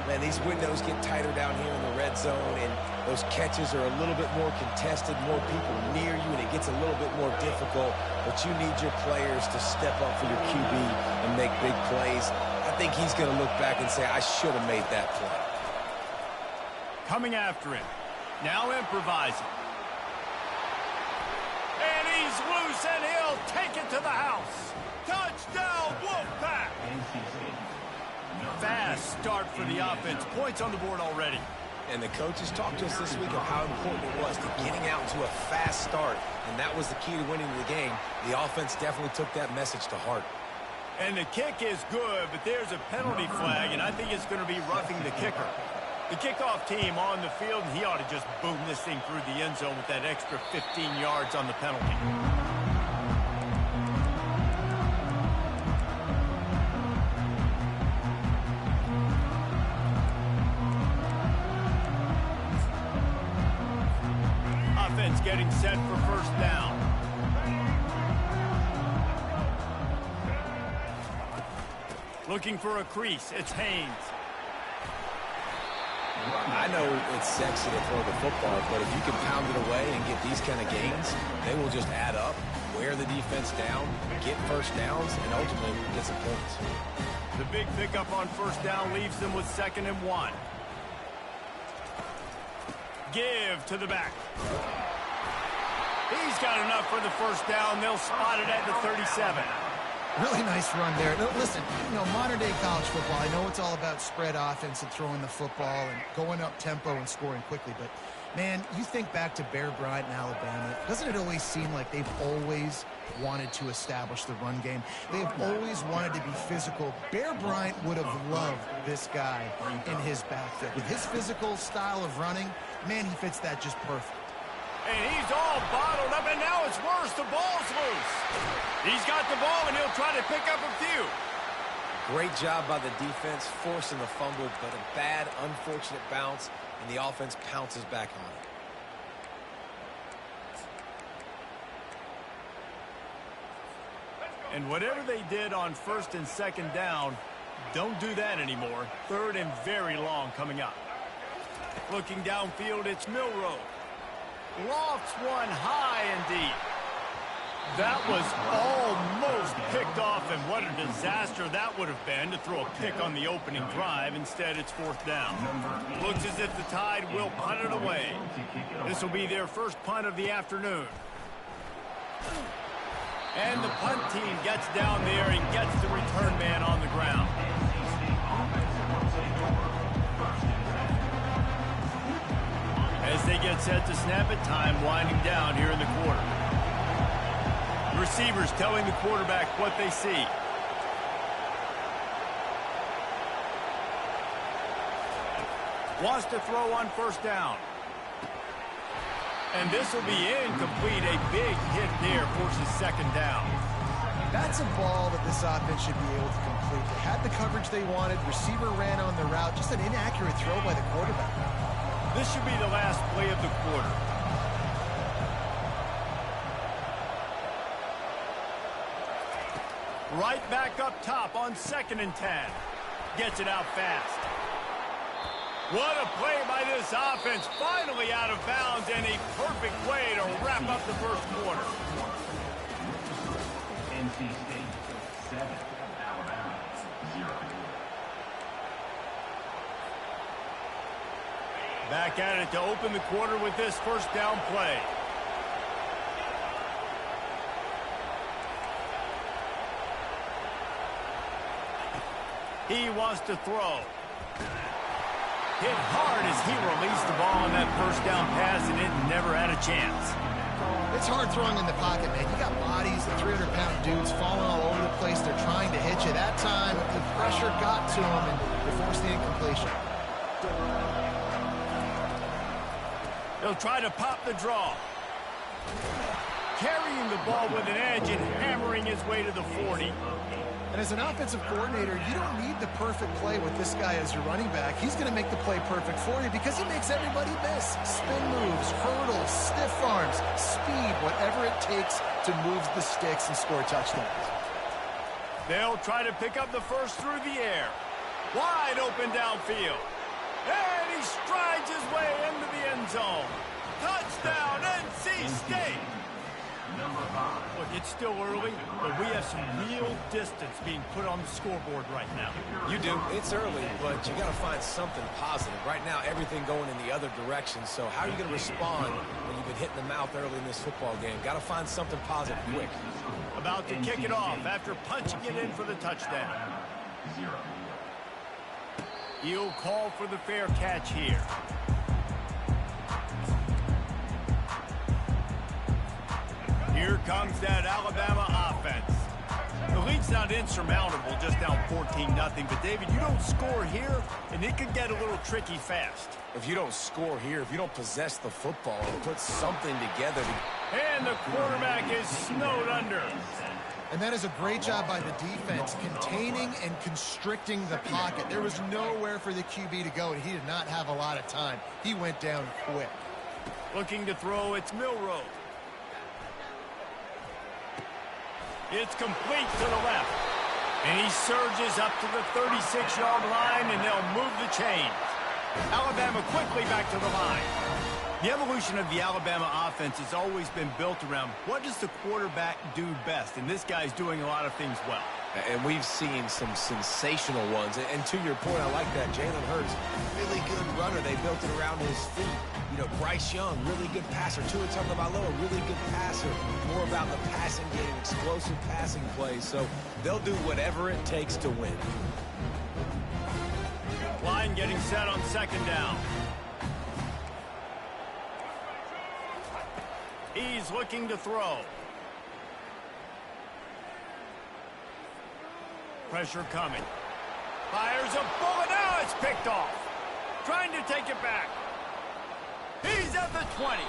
Man, these windows get tighter down here in the red zone, and those catches are a little bit more contested, more people near you, and it gets a little bit more difficult. But you need your players to step up for your QB and make big plays. I think he's going to look back and say, I should have made that play. Coming after him. Now improvising. And he's loose, and he'll take it to the house. Touchdown, Wolfpack! Fast start for the offense. Points on the board already. And the coaches talked to us this week of how important it was to getting out to a fast start. And that was the key to winning the game. The offense definitely took that message to heart. And the kick is good, but there's a penalty flag, and I think it's going to be roughing the kicker. The kickoff team on the field, and he ought to just boom this thing through the end zone with that extra 15 yards on the penalty. Offense getting set for first down. Looking for a crease. It's Haynes. I know it's sexy to throw the football, but if you can pound it away and get these kind of gains, they will just add up, wear the defense down, get first downs, and ultimately get some points. The big pickup on first down leaves them with 2nd and 1. Give to the back. He's got enough for the first down. They'll spot it at the 37. Really nice run there. Now, listen, modern-day college football, I know it's all about spread offense and throwing the football and going up tempo and scoring quickly, but, man, you think back to Bear Bryant in Alabama, doesn't it always seem like they've always wanted to establish the run game? They've always wanted to be physical. Bear Bryant would have loved this guy in his backfield. With his physical style of running, man, he fits that just perfect. And he's all bottled up, and now it's worse. The ball's loose. He's got the ball, and he'll try to pick up a few. Great job by the defense, forcing the fumble, but a bad, unfortunate bounce, and the offense pounces back on it. And whatever they did on 1st and 2nd down, don't do that anymore. 3rd and very long coming up. Looking downfield, it's Milroe. Lofts one high and deep. That was almost picked off, and what a disaster that would have been to throw a pick on the opening drive. Instead, it's 4th down. Looks as if the Tide will punt it away. This will be their first punt of the afternoon. And the punt team gets down there and gets the return man on the ground. As they get set to snap it, time winding down here in the quarter. Receivers telling the quarterback what they see. Wants to throw on first down. And this will be incomplete. A big hit there forces second down. That's a ball that this offense should be able to complete. They had the coverage they wanted. Receiver ran on the route. Just an inaccurate throw by the quarterback. This should be the last play of the quarter. Right back up top on 2nd and 10. Gets it out fast. What a play by this offense. Finally out of bounds, and a perfect way to wrap up the first quarter. NC State 7, Alabama 0. Back at it to open the quarter with this first down play. He wants to throw. Hit hard as he released the ball on that first down pass, and it never had a chance. It's hard throwing in the pocket, man. You got bodies, 300-pound dudes falling all over the place. They're trying to hit you. That time, the pressure got to him, and they forced the incompletion. He'll try to pop the draw. Carrying the ball with an edge and hammering his way to the 40. And as an offensive coordinator, you don't need the perfect play with this guy as your running back. He's going to make the play perfect for you because he makes everybody miss. Spin moves, hurdles, stiff arms, speed, whatever it takes to move the sticks and score touchdowns. They'll try to pick up the first through the air. Wide open downfield. And he strides his way into the end zone. Touchdown, NC State! Look, it's still early, but we have some real distance being put on the scoreboard right now. You do. It's early, but you got to find something positive. Right now, everything going in the other direction. So how are you going to respond when you've been hit in the mouth early in this football game? Got to find something positive quick. About to kick it off after punching it in for the touchdown. He'll call for the fair catch here. Here comes that Alabama offense. The lead's not insurmountable, just down 14-0. But, David, you don't score here, and it could get a little tricky fast. If you don't score here, if you don't possess the football and put something together. And the quarterback is snowed under. And that is a great job by the defense, containing and constricting the pocket. There was nowhere for the QB to go, and he did not have a lot of time. He went down quick. Looking to throw, it's Milroe. It's complete to the left. And he surges up to the 36-yard line, and they'll move the chains. Alabama quickly back to the line. The evolution of the Alabama offense has always been built around what does the quarterback do best, and this guy's doing a lot of things well. And we've seen some sensational ones. And to your point, I like that. Jalen Hurts, really good runner. They built it around his feet. You know, Bryce Young, really good passer. Tua Tagovailoa, really good passer. More about the passing game, explosive passing plays. So they'll do whatever it takes to win. Line getting set on second down. He's looking to throw. Pressure coming. Fires a bullet. Now it's picked off. Trying to take it back. He's at the 20.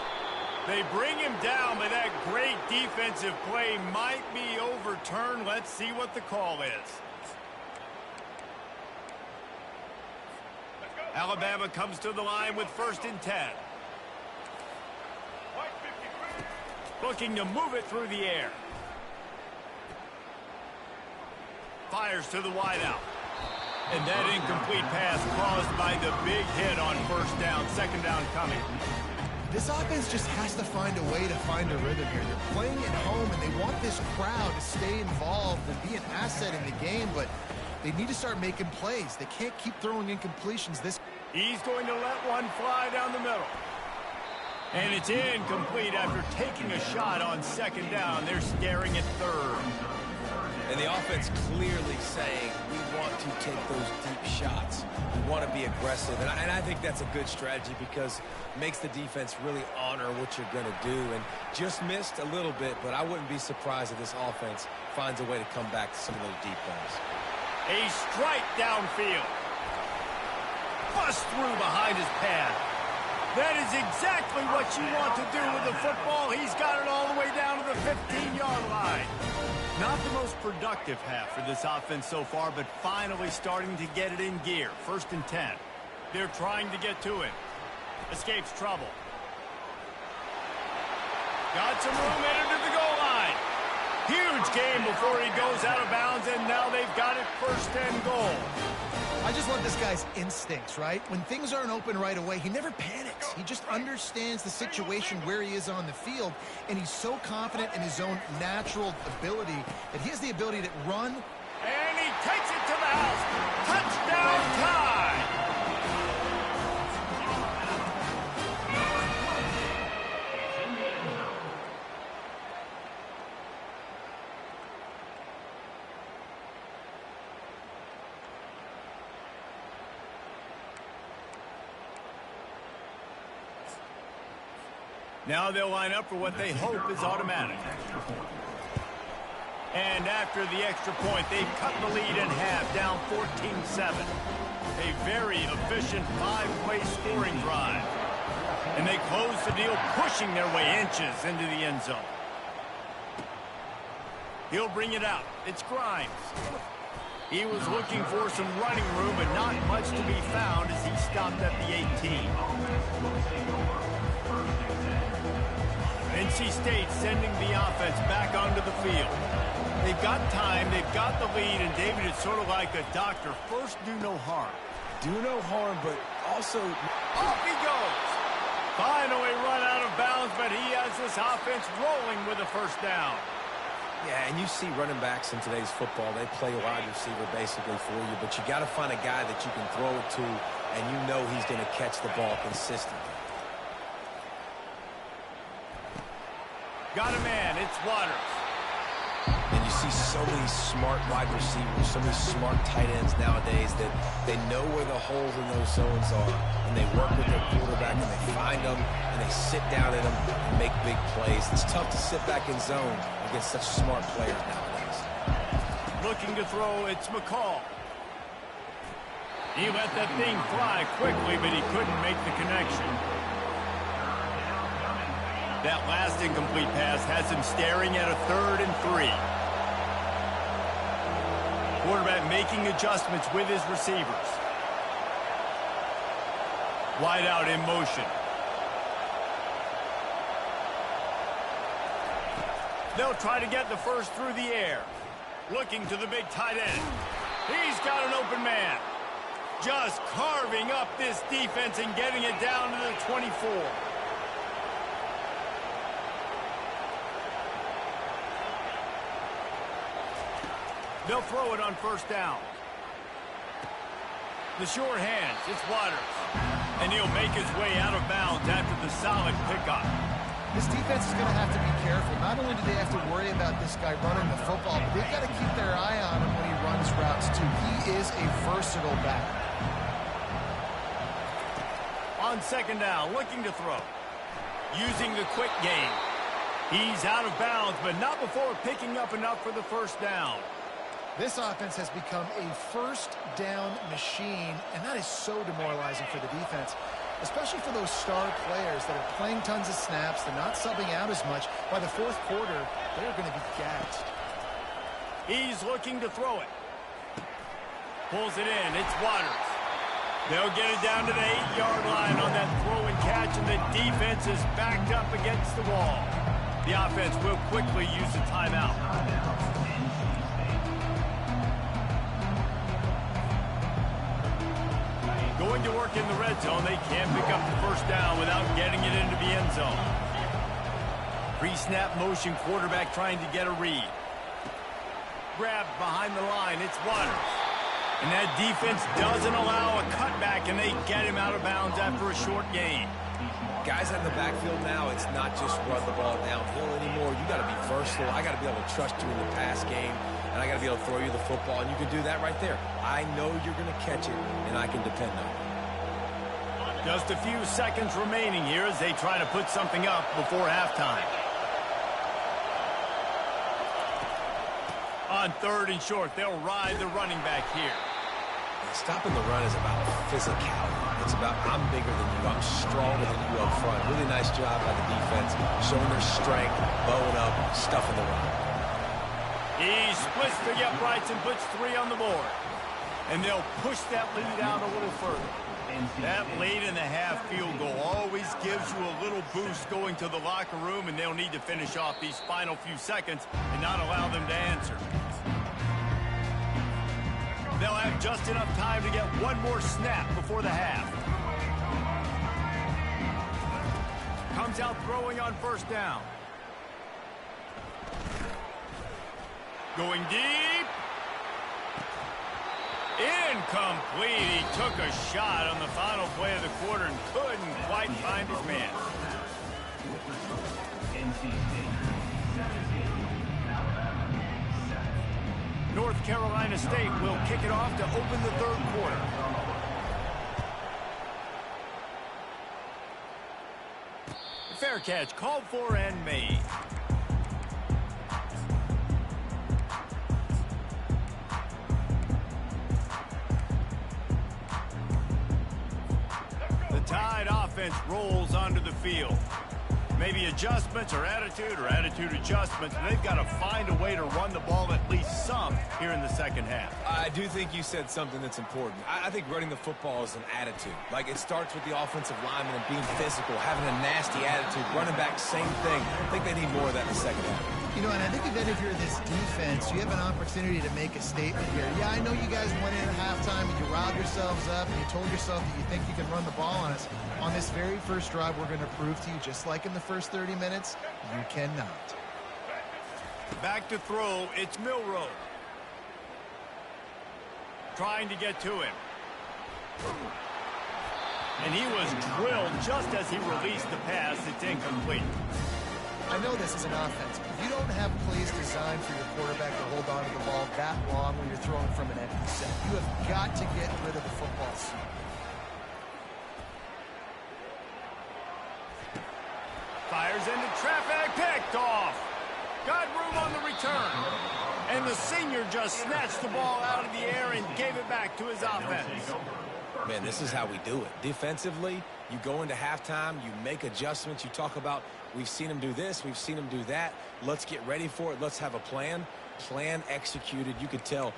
They bring him down, but that great defensive play might be overturned. Let's see what the call is. Alabama comes to the line with 1st and 10. Looking to move it through the air. Fires to the wideout. And that incomplete pass caused by the big hit on 1st down. 2nd down coming. This offense just has to find a way to find a rhythm here. They're playing at home, and they want this crowd to stay involved and be an asset in the game, but they need to start making plays. They can't keep throwing incompletions. He's going to let one fly down the middle. And it's incomplete after taking a shot on 2nd down. They're staring at 3rd. And the offense clearly saying, we want to take those deep shots. We want to be aggressive. And I think that's a good strategy because it makes the defense really honor what you're going to do. And just missed a little bit, but I wouldn't be surprised if this offense finds a way to come back to some of those deep balls. A strike downfield. Bust through behind his pad. That is exactly what you want to do with the football. He's got it all the way down to the 15-yard line. Not the most productive half for this offense so far, but finally starting to get it in gear. 1st and 10. They're trying to get to him. Escapes trouble. Got some room headed to the goal line. Huge game before he goes out of bounds, and now they've got it 1st and goal. I just love this guy's instincts, right? When things aren't open right away, he never panics. He just understands the situation where he is on the field, and he's so confident in his own natural ability that he has the ability to run. And he takes it to the house. Touchdown tie. Now they'll line up for what they hope is automatic. And after the extra point, they've cut the lead in half, down 14-7. A very efficient 5-way scoring drive. And they close the deal, pushing their way inches into the end zone. He'll bring it out. It's Grimes. He was looking for some running room, but not much to be found as he stopped at the 18. NC State sending the offense back onto the field. They've got time, they've got the lead, and David, it's sort of like a doctor. First, do no harm. Do no harm, but also... Off he goes! Finally run out of bounds, but he has this offense rolling with a 1st down. Yeah, and you see running backs in today's football, they play wide receiver basically for you, but you got to find a guy that you can throw it to, and you know he's going to catch the ball consistently. Got a man, it's Waters. And you see so many smart wide receivers, so many smart tight ends nowadays that they know where the holes in those zones are, and they work with their quarterback, and they find them, and they sit down in them and make big plays. It's tough to sit back in zone against such smart players nowadays. Looking to throw, it's McCall. He let that thing fly quickly, but he couldn't make the connection. That last incomplete pass has him staring at a 3rd and 3. Quarterback making adjustments with his receivers. Wide out in motion. They'll try to get the first through the air. Looking to the big tight end. He's got an open man. Just carving up this defense and getting it down to the 24. They'll throw it on 1st down. The short hands, it's Waters. And he'll make his way out of bounds after the solid pickup. This defense is going to have to be careful. Not only do they have to worry about this guy running the football, but they've got to keep their eye on him when he runs routes too. He is a versatile back. On 2nd down, looking to throw. Using the quick game. He's out of bounds, but not before picking up enough for the 1st down. This offense has become a 1st down machine, and that is so demoralizing for the defense, especially for those star players that are playing tons of snaps. They're not subbing out as much. By the 4th quarter, they're going to be gassed. He's looking to throw it. Pulls it in. It's Waters. They'll get it down to the 8-yard line on that throw and catch, and the defense is backed up against the wall. The offense will quickly use a timeout. Going to work in the red zone, they can't pick up the 1st down without getting it into the end zone. Pre-snap motion, quarterback trying to get a read. Grabbed behind the line, it's Waters. And that defense doesn't allow a cutback, and they get him out of bounds after a short gain. Guys in the backfield now, it's not just run the ball downhill anymore. You got to be versatile. I got to be able to trust you in the pass game, and I got to be able to throw you the football, and you can do that right there. I know you're going to catch it, and I can depend on it. Just a few seconds remaining here as they try to put something up before halftime. On 3rd and short, they'll ride the running back here. Stopping the run is about physicality. It's about I'm bigger than you, I'm stronger than you up front. Really nice job by the defense, showing their strength, bowing up, stuffing the run. He splits the uprights and puts 3 on the board. And they'll push that lead out a little further. That late in the half field goal always gives you a little boost going to the locker room, and they'll need to finish off these final few seconds and not allow them to answer. They'll have just enough time to get one more snap before the half. Comes out throwing on first down. Going deep. Incomplete. He took a shot on the final play of the quarter and couldn't quite find his man. North Carolina State will kick it off to open the third quarter. Fair catch called for and made. Tide offense rolls onto the field. Maybe adjustments or attitude adjustments. They've got to find a way to run the ball at least some here in the second half. I do think you said something that's important. I think running the football is an attitude. Like, it starts with the offensive lineman and being physical, having a nasty attitude. Running back, same thing. I think they need more of that in the second half. You know, and I think that if you're this defense, you have an opportunity to make a statement here. Yeah, I know you guys went in at halftime and you riled yourselves up and you told yourself that you think you can run the ball on us. On this very first drive, we're going to prove to you, just like in the first 30 minutes, you cannot. Back to throw, it's Milroe. Trying to get to him. And he was drilled just as he released the pass. It's incomplete. I know this is an offense, but you don't have plays designed for your quarterback to hold on to the ball that long when you're throwing from an empty set. You have got to get rid of the football soon. Fires into traffic, picked off. Got room on the return. And the senior just snatched the ball out of the air and gave it back to his offense. Man, this is how we do it. Defensively, you go into halftime, you make adjustments, you talk about, we've seen him do this, we've seen him do that. Let's get ready for it. Let's have a plan. Plan executed. You could tell.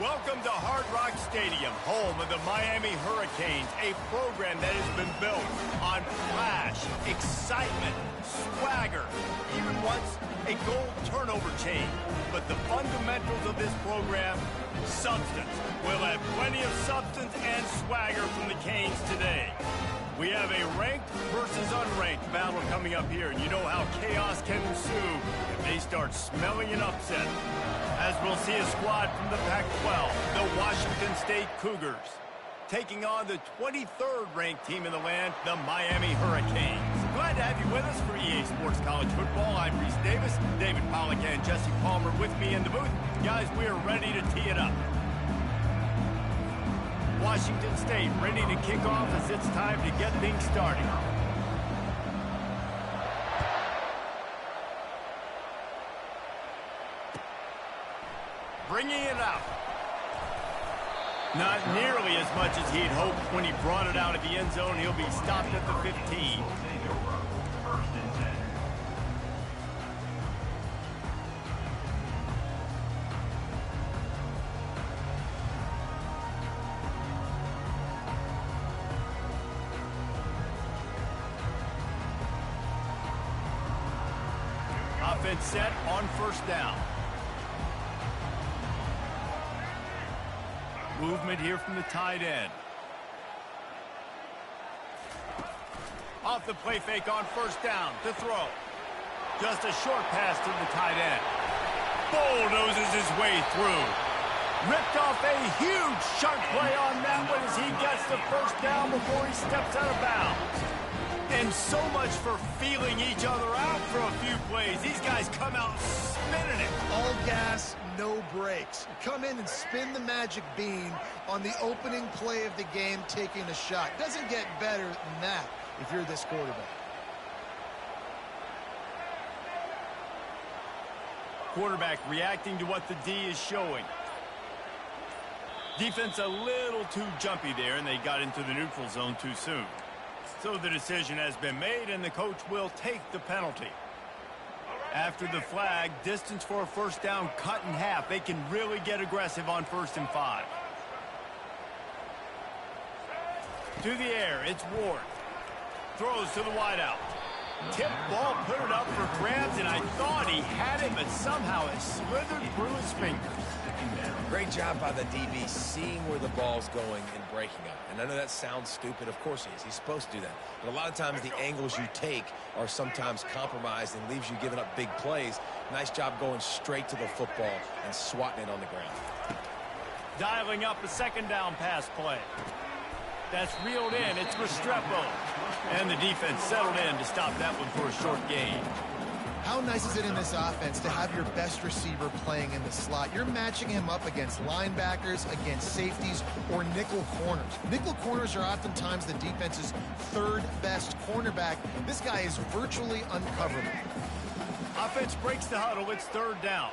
Welcome to Hard Rock Stadium, home of the Miami Hurricanes, a program that has been built excitement, swagger, even once a goal turnover chain. But the fundamentals of this program, substance. We'll have plenty of substance and swagger from the Canes today. We have a ranked versus unranked battle coming up here, and you know how chaos can ensue if they start smelling an upset. As we'll see a squad from the Pac-12, the Washington State Cougars, taking on the 23rd ranked team in the land, the Miami Hurricanes. Glad to have you with us for EA Sports College Football. I'm Reese Davis, David Pollack and Jesse Palmer with me in the booth. Guys, we are ready to tee it up. Washington State ready to kick off as it's time to get things started. Bringing it out. Not nearly as much as he'd hoped when he brought it out of the end zone. He'll be stopped at the 15. Offense set on first down. Movement here from the tight end. Off the play fake on first down to throw. Just a short pass to the tight end. Bulldozes his way through. Ripped off a huge sharp play on that one as he gets the first down before he steps out of bounds. And so much for feeling each other out for a few plays. These guys come out spinning it. All gas, no brakes. Come in and spin the magic bean on the opening play of the game, taking a shot. Doesn't get better than that if you're this quarterback. Quarterback reacting to what the D is showing. Defense a little too jumpy there, and they got into the neutral zone too soon. So the decision has been made, and the coach will take the penalty. After the flag, distance for a first down cut in half. They can really get aggressive on 1st and 5. To the air, it's Ward. Throws to the wideout. Tip ball, put it up for grabs, and I thought he had it, but somehow it slithered through his fingers. Great job by the DB seeing where the ball's going and breaking up. And I know that sounds stupid. Of course he is. He's supposed to do that. But a lot of times the angles you take are sometimes compromised and leaves you giving up big plays. Nice job going straight to the football and swatting it on the ground. Dialing up a second down pass play. That's reeled in. It's Restrepo. And the defense settled in to stop that one for a short gain. How nice is it in this offense to have your best receiver playing in the slot? You're matching him up against linebackers, against safeties, or nickel corners. Nickel corners are oftentimes the defense's third best cornerback. This guy is virtually uncoverable. Offense breaks the huddle. It's 3rd down.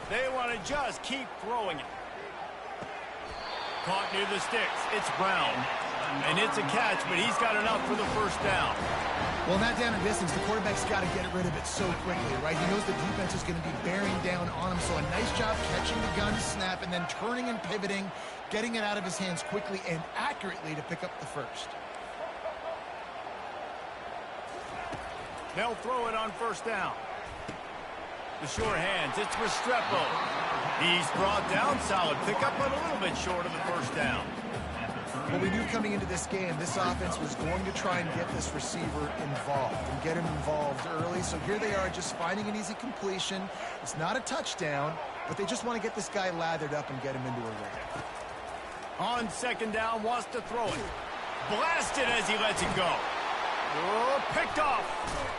They want to just keep throwing it. Caught near the sticks. It's Brown. And it's a catch, but he's got enough for the first down. Well, not down in distance. The quarterback's got to get rid of it so quickly, right? He knows the defense is going to be bearing down on him. So a nice job catching the gun snap and then turning and pivoting, getting it out of his hands quickly and accurately to pick up the first. They'll throw it on first down. The short hands. It's Restrepo. He's brought down. Solid pickup, but a little bit short of the first down. Well, we knew coming into this game, this offense was going to try and get this receiver involved and get him involved early. So here they are just finding an easy completion. It's not a touchdown, but they just want to get this guy lathered up and get him into a rhythm. On second down, wants to throw it. Blasted as he lets it go. Oh, picked off.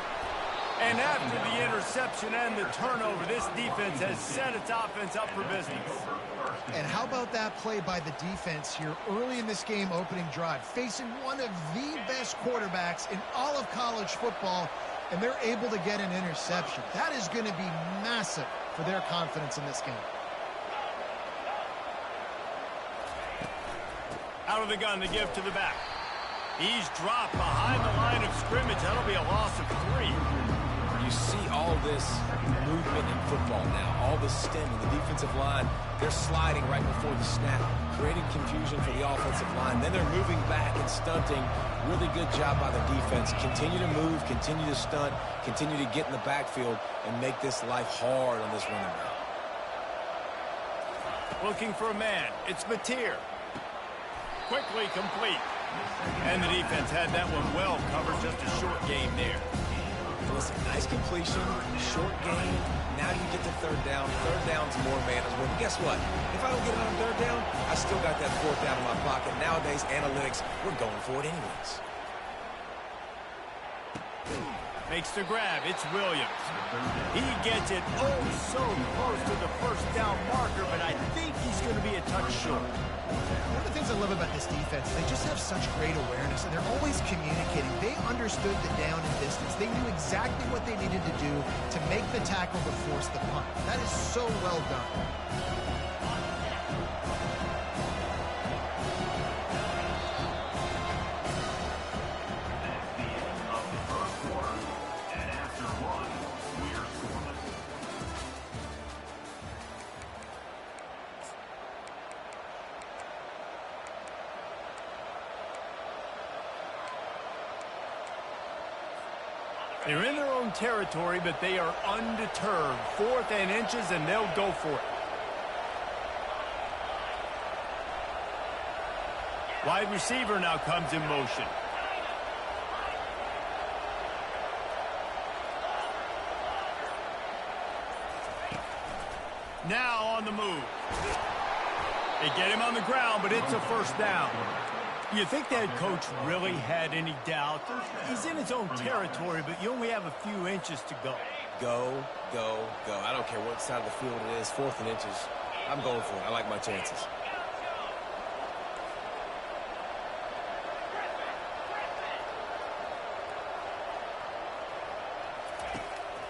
And after the interception and the turnover, this defense has set its offense up for business. And how about that play by the defense here early in this game opening drive, facing one of the best quarterbacks in all of college football, and they're able to get an interception. That is going to be massive for their confidence in this game. Out of the gun to give to the back. He's dropped behind the line of scrimmage. That'll be a loss of 3. You see all this movement in football now, all the stemming, the defensive line, they're sliding right before the snap, creating confusion for the offensive line. Then they're moving back and stunting. Really good job by the defense. Continue to move, continue to stunt, continue to get in the backfield and make this life hard on this running back. Looking for a man. It's Mateer. Quickly complete. And the defense had that one well covered. Just a short game there. Listen, nice completion, short game. Now you get to third down. Third down's more manageable. But guess what? If I don't get it on third down, I still got that fourth down in my pocket. Nowadays, analytics, we're going for it anyways. Makes the grab. It's Williams. He gets it so close to the first down marker, but I think he's going to be a touch short. One of the things I love about this defense, they just have such great awareness, and they're always communicating. They understood the down and distance. They knew exactly what they needed to do to make the tackle to force the punt. That is so well done. They're in their own territory, but they are undeterred. 4th and inches, and they'll go for it. Wide receiver now comes in motion. Now on the move. They get him on the ground, but it's a first down. You think that coach really had any doubt? He's in his own territory, but you only have a few inches to go. Go, go, go. I don't care what side of the field it is, 4th and inches. I'm going for it. I like my chances.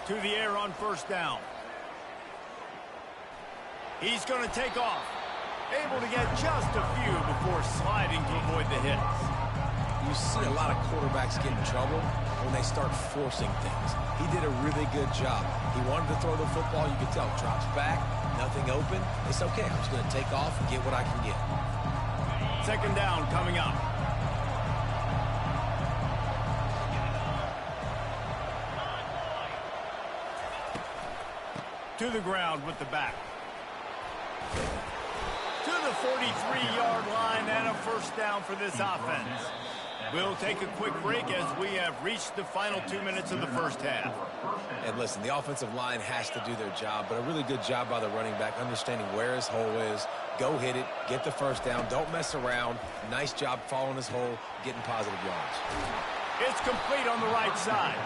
To the air on first down. He's going to take off. Able to get just a few before sliding to avoid the hits. You see a lot of quarterbacks get in trouble when they start forcing things. He did a really good job. He wanted to throw the football. You could tell. Drops back, nothing open. It's okay. I'm just going to take off and get what I can get. Second down coming up. To the ground with the back. To the 43-yard line and a first down for this offense. We'll take a quick break as we have reached the final 2 minutes of the first half. And listen, the offensive line has to do their job, but a really good job by the running back, understanding where his hole is. Go hit it, get the first down, don't mess around. Nice job following his hole, getting positive yards. It's complete on the right side.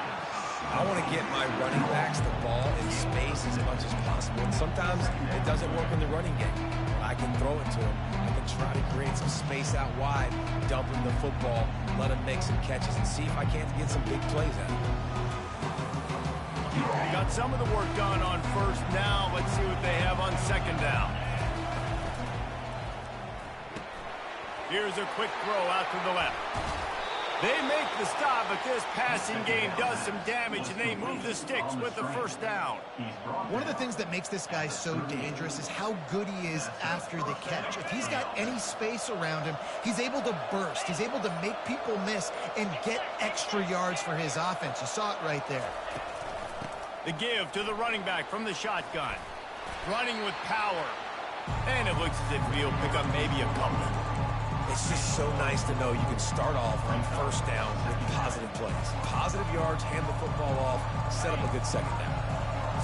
I want to get my running backs the ball in space as much as possible. And sometimes it doesn't work in the running game. I can throw it to him. I can try to create some space out wide, dump him the football, let him make some catches, and see if I can't get some big plays out of him. They got some of the work done on first. Now let's see what they have on second down. Here's a quick throw out to the left. They make the stop, but this passing game does some damage, and they move the sticks with the first down. One of the things that makes this guy so dangerous is how good he is after the catch. If he's got any space around him, he's able to burst. He's able to make people miss and get extra yards for his offense. You saw it right there. The give to the running back from the shotgun. Running with power. And it looks as if he'll pick up maybe a couple. It's just so nice to know you can start off on first down with positive plays. Positive yards, hand the football off, set up a good second down.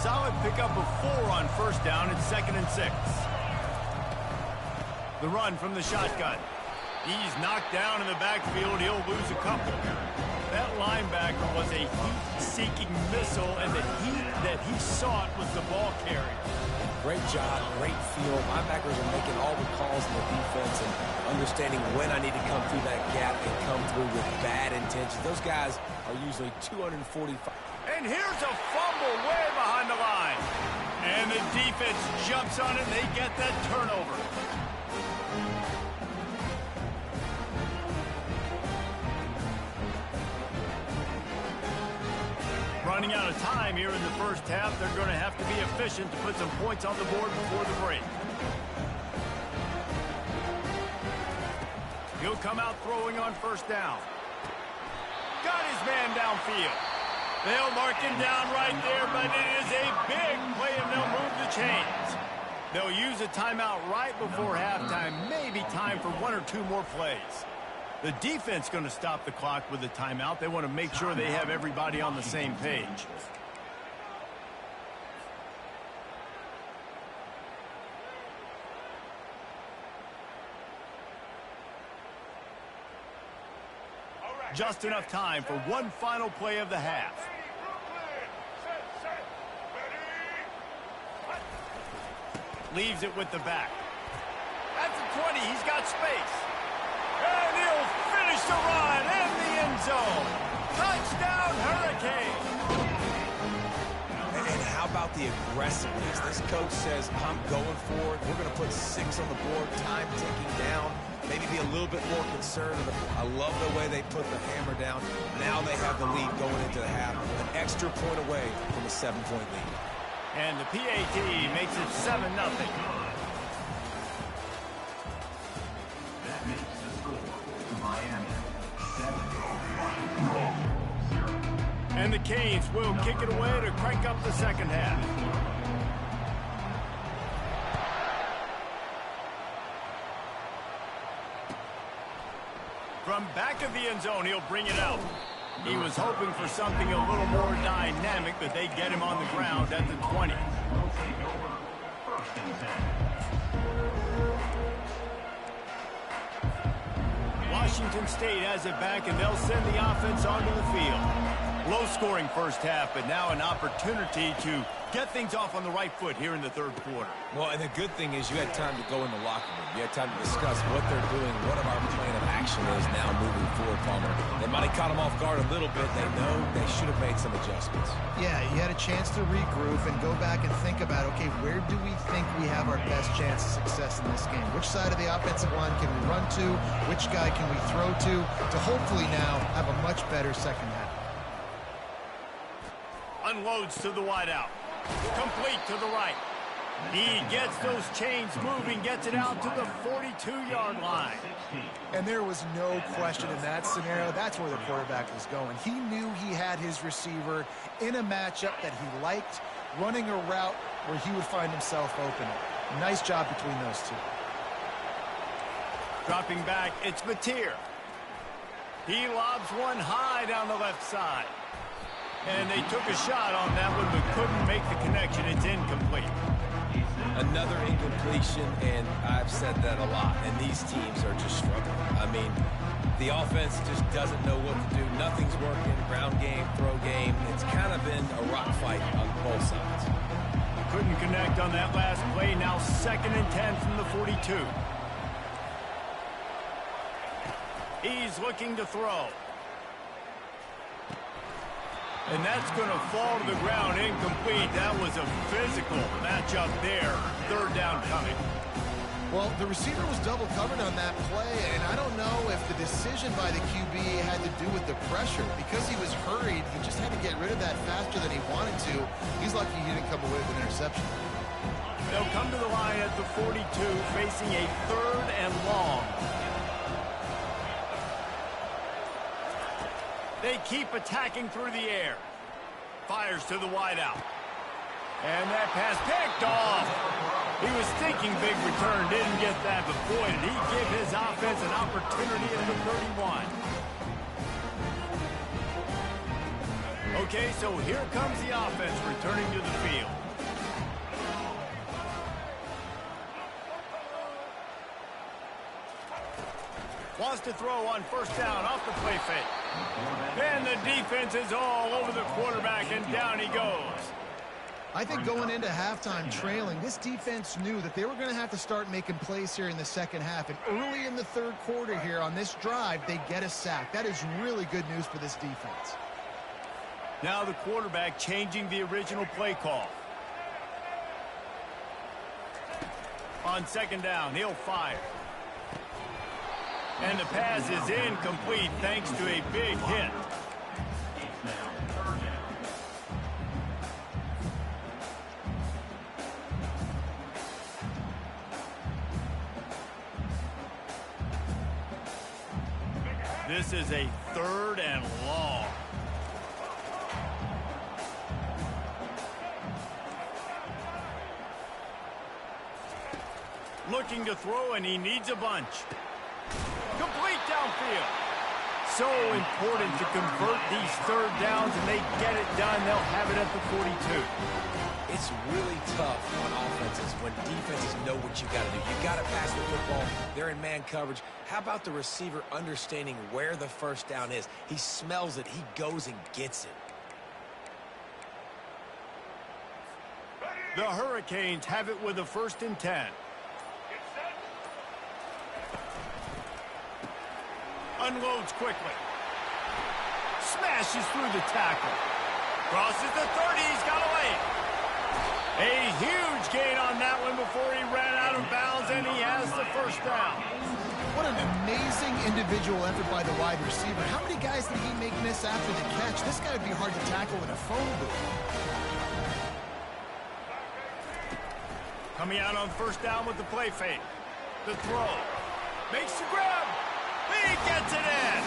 Solid pickup of 4 on first down and 2nd and 6. The run from the shotgun. He's knocked down in the backfield. He'll lose a couple. That linebacker was a heat-seeking missile, and the heat that he sought was the ball carrier. Great job, great feel. Linebackers are making all the calls in the defense and understanding when I need to come through that gap and come through with bad intentions. Those guys are usually 245. And here's a fumble way behind the line. And the defense jumps on it, and they get that turnover. Running out of of time here in the first half. They're going to have to be efficient to put some points on the board before the break. He'll come out throwing on first down. Got his man downfield. They'll mark him down right there, but it is a big play, and they'll move the chains. They'll use a timeout right before halftime, maybe time for one or two more plays. The defense going to stop the clock with a timeout. They want to make sure they have everybody on the same page. Just enough time for one final play of the half. Leaves it with the back. At the 20, he's got space. And he'll finish the run in the end zone. Touchdown, Hurricane. And how about the aggressiveness? This coach says, I'm going for it. We're going to put 6 on the board, time ticking down. Maybe be a little bit more conservative. I love the way they put the hammer down. Now they have the lead going into the half. An extra point away from a 7-point lead. And the PAT makes it 7-0. That makes the score Miami 7. And the Canes will kick it away to crank up the second half. From back of the end zone, he'll bring it out. He was hoping for something a little more dynamic, but they get him on the ground at the 20. Washington State has it back, and they'll send the offense onto the field. Low-scoring first half, but now an opportunity to get things off on the right foot here in the third quarter. Well, and the good thing is you had time to go in the locker room. You had time to discuss what they're doing, what our plan of action is now moving forward, Palmer. They might have caught them off guard a little bit. They know they should have made some adjustments. Yeah, you had a chance to regroup and go back and think about, okay, where do we think we have our best chance of success in this game? Which side of the offensive line can we run to? Which guy can we throw to hopefully now have a much better second half? Unloads to the wideout. Complete to the right. He gets those chains moving, gets it out to the 42-yard line. And there was no question in that scenario. That's where the quarterback was going. He knew he had his receiver in a matchup that he liked, running a route where he would find himself open. Nice job between those two. Dropping back, it's Mateer. He lobs one high down the left side. And they took a shot on that one, but couldn't make the connection. It's incomplete. Another incompletion, and I've said that a lot, and these teams are just struggling. I mean, the offense just doesn't know what to do. Nothing's working. Ground game, throw game. It's kind of been a rock fight on both sides. Couldn't connect on that last play. Now 2nd and 10 from the 42. He's looking to throw. And that's going to fall to the ground incomplete. That was a physical matchup there. 3rd down coming. Well, the receiver was double covered on that play, and I don't know if the decision by the QB had to do with the pressure. Because he was hurried, he just had to get rid of that faster than he wanted to. He's lucky he didn't come away with an interception. They'll come to the line at the 42, facing a 3rd and long. They keep attacking through the air. Fires to the wideout. And that pass picked off. He was thinking big return, didn't get that, but boy, did he give his offense an opportunity at the 31. Okay, so here comes the offense returning to the field. Wants to throw on first down off the play fake. And the defense is all over the quarterback, and down he goes. I think going into halftime trailing, this defense knew that they were going to have to start making plays here in the second half. And early in the 3rd quarter here on this drive, they get a sack. That is really good news for this defense. Now the quarterback changing the original play call. On 2nd down, he'll fire. And the pass is incomplete thanks to a big hit. This is a 3rd and long. Looking to throw, and he needs a bunch. Complete downfield. So important to convert these 3rd downs, and they get it done. They'll have it at the 42. It's really tough on offenses when defenses know what you got to do. You got to pass the football. They're in man coverage. How about the receiver understanding where the 1st down is? He smells it. He goes and gets it. The Hurricanes have it with a 1st and 10. Unloads quickly. Smashes through the tackle. Crosses the 30. He's got away. A huge gain on that one before he ran out of bounds, and he has the 1st down. What an amazing individual effort by the wide receiver. How many guys did he make miss after the catch? This guy would be hard to tackle in a phone booth. Coming out on 1st down with the play fake. The throw. Makes the grab. He gets it in.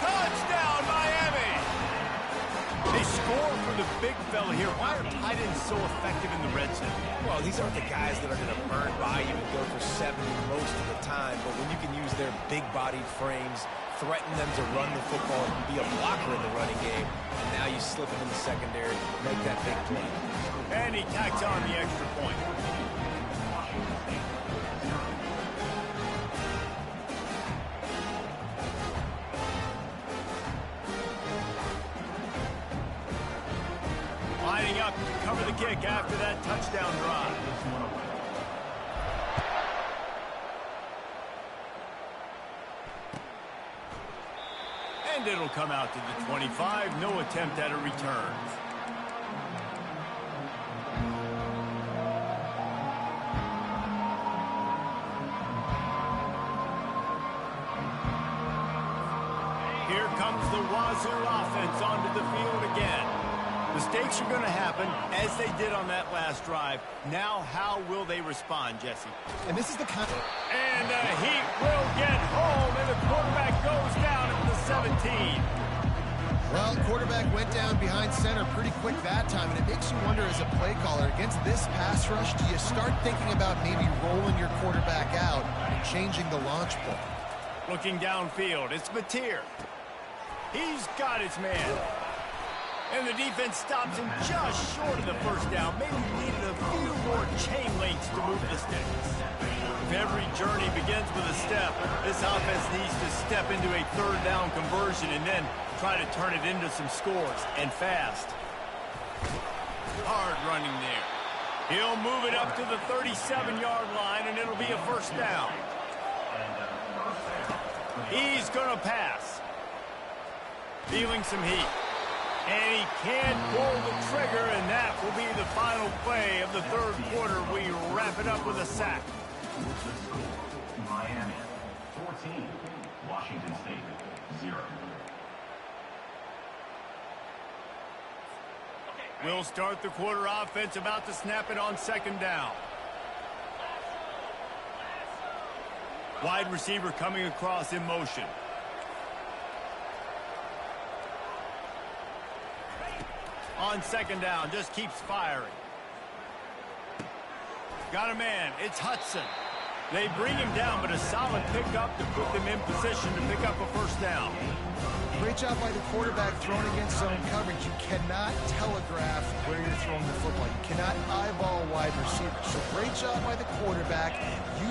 Touchdown, Miami. They score for the big fella here. Why are tight ends so effective in the red zone? Well, these aren't the guys that are going to burn by you and go for 70 most of the time, but when you can use their big-bodied frames, threaten them to run the football and be a blocker in the running game, and now you slip them in the secondary, make that big play. And he tacks on the extra point. Lining up to cover the kick after that touchdown drive. And it'll come out to the 25. No attempt at a return. Here comes the Wazoo offense onto the field again. Mistakes are going to happen, as they did on that last drive. Now, how will they respond, Jesse? And this is the kind of... And he will get home, and the quarterback goes down at the 17. Well, quarterback went down behind center pretty quick that time, and it makes you wonder as a play caller, against this pass rush, do you start thinking about maybe rolling your quarterback out and changing the launch point? Looking downfield, it's Mateer. He's got his man. And the defense stops him just short of the 1st down. Maybe needed a few more chain links to move the sticks. If every journey begins with a step, this offense needs to step into a 3rd down conversion and then try to turn it into some scores, and fast. Hard running there. He'll move it up to the 37-yard line, and it'll be a 1st down. He's going to pass. Feeling some heat. And he can't pull the trigger, and that will be the final play of the 3rd quarter. We wrap it up with a sack. Miami 14, Washington State 0. We'll start the quarter offense, about to snap it on 2nd down. Wide receiver coming across in motion. On 2nd down, just keeps firing. Got a man, it's Hudson. They bring him down, but a solid pickup to put them in position to pick up a 1st down. Great job by the quarterback throwing against zone coverage. You cannot telegraph where you're throwing the football. You cannot eyeball wide receivers. So great job by the quarterback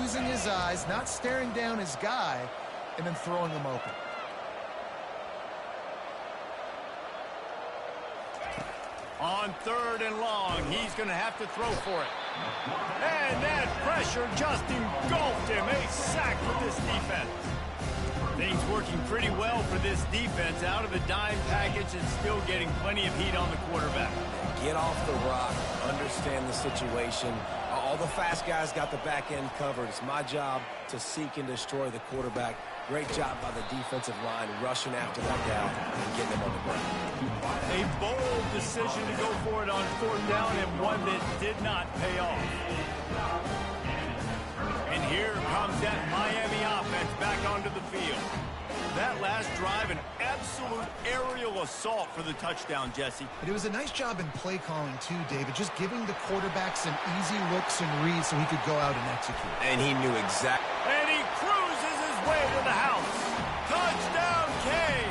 using his eyes, not staring down his guy, and then throwing him open. On 3rd and long, he's going to have to throw for it. And that pressure just engulfed him. A sack for this defense. Things working pretty well for this defense. Out of the dime package and still getting plenty of heat on the quarterback. Get off the rock, understand the situation. All the fast guys got the back end covered. It's my job to seek and destroy the quarterback. Great job by the defensive line rushing after that guy and getting him on the ground. A bold decision to go for it on 4th down, and one that did not pay off. And here comes that Miami offense back onto the field. That last drive, an absolute aerial assault for the touchdown, Jesse. But it was a nice job in play calling, too, David, just giving the quarterback some easy looks and reads so he could go out and execute. And he knew exactly. And he cruises his way to the house. Touchdown, Cade!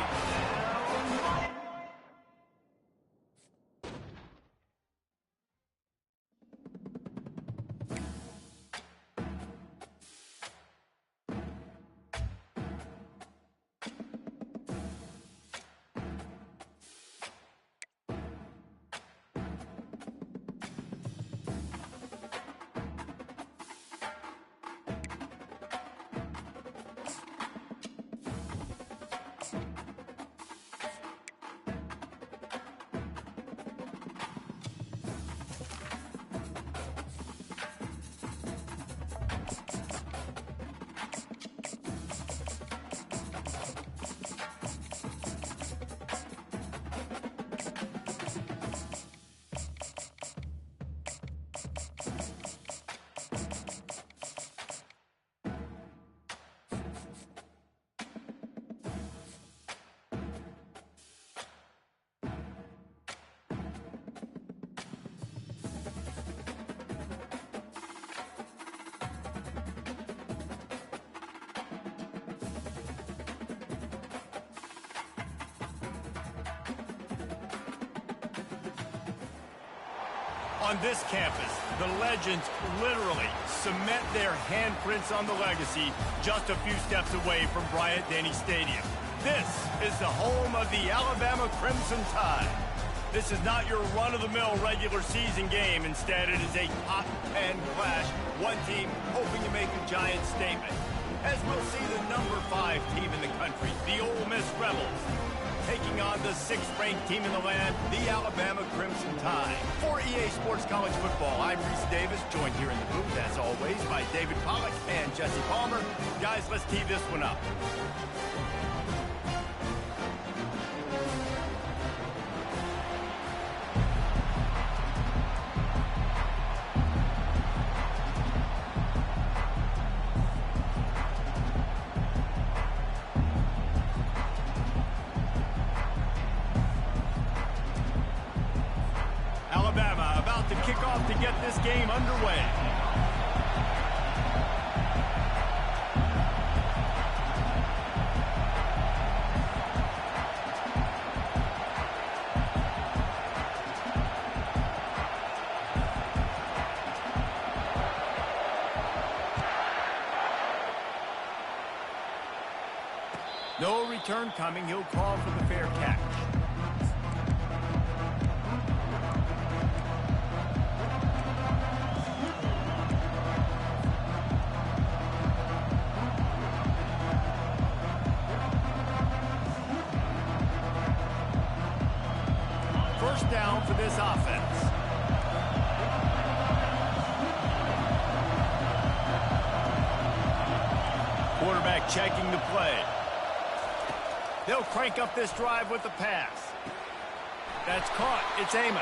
On this campus, the legends literally cement their handprints on the legacy just a few steps away from Bryant-Denny Stadium. This is the home of the Alabama Crimson Tide. This is not your run-of-the-mill regular season game. Instead, it is a top-10 clash, one team hoping to make a giant statement. As we'll see the number 5 team in the country, the Ole Miss Rebels, taking on the 6th-ranked team in the land, the Alabama Crimson Tide. For EA Sports College Football, I'm Reese Davis, joined here in the booth, as always, by David Pollack and Jesse Palmer. Guys, let's tee this one up. Alabama about to kick off to get this game underway. No return coming. He'll call for the fair catch. First down for this offense. Quarterback checking the play. They'll crank up this drive with the pass. That's caught. It's Amos.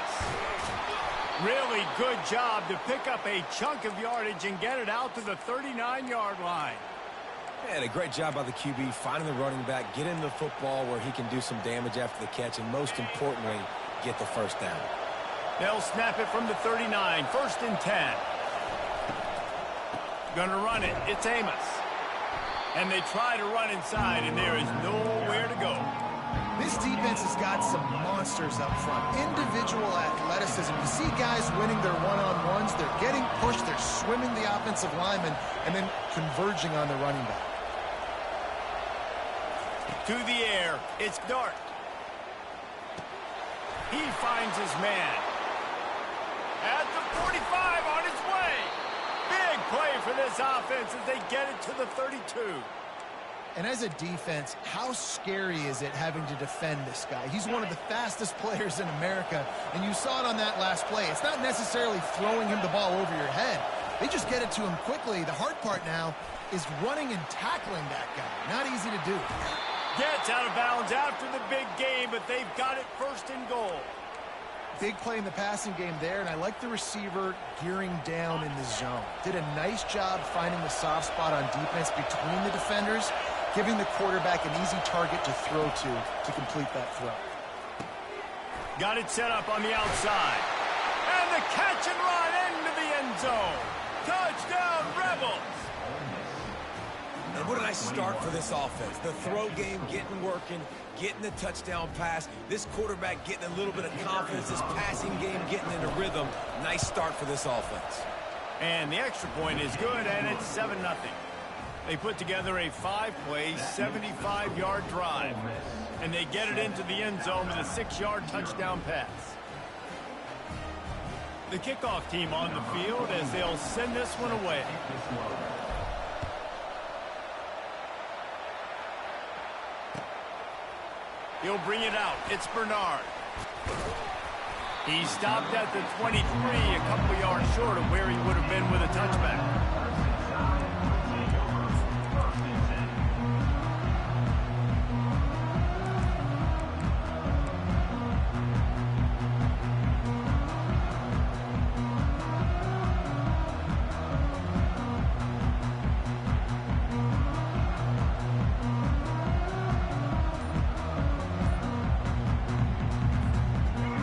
Really good job to pick up a chunk of yardage and get it out to the 39-yard line. And a great job by the QB finding the running back, getting the football where he can do some damage after the catch, and most importantly, get the first down. They'll snap it from the 39. 1st and 10. Gonna run it. It's Amos. And they try to run inside, and there is nowhere to go. This defense has got some monsters up front. Individual athleticism. You see guys winning their one-on-ones. They're getting pushed. They're swimming the offensive lineman and then converging on the running back. To the air. It's Dart. He finds his man. At the 45 on his way. Big play for this offense as they get it to the 32. And as a defense, how scary is it having to defend this guy? He's one of the fastest players in America, and you saw it on that last play. It's not necessarily throwing him the ball over your head. They just get it to him quickly. The hard part now is running and tackling that guy. Not easy to do. Gets out of bounds after the big game, but they've got it 1st and goal. Big play in the passing game there, and I like the receiver gearing down in the zone. Did a nice job finding the soft spot on defense between the defenders giving the quarterback an easy target to throw to complete that throw. Got it set up on the outside. And the catch and run into the end zone. Touchdown, Rebels! And what a nice start for this offense. The throw game getting working, getting the touchdown pass. This quarterback getting a little bit of confidence. This passing game getting into rhythm. Nice start for this offense. And the extra point is good, and it's 7-0. They put together a 5-play, 75-yard drive. And they get it into the end zone with a 6-yard touchdown pass. The kickoff team on the field as they'll send this one away. He'll bring it out. It's Bernard. He stopped at the 23, a couple yards short of where he would have been with a touchback.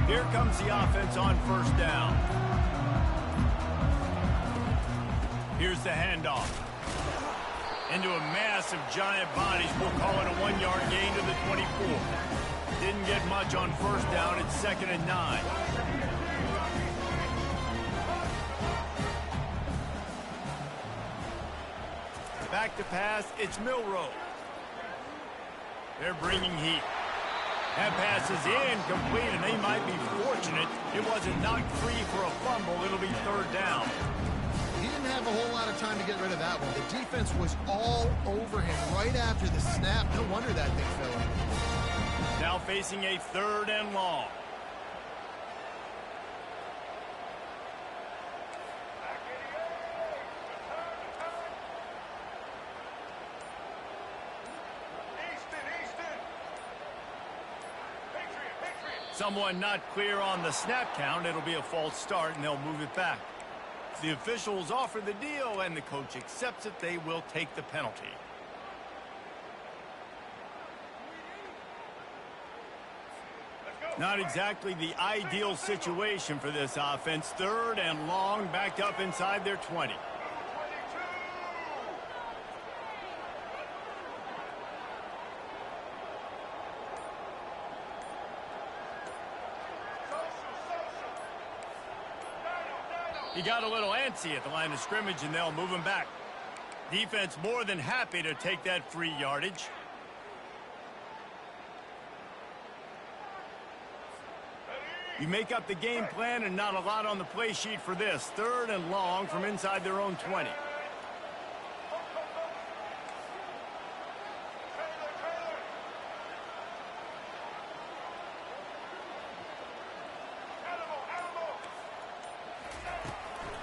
Here comes the offense on first down. Here's the handoff. Into a mass of giant bodies. We'll call it a 1-yard gain to the 24. Didn't get much on first down. It's 2nd and 9. Back to pass. It's Milroe. They're bringing heat. That pass is incomplete, and they might be fortunate it wasn't knocked free for a fumble. It'll be 3rd down. He didn't have a whole lot of time to get rid of that one. The defense was all over him right after the snap. No wonder that thing fell in. Now facing a 3rd and long. Someone not clear on the snap count. It'll be a false start, and they'll move it back. The officials offer the deal, and the coach accepts it. They will take the penalty. Not exactly the ideal situation for this offense. 3rd and long, backed up inside their 20. He got a little antsy at the line of scrimmage, and they'll move him back. Defense more than happy to take that free yardage. You make up the game plan, and not a lot on the play sheet for this. 3rd and long from inside their own 20.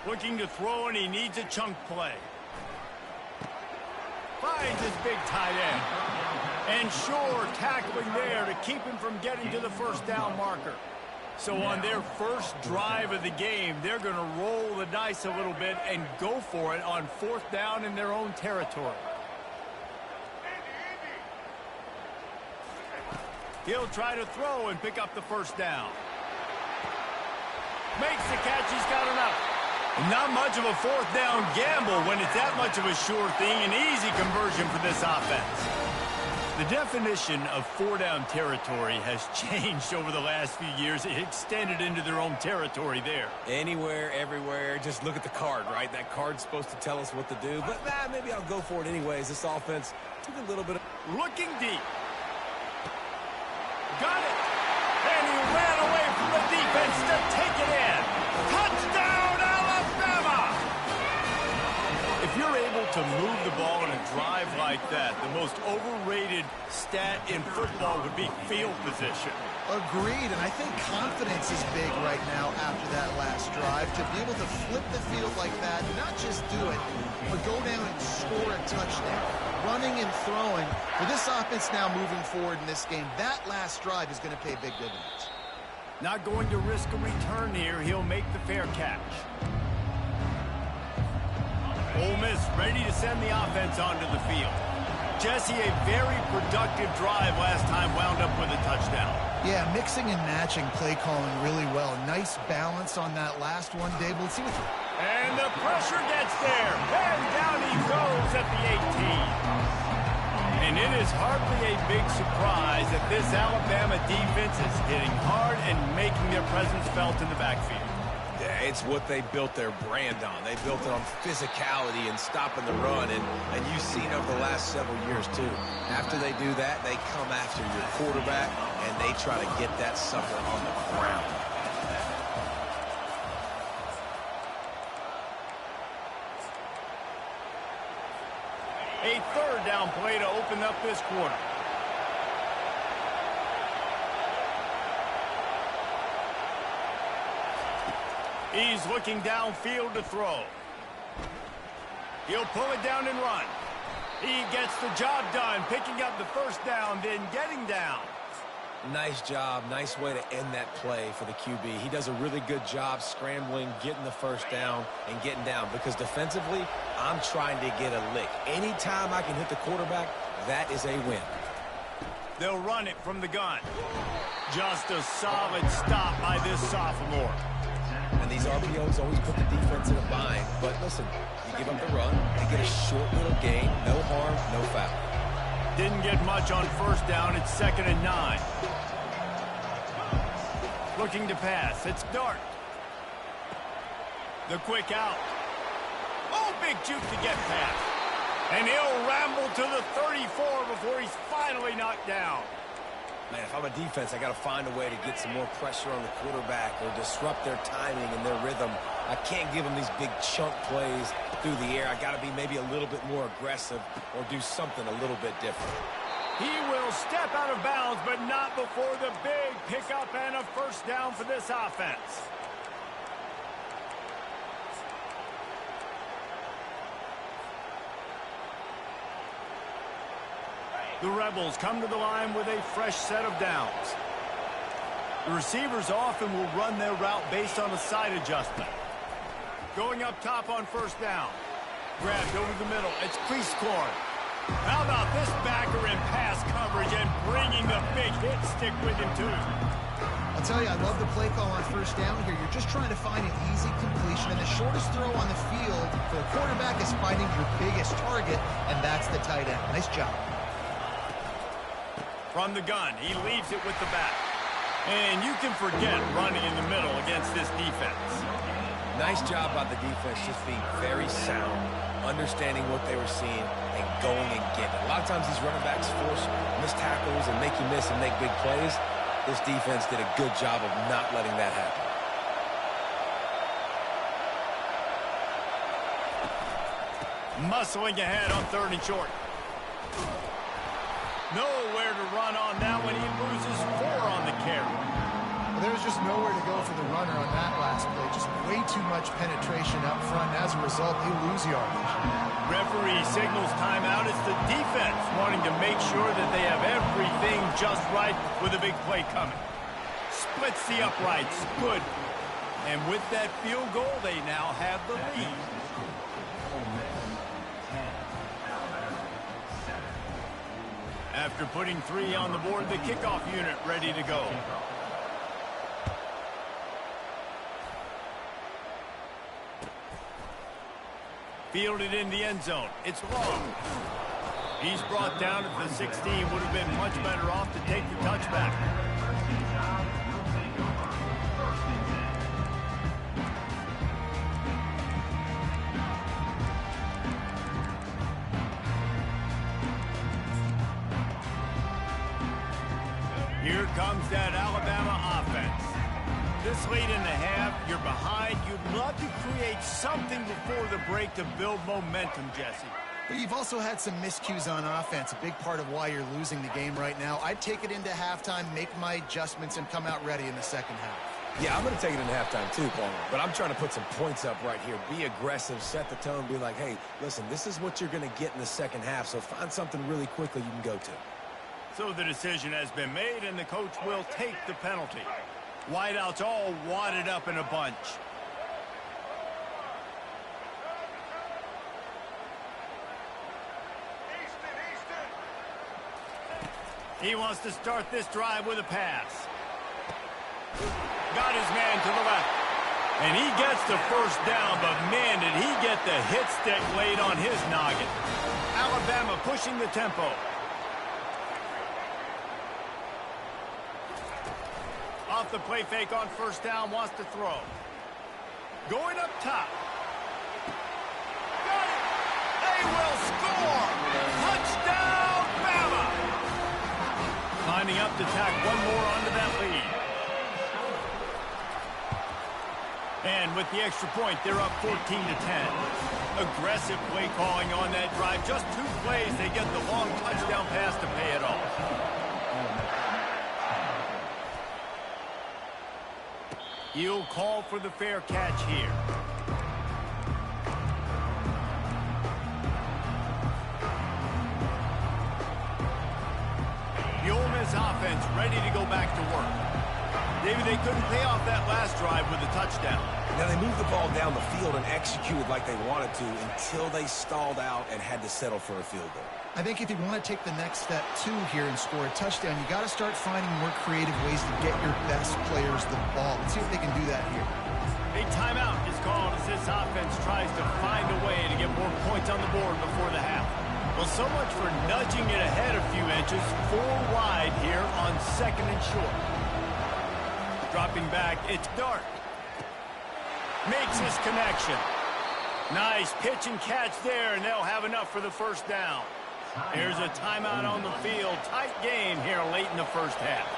Looking to throw, and he needs a chunk play. Finds his big tight end. And sure, tackling there to keep him from getting to the 1st down marker. So on their first drive of the game, they're going to roll the dice a little bit and go for it on 4th down in their own territory. He'll try to throw and pick up the 1st down. Makes the catch. He's got enough. Not much of a 4th down gamble when it's that much of a sure thing. An easy conversion for this offense. The definition of 4-down territory has changed over the last few years. It extended into their own territory there. Anywhere, everywhere, just look at the card, right? That card's supposed to tell us what to do, but maybe I'll go for it anyways. This offense took a little bit of... Looking deep. Got it. And he ran away from the defense to take it in. Touchdown, Alabama! If you're able to move the ball in a drive like that, the most overrated stat in football would be field position. Agreed, and I think confidence is big right now after that last drive. To be able to flip the field like that, not just do it, but go down and score a touchdown. Running and throwing. For this offense now moving forward in this game, that last drive is going to pay big dividends. Not going to risk a return here. He'll make the fair catch. Ole Miss ready to send the offense onto the field. Jesse, a very productive drive last time wound up with a touchdown. Yeah, mixing and matching play calling really well. Nice balance on that last one, Dave. Let's see what you... And the pressure gets there. And down he goes at the 18. And it is hardly a big surprise that this Alabama defense is hitting hard and making their presence felt in the backfield. Yeah, it's what they built their brand on. They built it on physicality and stopping the run, and you've seen over the last several years, too. After they do that, they come after your quarterback, and they try to get that sucker on the ground. A third down play to open up this quarter. He's looking downfield to throw. He'll pull it down and run. He gets the job done, picking up the first down, then getting down. Nice job. Nice way to end that play for the QB. He does a really good job scrambling, getting the first down, and getting down. Because defensively, I'm trying to get a lick. Anytime I can hit the quarterback, that is a win. They'll run it from the gun. Just a solid stop by this sophomore. And these RPOs always put the defense in a bind. But listen, you give up the run, they get a short little gain, no harm, no foul. Didn't get much on first down. It's 2nd and 9. Looking to pass. It's Dart. The quick out. Oh, big juke to get past. And he'll ramble to the 34 before he's finally knocked down. Man, if I'm a defense, I got to find a way to get some more pressure on the quarterback or disrupt their timing and their rhythm. I can't give them these big chunk plays through the air. I got to be maybe a little bit more aggressive or do something a little bit different. He will step out of bounds, but not before the big pickup and a first down for this offense. The Rebels come to the line with a fresh set of downs. The receivers often will run their route based on a side adjustment. Going up top on first down. Grabbed over the middle. It's Cleescorn. How about this backer in pass coverage and bringing the big hit stick with him, too? I'll tell you, I love the play call on first down here. You're just trying to find an easy completion, and the shortest throw on the field for the quarterback is finding your biggest target, and that's the tight end. Nice job. From the gun, he leaves it with the back. And you can forget running in the middle against this defense. Nice job by the defense just being very sound, understanding what they were seeing, and going and getting it. A lot of times these running backs force missed tackles and make you miss and make big plays. This defense did a good job of not letting that happen. Muscling ahead on 3rd and short. Nowhere to run on that one. He loses 4 on the carry. Well, there was just nowhere to go for the runner on that last play. Just way too much penetration up front. As a result, they lose yardage. Referee signals timeout. It's the defense wanting to make sure that they have everything just right with a big play coming. Splits the uprights. Good. And with that field goal, they now have the lead. After putting 3 on the board, the kickoff unit ready to go. Fielded in the end zone. It's long. He's brought down at the 16. Would have been much better off to take the touchback. Here comes that Alabama offense. This late in the half, you're behind. You'd love to create something before the break to build momentum, Jesse. But you've also had some miscues on offense, a big part of why you're losing the game right now. I'd take it into halftime, make my adjustments, and come out ready in the second half. Yeah, I'm going to take it into halftime too, Palmer. But I'm trying to put some points up right here. Be aggressive, set the tone, be like, hey, listen, this is what you're going to get in the second half, so find something really quickly you can go to. So the decision has been made, and the coach will take the penalty. Wideouts all wadded up in a bunch. He wants to start this drive with a pass. Got his man to the left. And he gets the first down, but man, did he get the hit stick laid on his noggin. Alabama pushing the tempo. Off the play fake on first down, wants to throw. Going up top. Got it! They will score! Touchdown, Bama! Lining up to tack one more onto that lead. And with the extra point, they're up 14-10. Aggressive play calling on that drive. Just 2 plays, they get the long touchdown pass to pay it off. He'll call for the fair catch here. The Ole Miss offense ready to go back to work. Maybe they couldn't pay off that last drive with a touchdown. Now, they moved the ball down the field and executed like they wanted to until they stalled out and had to settle for a field goal. I think if you want to take the next step, too, here and score a touchdown, you got to start finding more creative ways to get your best players the ball. Let's see if they can do that here. A timeout is called as this offense tries to find a way to get more points on the board before the half. Well, so much for nudging it ahead a few inches. 4 wide here on 2nd and short. Dropping back, it's Dart. Makes his connection. Nice pitch and catch there, and they'll have enough for the first down. Here's a timeout on the field. Tight game here late in the first half.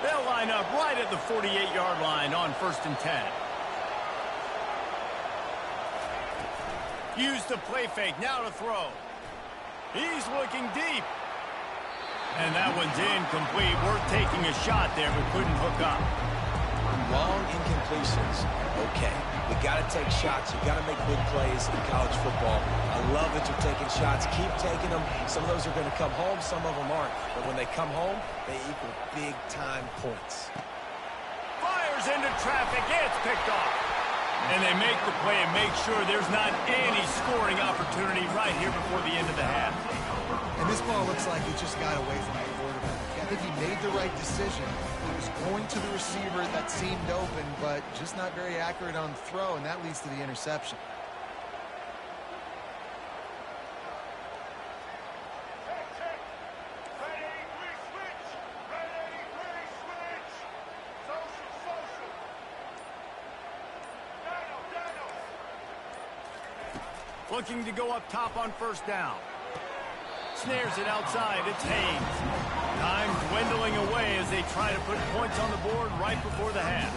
They'll line up right at the 48-yard line on 1st and 10. Use the play fake, now to throw. He's looking deep. And that one's incomplete. Worth taking a shot there, but couldn't hook up. Long incompletions, okay. We got to take shots. You got to make big plays in college football. I love that you're taking shots. Keep taking them. Some of those are going to come home. Some of them aren't. But when they come home, they equal big-time points. Fires into traffic. It's picked off. And they make the play and make sure there's not any scoring opportunity right here before the end of the half. And this ball looks like it just got away from the quarterback. I think he made the right decision. He was going to the receiver that seemed open, but just not very accurate on the throw, and that leads to the interception. Looking to go up top on first down. Snares it outside. It's Haynes. Time dwindling away as they try to put points on the board right before the half.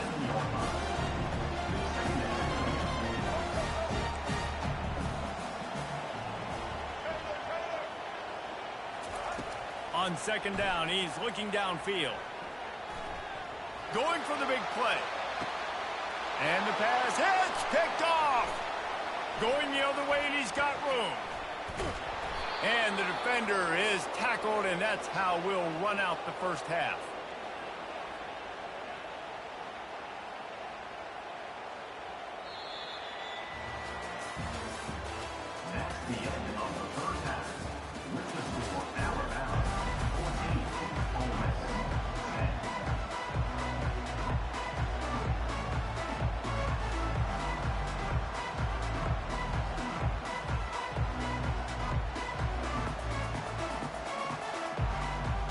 On 2nd down, he's looking downfield. Going for the big play. And the pass hits, picked off. Going the other way, and he's got room. And the defender is tackled, and that's how we'll run out the first half. That's the end of the first half. With the score, Alabama 14, Ole Miss 10.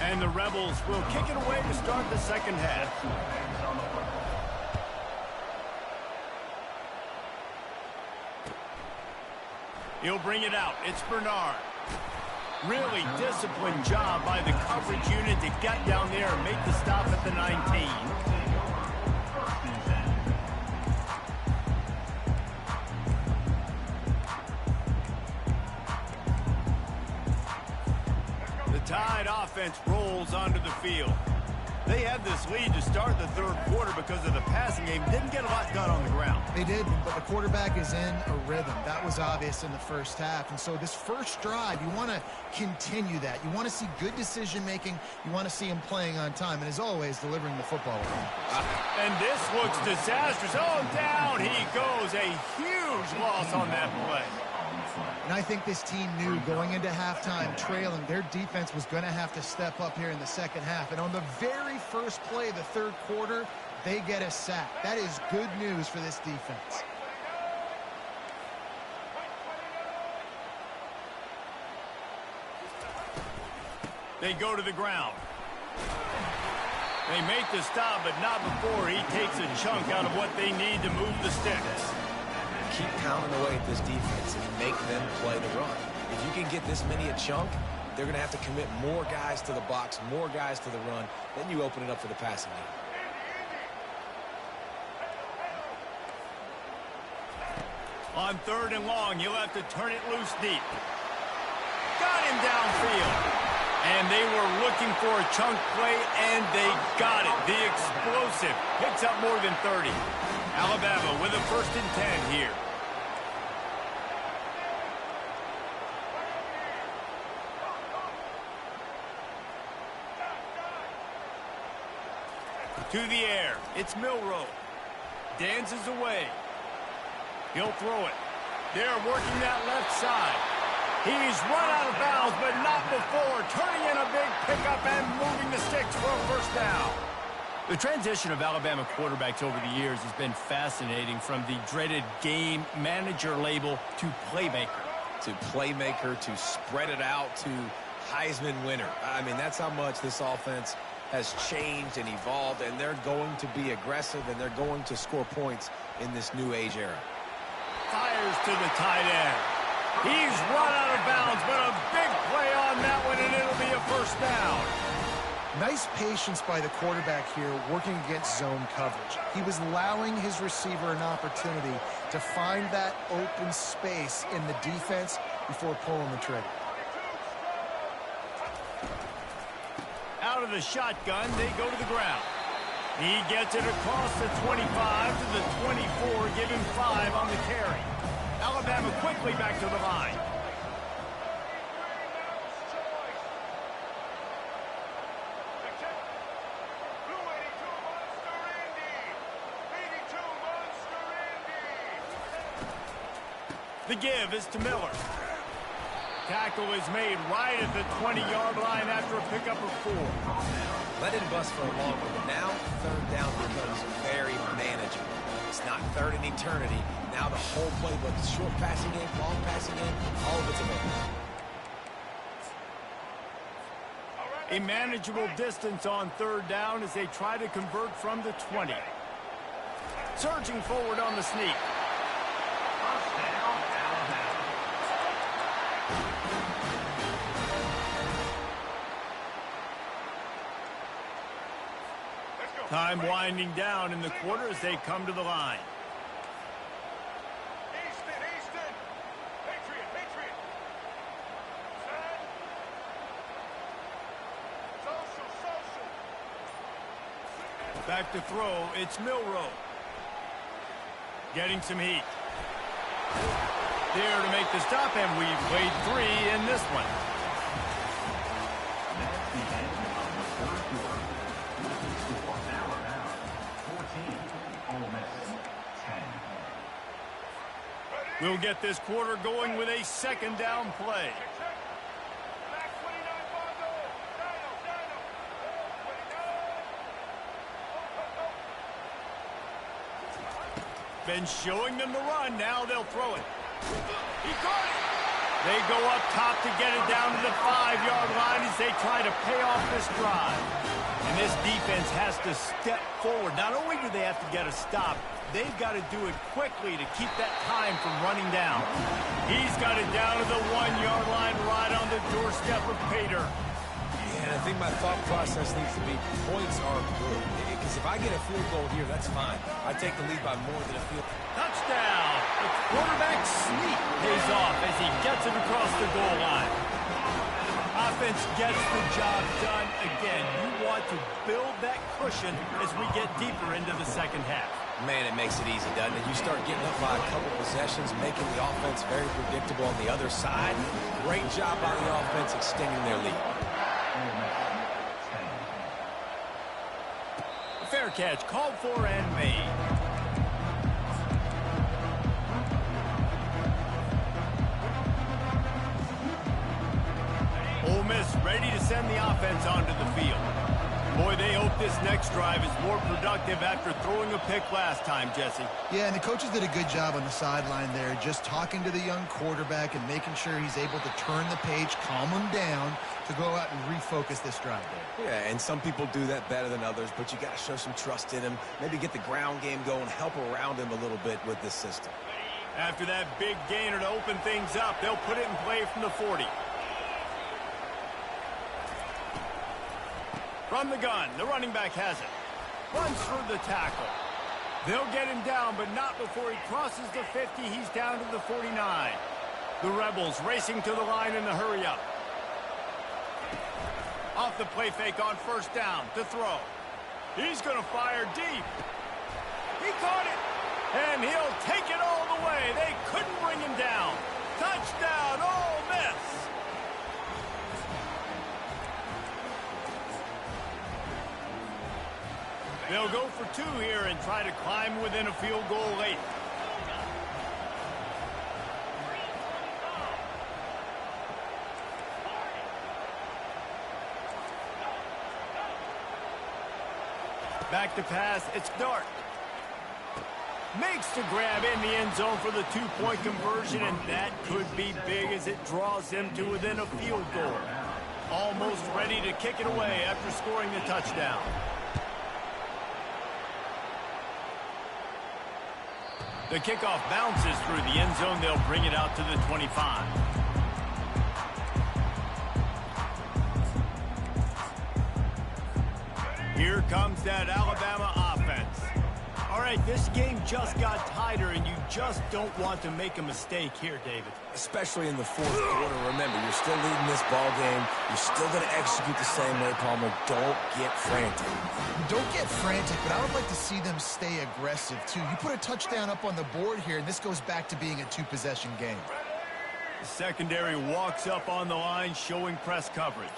And the Rebels will kick it away to start the second half. He'll bring it out. It's Bernard. Really disciplined job by the coverage unit to get down there and make the stop at the 19. Tide offense rolls onto the field. They had this lead to start the third quarter because of the passing game. Didn't get a lot done on the ground. They did, but the quarterback is in a rhythm. That was obvious in the first half. And so this first drive, you want to continue that. You want to see good decision-making. You want to see him playing on time. And as always, delivering the football. And this looks disastrous. Oh, down he goes. A huge loss on that play. And I think this team knew going into halftime trailing, their defense was going to have to step up here in the second half. And on the very first play of the third quarter, they get a sack. That is good news for this defense. They go to the ground. They make the stop, but not before he takes a chunk out of what they need to move the sticks. Keep pounding away at this defense and make them play the run. If you can get this many a chunk, they're going to have to commit more guys to the box, more guys to the run. Then you open it up for the passing game. On 3rd and long, you'll have to turn it loose deep. Got him downfield. And they were looking for a chunk play, and they got it. The explosive picks up more than 30. Alabama with a 1st and 10 here. To the air. It's Milroe. Dances away. He'll throw it. They're working that left side. He's run out of bounds, but not before. Turning in a big pickup and moving the sticks for a 1st down. The transition of Alabama quarterbacks over the years has been fascinating, from the dreaded game manager label to playmaker. To playmaker, to spread it out, to Heisman winner. I mean, that's how much this offense has changed and evolved, and they're going to be aggressive, and they're going to score points in this new age era. Fires to the tight end. He's run out of bounds, but a big play on that one, and it'll be a 1st down. Nice patience by the quarterback here, working against zone coverage. He was allowing his receiver an opportunity to find that open space in the defense before pulling the trigger. Out of the shotgun, they go to the ground. He gets it across the 25 to the 24, give him 5 on the carry. Alabama quickly back to the line. The give is to Miller. Tackle is made right at the 20-yard line after a pickup of 4. Let it bust for a long one, but now 3rd down becomes very manageable. It's not 3rd and eternity. Now the whole playbook, short passing game, long passing game, all of it's available. A manageable distance on 3rd down as they try to convert from the 20. Surging forward on the sneak. Time winding down in the quarter as they come to the line. Easton. Patriot. Social. Back to throw, it's Milroe. Getting some heat. There to make the stop, and we've played 3 in this one. We'll get this quarter going with a 2nd down play. Been showing them the run. Now they'll throw it. He caught it. They go up top to get it down to the 5-yard line as they try to pay off this drive. And this defense has to step forward. Not only do they have to get a stop, they've got to do it quickly to keep that time from running down. He's got it down to the 1-yard line right on the doorstep of Pater. Yeah, and I think my thought process needs to be points are good. Because if I get a field goal here, that's fine. I take the lead by more than a field. Touchdown! The quarterback sneak pays off as he gets it across the goal line. Offense gets the job done again. You want to build that cushion as we get deeper into the second half. Man, it makes it easy, doesn't it? You start getting up by a couple possessions, making the offense very predictable on the other side. Great job by the offense extending their lead. Fair catch called for and made. send the offense onto the field. Boy, they hope this next drive is more productive after throwing a pick last time, Jesse. Yeah, and the coaches did a good job on the sideline there, just talking to the young quarterback and making sure he's able to turn the page, calm him down to go out and refocus this drive there. Yeah, and some people do that better than others, but you got to show some trust in him, maybe get the ground game going, help around him a little bit with this system. After that big gainer to open things up, they'll put it in play from the 40. From the gun, the running back has it. Runs through the tackle. They'll get him down, but not before he crosses the 50. He's down to the 49. The Rebels racing to the line in the hurry-up. Off the play fake on first down to throw. He's going to fire deep. He caught it, and he'll take it all the way. They couldn't bring him down. Touchdown, Ole Miss. They'll go for two here and try to climb within a field goal late. Back to pass, it's Dart. Makes the grab in the end zone for the two-point conversion, and that could be big as it draws him to within a field goal. Almost ready to kick it away after scoring the touchdown. The kickoff bounces through the end zone. They'll bring it out to the 25. Here comes that Alabama offense. All right, this game just got tighter, and you just don't want to make a mistake here, David. Especially in the fourth quarter. Remember, you're still leading this ball game. You're still going to execute the same way, Palmer. Don't get frantic. Don't get frantic, but I would like to see them stay aggressive, too. You put a touchdown up on the board here, and this goes back to being a two-possession game. The secondary walks up on the line, showing press coverage.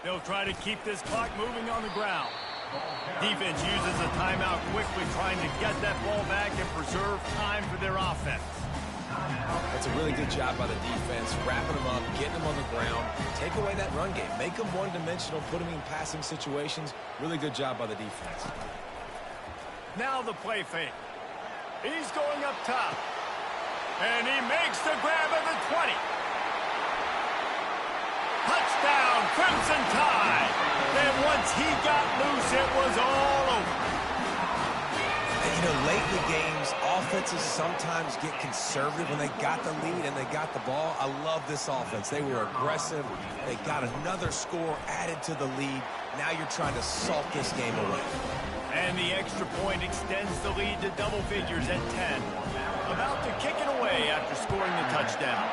They'll try to keep this clock moving on the ground. Defense uses a timeout quickly, trying to get that ball back and preserve time for their offense. That's a really good job by the defense, wrapping them up, getting them on the ground, take away that run game, make them one-dimensional, put them in passing situations. Really good job by the defense. Now the play fake. He's going up top. And he makes the grab at the 20. Touchdown, Crimson Tide. And once he got loose, it was all over. And, you know, late in the games, offenses sometimes get conservative when they got the lead and they got the ball. I love this offense. They were aggressive. They got another score added to the lead. Now you're trying to salt this game away. And the extra point extends the lead to double figures at 10. About to kick it away after scoring the touchdown.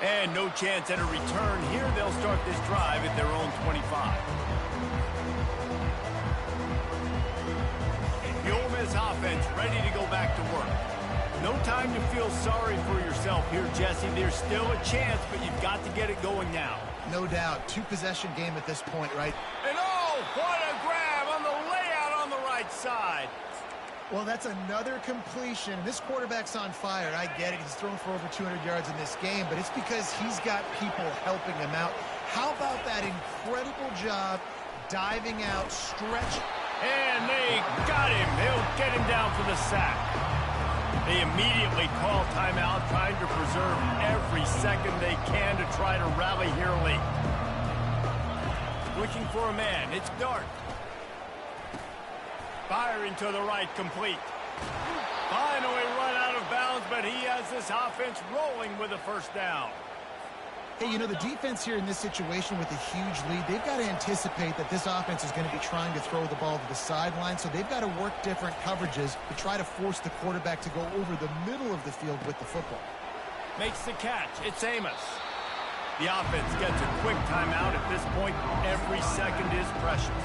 And no chance at a return here. They'll start this drive at their own 25. The Ole Miss offense ready to go back to work. No time to feel sorry for yourself here, Jesse. There's still a chance, but you've got to get it going now. No doubt. Two-possession game at this point, right? And oh, what a grab on the layout on the right side. Well, that's another completion. This quarterback's on fire. I get it. He's thrown for over 200 yards in this game, but it's because he's got people helping him out. How about that incredible job diving out, stretch? And they got him. They'll get him down for the sack. They immediately call timeout, trying to preserve every second they can to try to rally here late. Looking for a man. It's Dart. Firing to the right, complete. Finally run out of bounds, but he has this offense rolling with a first down. Hey, you know, the defense here in this situation with a huge lead, they've got to anticipate that this offense is going to be trying to throw the ball to the sideline, so they've got to work different coverages to try to force the quarterback to go over the middle of the field with the football. Makes the catch. It's Amos. The offense gets a quick timeout. At this point, every second is precious.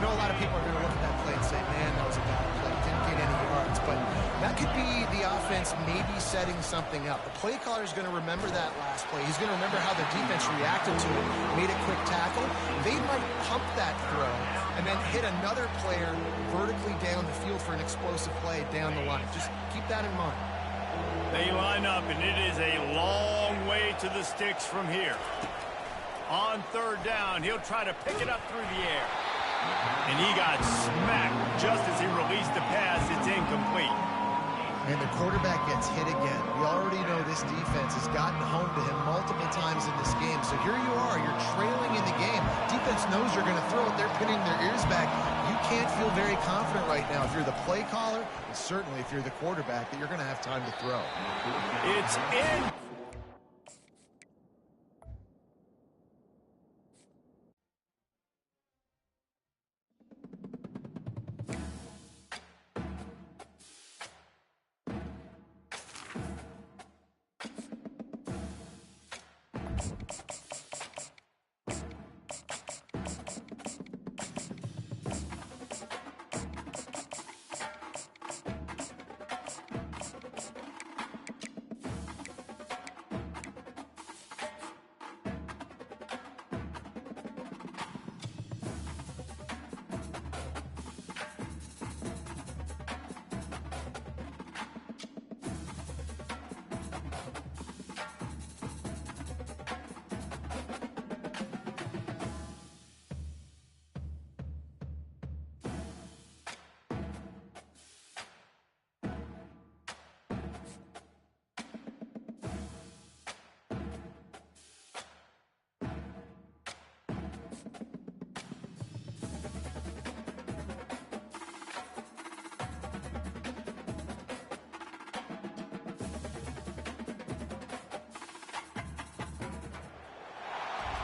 I know a lot of people are going to look at that play and say, man, that was a bad play. Didn't get any yards. But that could be the offense maybe setting something up. The play caller is going to remember that last play. He's going to remember how the defense reacted to it, made a quick tackle. They might pump that throw and then hit another player vertically down the field for an explosive play down the line. Just keep that in mind. They line up, and it is a long way to the sticks from here. On third down, he'll try to pick it up through the air. And he got smacked just as he released the pass. It's incomplete. And the quarterback gets hit again. We already know this defense has gotten home to him multiple times in this game. So here you are, you're trailing in the game. Defense knows you're going to throw it. They're pinning their ears back. You can't feel very confident right now if you're the play caller, and certainly if you're the quarterback, that you're going to have time to throw. It's in.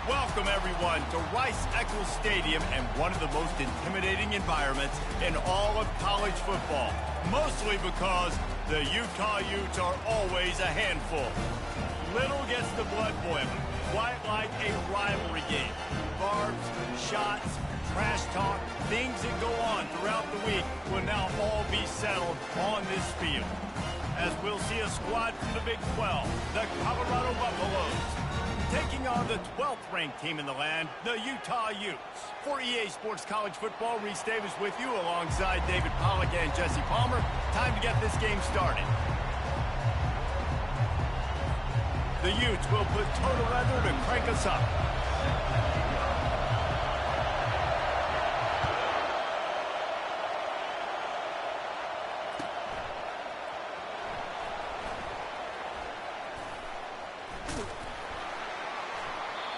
Welcome, everyone, to Rice-Eccles Stadium and one of the most intimidating environments in all of college football, mostly because the Utah Utes are always a handful. Little gets the blood boiling, quite like a rivalry game. Barbs, shots, trash talk, things that go on throughout the week will now all be settled on this field. As we'll see a squad from the Big 12, the Colorado Buffaloes, taking on the 12th ranked team in the land, the Utah Utes. For EA Sports College Football, Reese Davis with you alongside David Pollack and Jesse Palmer. Time to get this game started. The Utes will put toe to leather to crank us up.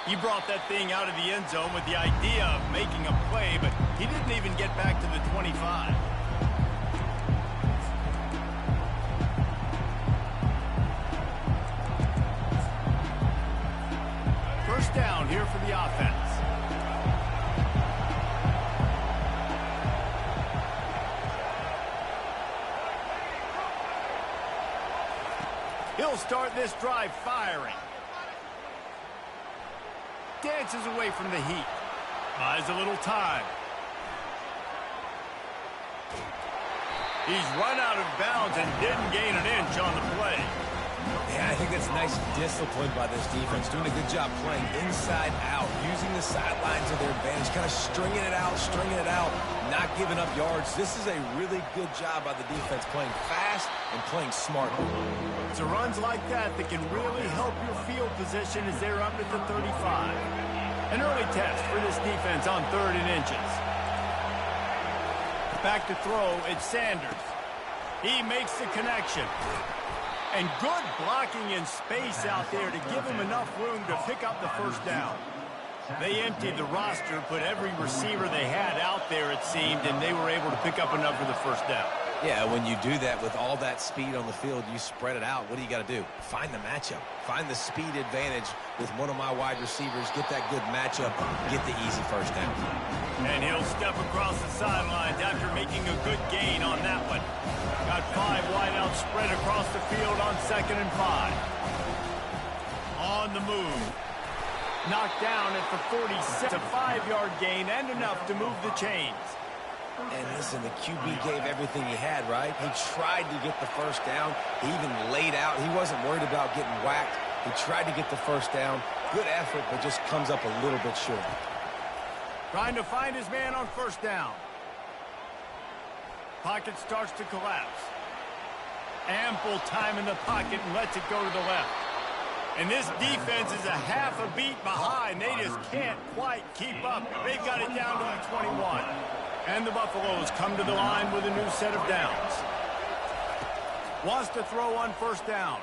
He brought that thing out of the end zone with the idea of making a play, but he didn't even get back to the 25. First down here for the offense. He'll start this drive firing. Dances away from the heat. Buys a little time. He's run out of bounds and didn't gain an inch on the play. Yeah, I think that's nice discipline by this defense. Doing a good job playing inside out, using the sidelines to their advantage, kind of stringing it out, not giving up yards. This is a really good job by the defense, playing fast and playing smart. It's runs like that that can really help your field position as they're up at the 35. An early test for this defense on 3rd and inches. Back to throw, it's Sanders. He makes the connection. And good blocking in space out there to give him enough room to pick up the first down. They emptied the roster, put every receiver they had out there, it seemed, and they were able to pick up enough for the first down. Yeah, when you do that with all that speed on the field, you spread it out. What do you got to do? Find the matchup. Find the speed advantage with one of my wide receivers. Get that good matchup. Get the easy first down. And he'll step across the sidelines after making a good gain on that one. Got 5 wideouts spread across the field on 2nd and 5. On the move. Knocked down at the 46. A 5-yard gain and enough to move the chains. And listen, the QB gave everything he had, right? He tried to get the first down. He even laid out. He wasn't worried about getting whacked. He tried to get the first down. Good effort, but just comes up a little bit short. Trying to find his man on first down. Pocket starts to collapse. Ample time in the pocket and lets it go to the left. And this defense is a half a beat behind. They just can't quite keep up. They've got it down to the 21. And the Buffaloes come to the line with a new set of downs. Wants to throw on first down.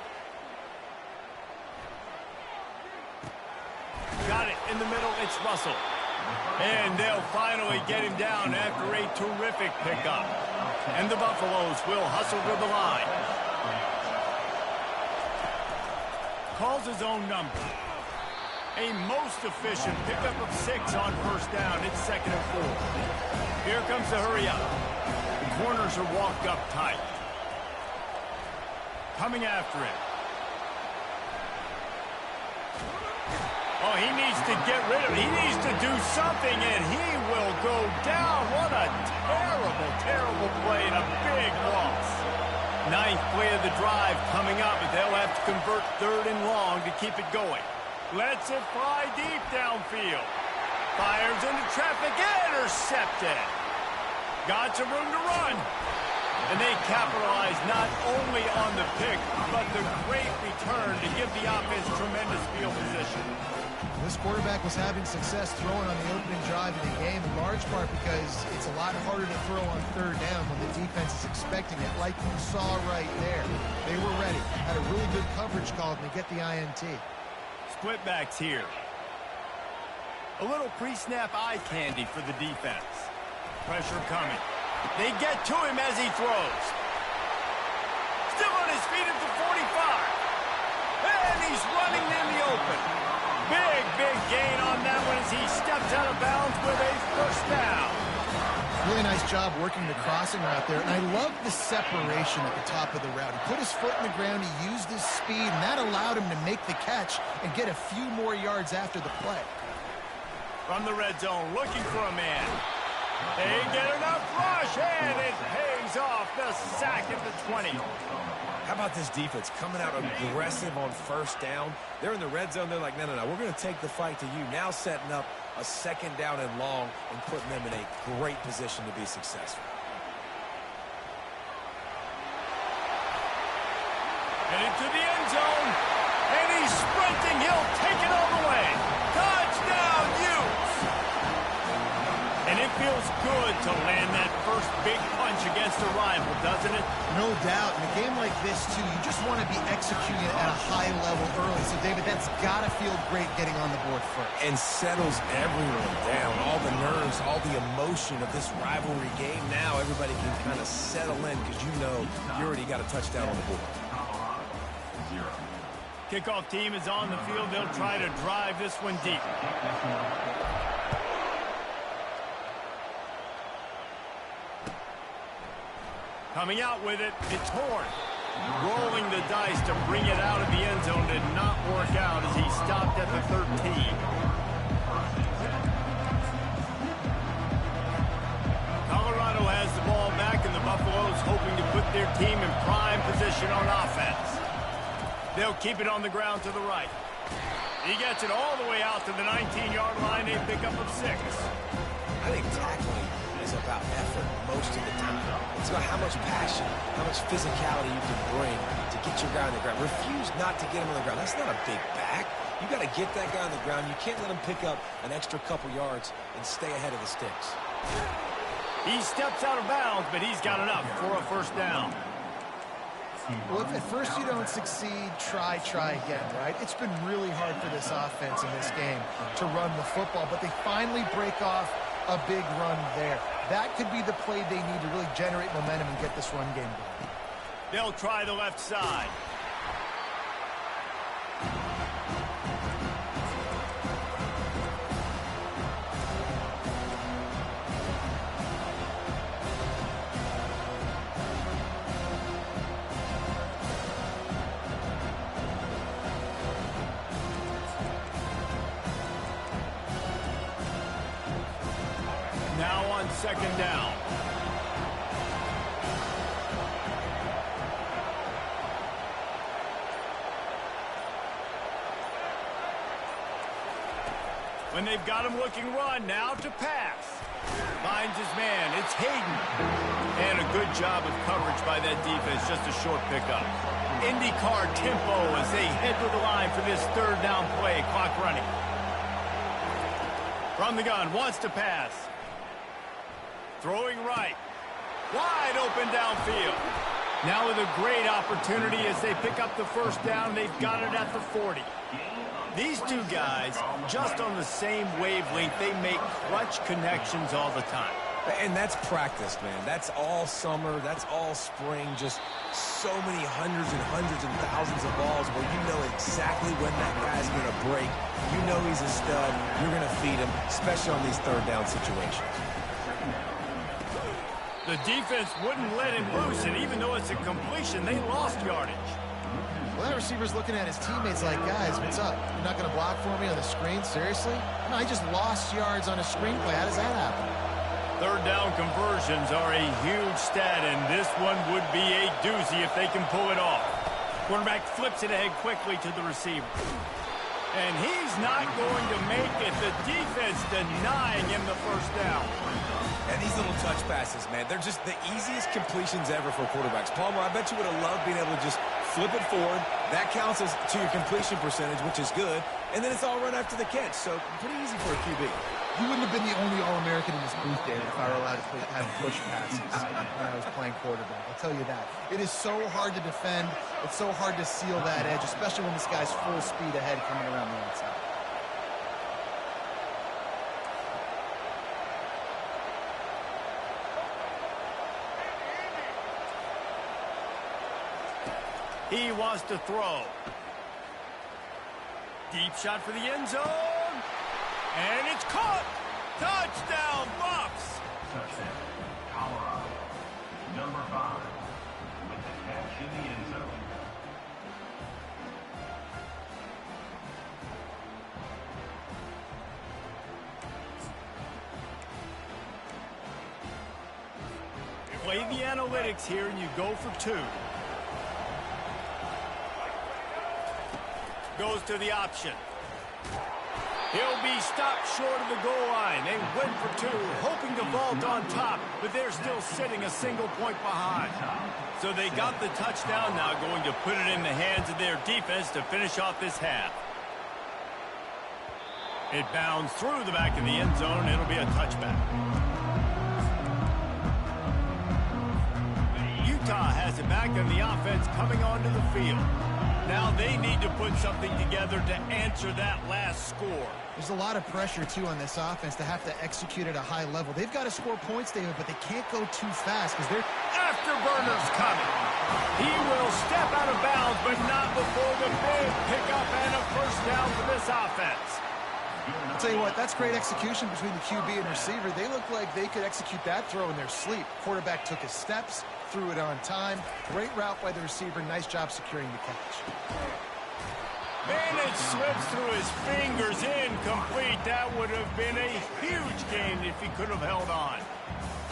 Got it in the middle. It's Russell. And they'll finally get him down after a terrific pickup. And the Buffaloes will hustle to the line. Calls his own number. A most efficient pickup of 6 on first down. It's 2nd and 4. Here comes the hurry up. The corners are walked up tight. Coming after him. Oh, he needs to get rid of it. He needs to do something, and he will go down. What a terrible, terrible play and a big loss. 9th play of the drive coming up, but they'll have to convert 3rd and long to keep it going. Lets it fly deep downfield. Fires into traffic. Intercepted. Got some room to run. And they capitalize not only on the pick, but the great return to give the offense tremendous field position. This quarterback was having success throwing on the opening drive of the game, in large part because it's a lot harder to throw on 3rd down when the defense is expecting it, like you saw right there. They were ready. Had a really good coverage call, and they get the INT. Split backs here. A little pre-snap eye candy for the defense. Pressure coming. They get to him as he throws. Still on his feet at the 45. And he's running in the open. Big, big gain on that one as he steps out of bounds with a first down. Really nice job working the crossing route there. And I love the separation at the top of the route. He put his foot in the ground, he used his speed, and that allowed him to make the catch and get a few more yards after the play. From the red zone, looking for a man. They get enough rush, and it pays off. The sack at the 20. How about this defense coming out aggressive on first down? They're in the red zone. They're like, no, we're going to take the fight to you. Now setting up a 2nd down and long and putting them in a great position to be successful. Headed to the end zone, and he's sprinting. He'll take it all the way. Touchdown, Utes! And it feels good to land that first big punch against a rival, doesn't it? No doubt. In a game like this, too, you just want to be executing it at a high level early. So, David, that's got to feel great getting on the board first. And settles everyone down. All the nerves, all the emotion of this rivalry game. Now everybody can kind of settle in because you know you already got a touchdown on the board. Kickoff team is on the field. They'll try to drive this one deep. Coming out with it, it's Horn. Rolling the dice to bring it out of the end zone did not work out as he stopped at the 13. Colorado has the ball back, and the Buffaloes hoping to put their team in prime position on offense. They'll keep it on the ground to the right. He gets it all the way out to the 19-yard line, a pickup of 6. I think tackling is about effort most of the time. It's about how much passion, how much physicality you can bring to get your guy on the ground. Refuse not to get him on the ground. That's not a big back. You got to get that guy on the ground. You can't let him pick up an extra couple yards and stay ahead of the sticks. He steps out of bounds, but he's got enough for a first down. Well, if at first you don't succeed, try again, right? It's been really hard for this offense in this game to run the football, but they finally break off a big run there. That could be the play they need to really generate momentum and get this run game going. They'll try the left side. Now on 2nd down. When they've got him looking run, now to pass. Finds his man. It's Hayden. And a good job of coverage by that defense. Just a short pickup. IndyCar tempo as they head to the line for this third down play. Clock running. From the gun, wants to pass. Throwing right. Wide open downfield. Now with a great opportunity as they pick up the first down. They've got it at the 40. These two guys, just on the same wavelength, they make clutch connections all the time. And that's practice, man. That's all summer. That's all spring. Just so many hundreds and thousands of balls where you know exactly when that guy's going to break. You know he's a stud. You're going to feed him, especially on these third down situations. The defense wouldn't let him loose, and even though it's a completion, they lost yardage. Well, that receiver's looking at his teammates like, guys, what's up? You're not going to block for me on the screen? Seriously? No, I just lost yards on a screen play. How does that happen? Third down conversions are a huge stat, and this one would be a doozy if they can pull it off. Quarterback flips it ahead quickly to the receiver. And he's not going to make it. The defense denying him the first down. And these little touch passes, man, they're just the easiest completions ever for quarterbacks. Palmer, I bet you would have loved being able to just flip it forward. That counts as to your completion percentage, which is good. And then it's all run after the catch. So pretty easy for a QB. You wouldn't have been the only All-American in this booth, David, if I were allowed to have push passes when I was playing quarterback. I'll tell you that. It is so hard to defend. It's so hard to seal that edge, especially when this guy's full speed ahead coming around the outside. He wants to throw. Deep shot for the end zone. And it's caught. Touchdown, Buffs. Touchdown, Colorado. Number 5 with the catch in the end zone. You play the analytics here and you go for 2. Goes to the option. He'll be stopped short of the goal line. They went for 2, hoping to vault on top, but they're still sitting a single point behind. So they got the touchdown, now going to put it in the hands of their defense to finish off this half. It bounds through the back of the end zone. It'll be a touchback. Utah has it back, and the offense coming onto the field. Now they need to put something together to answer that last score. There's a lot of pressure, too, on this offense to have to execute at a high level. They've got to score points, David, but they can't go too fast because they're... Afterburner's coming. He will step out of bounds, but not before the big pickup and a first down for this offense. I'll tell you what, that's great execution between the QB and receiver. They look like they could execute that throw in their sleep. Quarterback took his steps, threw it on time. Great route by the receiver. Nice job securing the catch. And it slips through his fingers, incomplete. That would have been a huge gain if he could have held on.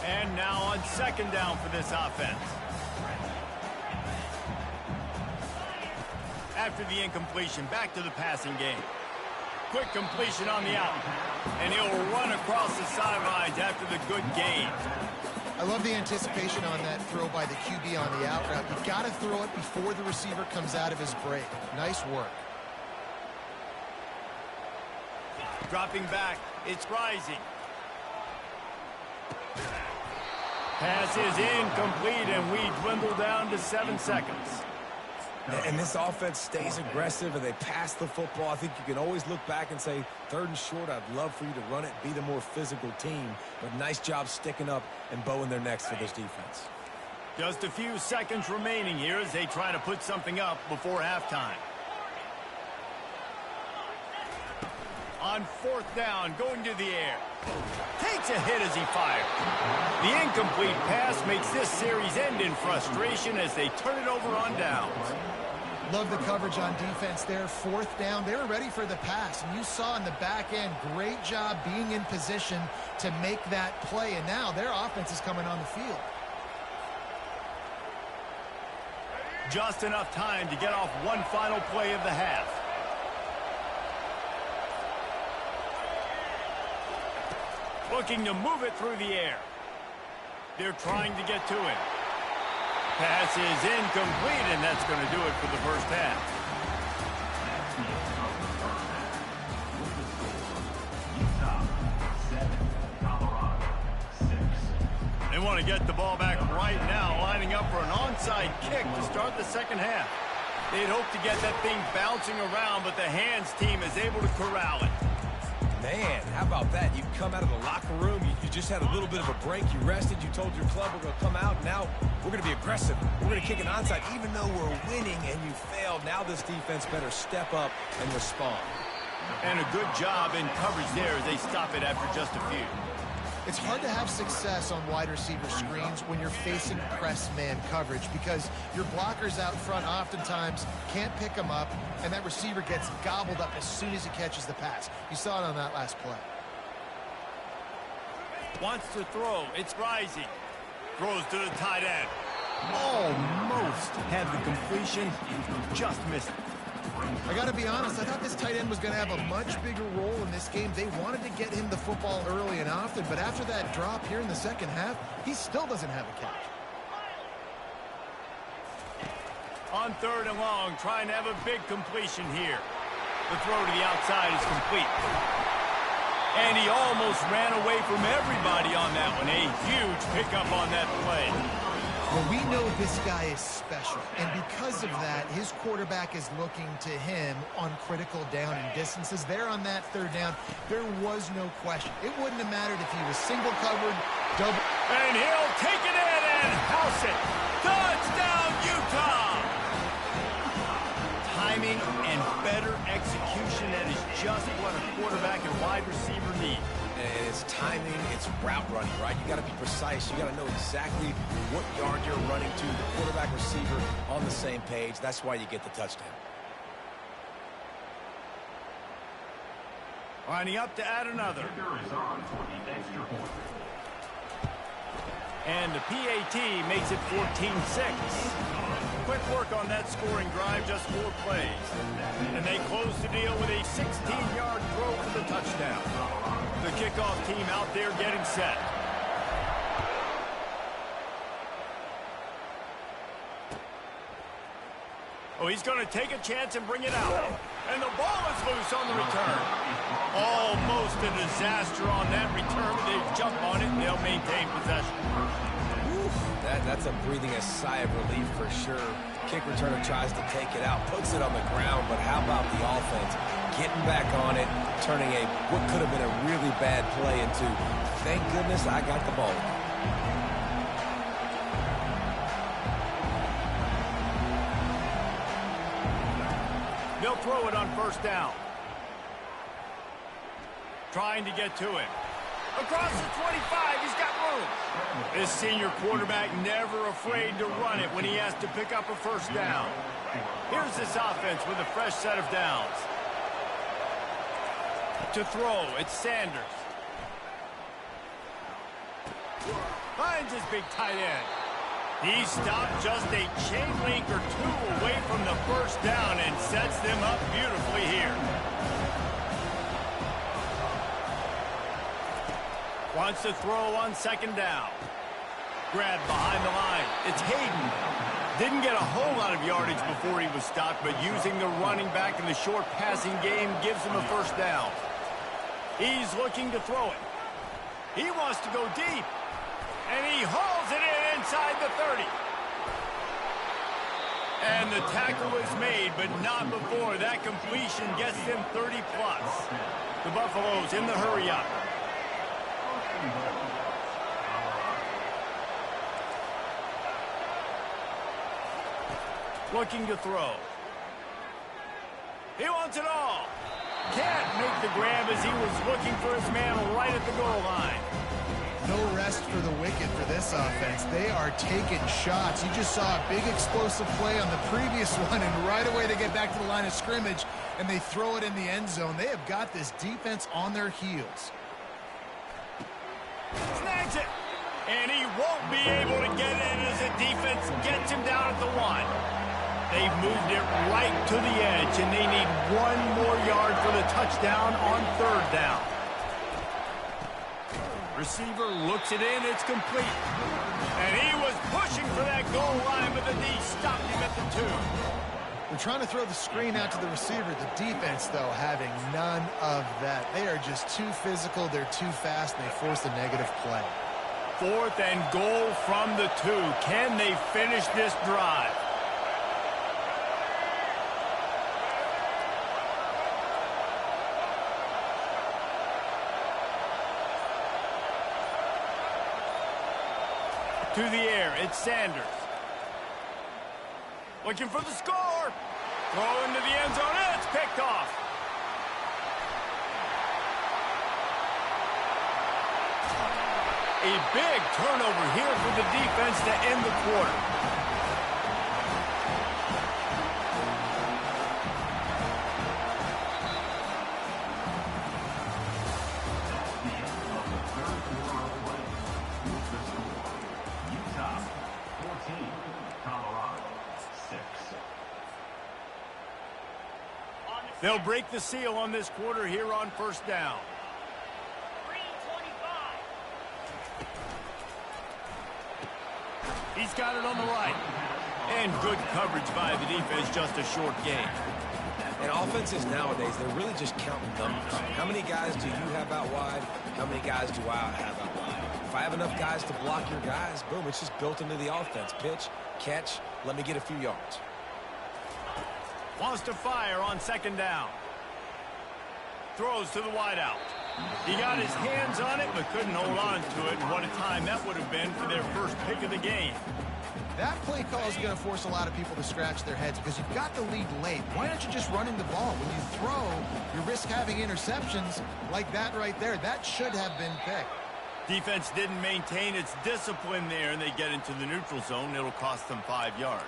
And now on second down for this offense. After the incompletion, back to the passing game. Quick completion on the out. And he'll run across the sidelines after the good gain. I love the anticipation on that throw by the QB on the out route. You've got to throw it before the receiver comes out of his break. Nice work. Dropping back, it's rising. Pass is incomplete, and we dwindle down to 7 seconds. And this offense stays aggressive, and they pass the football. I think you can always look back and say, 3rd and short, I'd love for you to run it, be the more physical team. But nice job sticking up and bowing their necks for this defense. Just a few seconds remaining here as they try to put something up before halftime. On 4th down, going to the air. Takes a hit as he fired. The incomplete pass makes this series end in frustration as they turn it over on downs. Love the coverage on defense there. 4th down, they were ready for the pass. And you saw in the back end, great job being in position to make that play. And now their offense is coming on the field. Just enough time to get off one final play of the half. Looking to move it through the air. They're trying to get to it. Pass is incomplete, and that's going to do it for the first half. They want to get the ball back right now, lining up for an onside kick to start the second half. They'd hope to get that thing bouncing around, but the hands team is able to corral it. Man, how about that? You come out of the locker room, you just had a little bit of a break, you rested, you told your club we're going to come out, now we're going to be aggressive. We're going to kick an onside, even though we're winning and you failed. Now this defense better step up and respond. And a good job in coverage there as they stop it after just a few. It's hard to have success on wide receiver screens when you're facing press man coverage because your blockers out front oftentimes can't pick them up, and that receiver gets gobbled up as soon as he catches the pass. You saw it on that last play. Wants to throw. It's rising. Throws to the tight end. Almost had the completion. Just missed it. I got to be honest, I thought this tight end was going to have a much bigger role in this game. They wanted to get him the football early and often, but after that drop here in the second half, he still doesn't have a catch. On 3rd and long, trying to have a big completion here. The throw to the outside is complete. And he almost ran away from everybody on that one. A huge pickup on that play. Well, we know this guy is special, and because of that, his quarterback is looking to him on critical down and distances. There on that 3rd down, there was no question. It wouldn't have mattered if he was single covered, double. And he'll take it in and house it. Touchdown, Utah! Timing and better execution, that is just what a quarterback and wide receiver need. And it's timing, it's route running, right? You got to be precise. You got to know exactly what yard you're running to. The quarterback, receiver on the same page. That's why you get the touchdown. Lining up to add another. And the PAT makes it 14-6. Quick work on that scoring drive, just 4 plays. And they close the deal with a 16-yard throw for the touchdown. The kickoff team out there getting set. Oh, he's going to take a chance and bring it out. And the ball is loose on the return. Almost a disaster on that return. They jump on it and they'll maintain possession. That's a breathing a sigh of relief for sure. Kick returner tries to take it out, puts it on the ground, but how about the offense getting back on it, turning what could have been a really bad play into, thank goodness I got the ball. They'll throw it on 1st down. Trying to get to it. Across the 25, he's got room. This senior quarterback never afraid to run it when he has to pick up a 1st down. Here's this offense with a fresh set of downs. To throw, it's Sanders. Finds his big tight end. He stopped just a chain link or 2 away from the 1st down and sets them up beautifully here. Wants to throw on 2nd down. Grabbed behind the line. It's Hayden. Didn't get a whole lot of yardage before he was stopped, but using the running back in the short passing game gives him a 1st down. He's looking to throw it. He wants to go deep. And he hauls it in inside the 30. And the tackle is made, but not before that completion gets them 30+. The Buffaloes in the hurry up. Looking to throw. He wants it all. Can't make the grab as he was looking for his man right at the goal line. No rest for the wicked for this offense. They are taking shots. You just saw a big explosive play on the previous one, and right away they get back to the line of scrimmage, and they throw it in the end zone. They have got this defense on their heels. Snags it. And he won't be able to get it as the defense gets him down at the 1. They've moved it right to the edge, and they need 1 more yard for the touchdown on 3rd down. Receiver looks it in. It's complete. And he was pushing for that goal line, but the D stopped him at the 2. They're trying to throw the screen out to the receiver. The defense, though, having none of that. They are just too physical. They're too fast, and they force a negative play. 4th and goal from the 2. Can they finish this drive? To the air, it's Sanders. Looking for the score. Throw into the end zone. It's picked off. A big turnover here for the defense to end the quarter. They'll break the seal on this quarter here on 1st down. He's got it on the right. And good coverage by the defense, just a short gain. And offenses nowadays, they're really just counting numbers. How many guys do you have out wide? How many guys do I have out wide? If I have enough guys to block your guys, boom, it's just built into the offense. Pitch, catch, let me get a few yards. Wants to fire on 2nd down. Throws to the wideout. He got his hands on it, but couldn't hold on to it. And what a time that would have been for their first pick of the game. That play call is going to force a lot of people to scratch their heads because you've got the lead late. Why aren't you just running the ball? When you throw, you risk having interceptions like that right there. That should have been picked. Defense didn't maintain its discipline there, and they get into the neutral zone. It'll cost them 5 yards.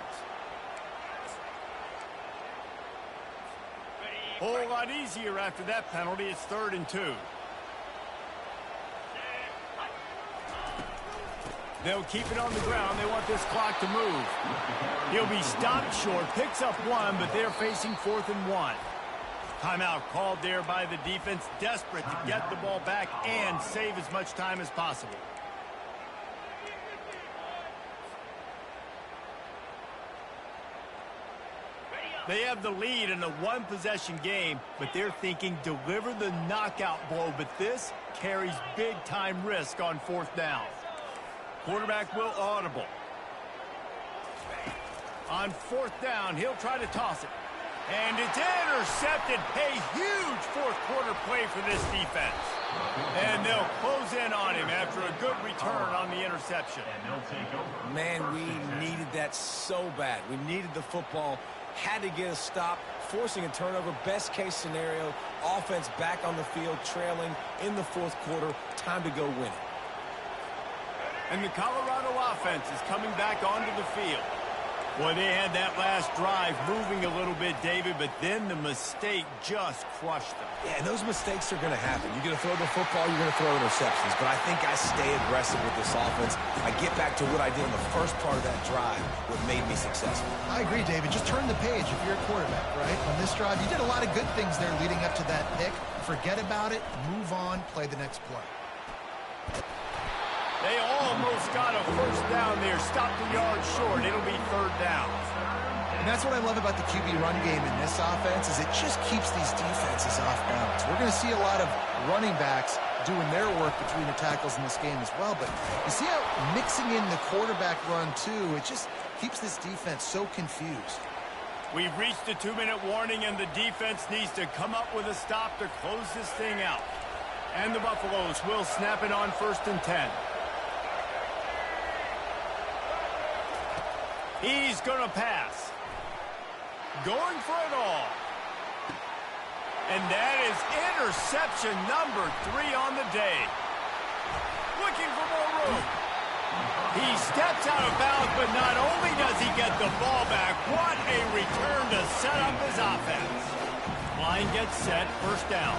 Whole lot easier after that penalty. It's 3rd and 2. They'll keep it on the ground. They want this clock to move. He'll be stopped short. Picks up 1, but they're facing 4th and 1. Timeout called there by the defense. Desperate to get the ball back and save as much time as possible. They have the lead in a 1-possession game, but they're thinking deliver the knockout blow. But this carries big-time risk on 4th down. Quarterback will audible. On 4th down, he'll try to toss it. And it's intercepted. A huge 4th quarter play for this defense. And they'll close in on him after a good return on the interception. Man, we needed that so bad. We needed the football. Had to get a stop, forcing a turnover. Best case scenario, offense back on the field, trailing in the 4th quarter. Time to go win it. And the Colorado offense is coming back onto the field. Boy, they had that last drive moving a little bit, David, but then the mistake just crushed them. Yeah, and those mistakes are going to happen. You're going to throw the football, you're going to throw interceptions. But I think I stay aggressive with this offense. I get back to what I did in the first part of that drive, what made me successful. I agree, David. Just turn the page if you're a quarterback, right? On this drive, you did a lot of good things there leading up to that pick. Forget about it, move on, play the next play. They almost got a 1st down there. Stopped a yard short. It'll be 3rd down. And that's what I love about the QB run game in this offense is it just keeps these defenses off balance. We're going to see a lot of running backs doing their work between the tackles in this game as well. But you see how mixing in the quarterback run, too, it just keeps this defense so confused. We've reached the 2-minute warning, and the defense needs to come up with a stop to close this thing out. And the Buffaloes will snap it on 1st and 10. He's going to pass. Going for it all. And that is interception number 3 on the day. Looking for more room. He steps out of bounds, but not only does he get the ball back, what a return to set up his offense. Line gets set, 1st down.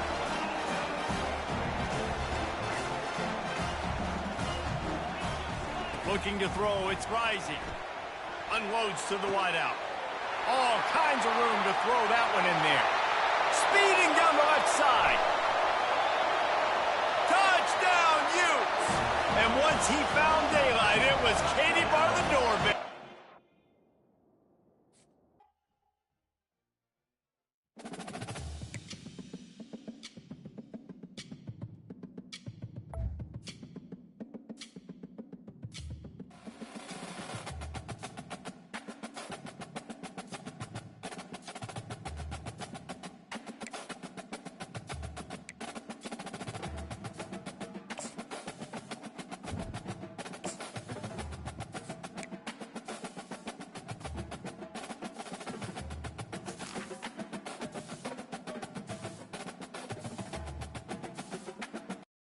Looking to throw, it's Rising. Unloads to the wideout. All kinds of room to throw that one in there. Speeding down the left side. Touchdown, Utes! And once he found daylight, it was Katie bar the door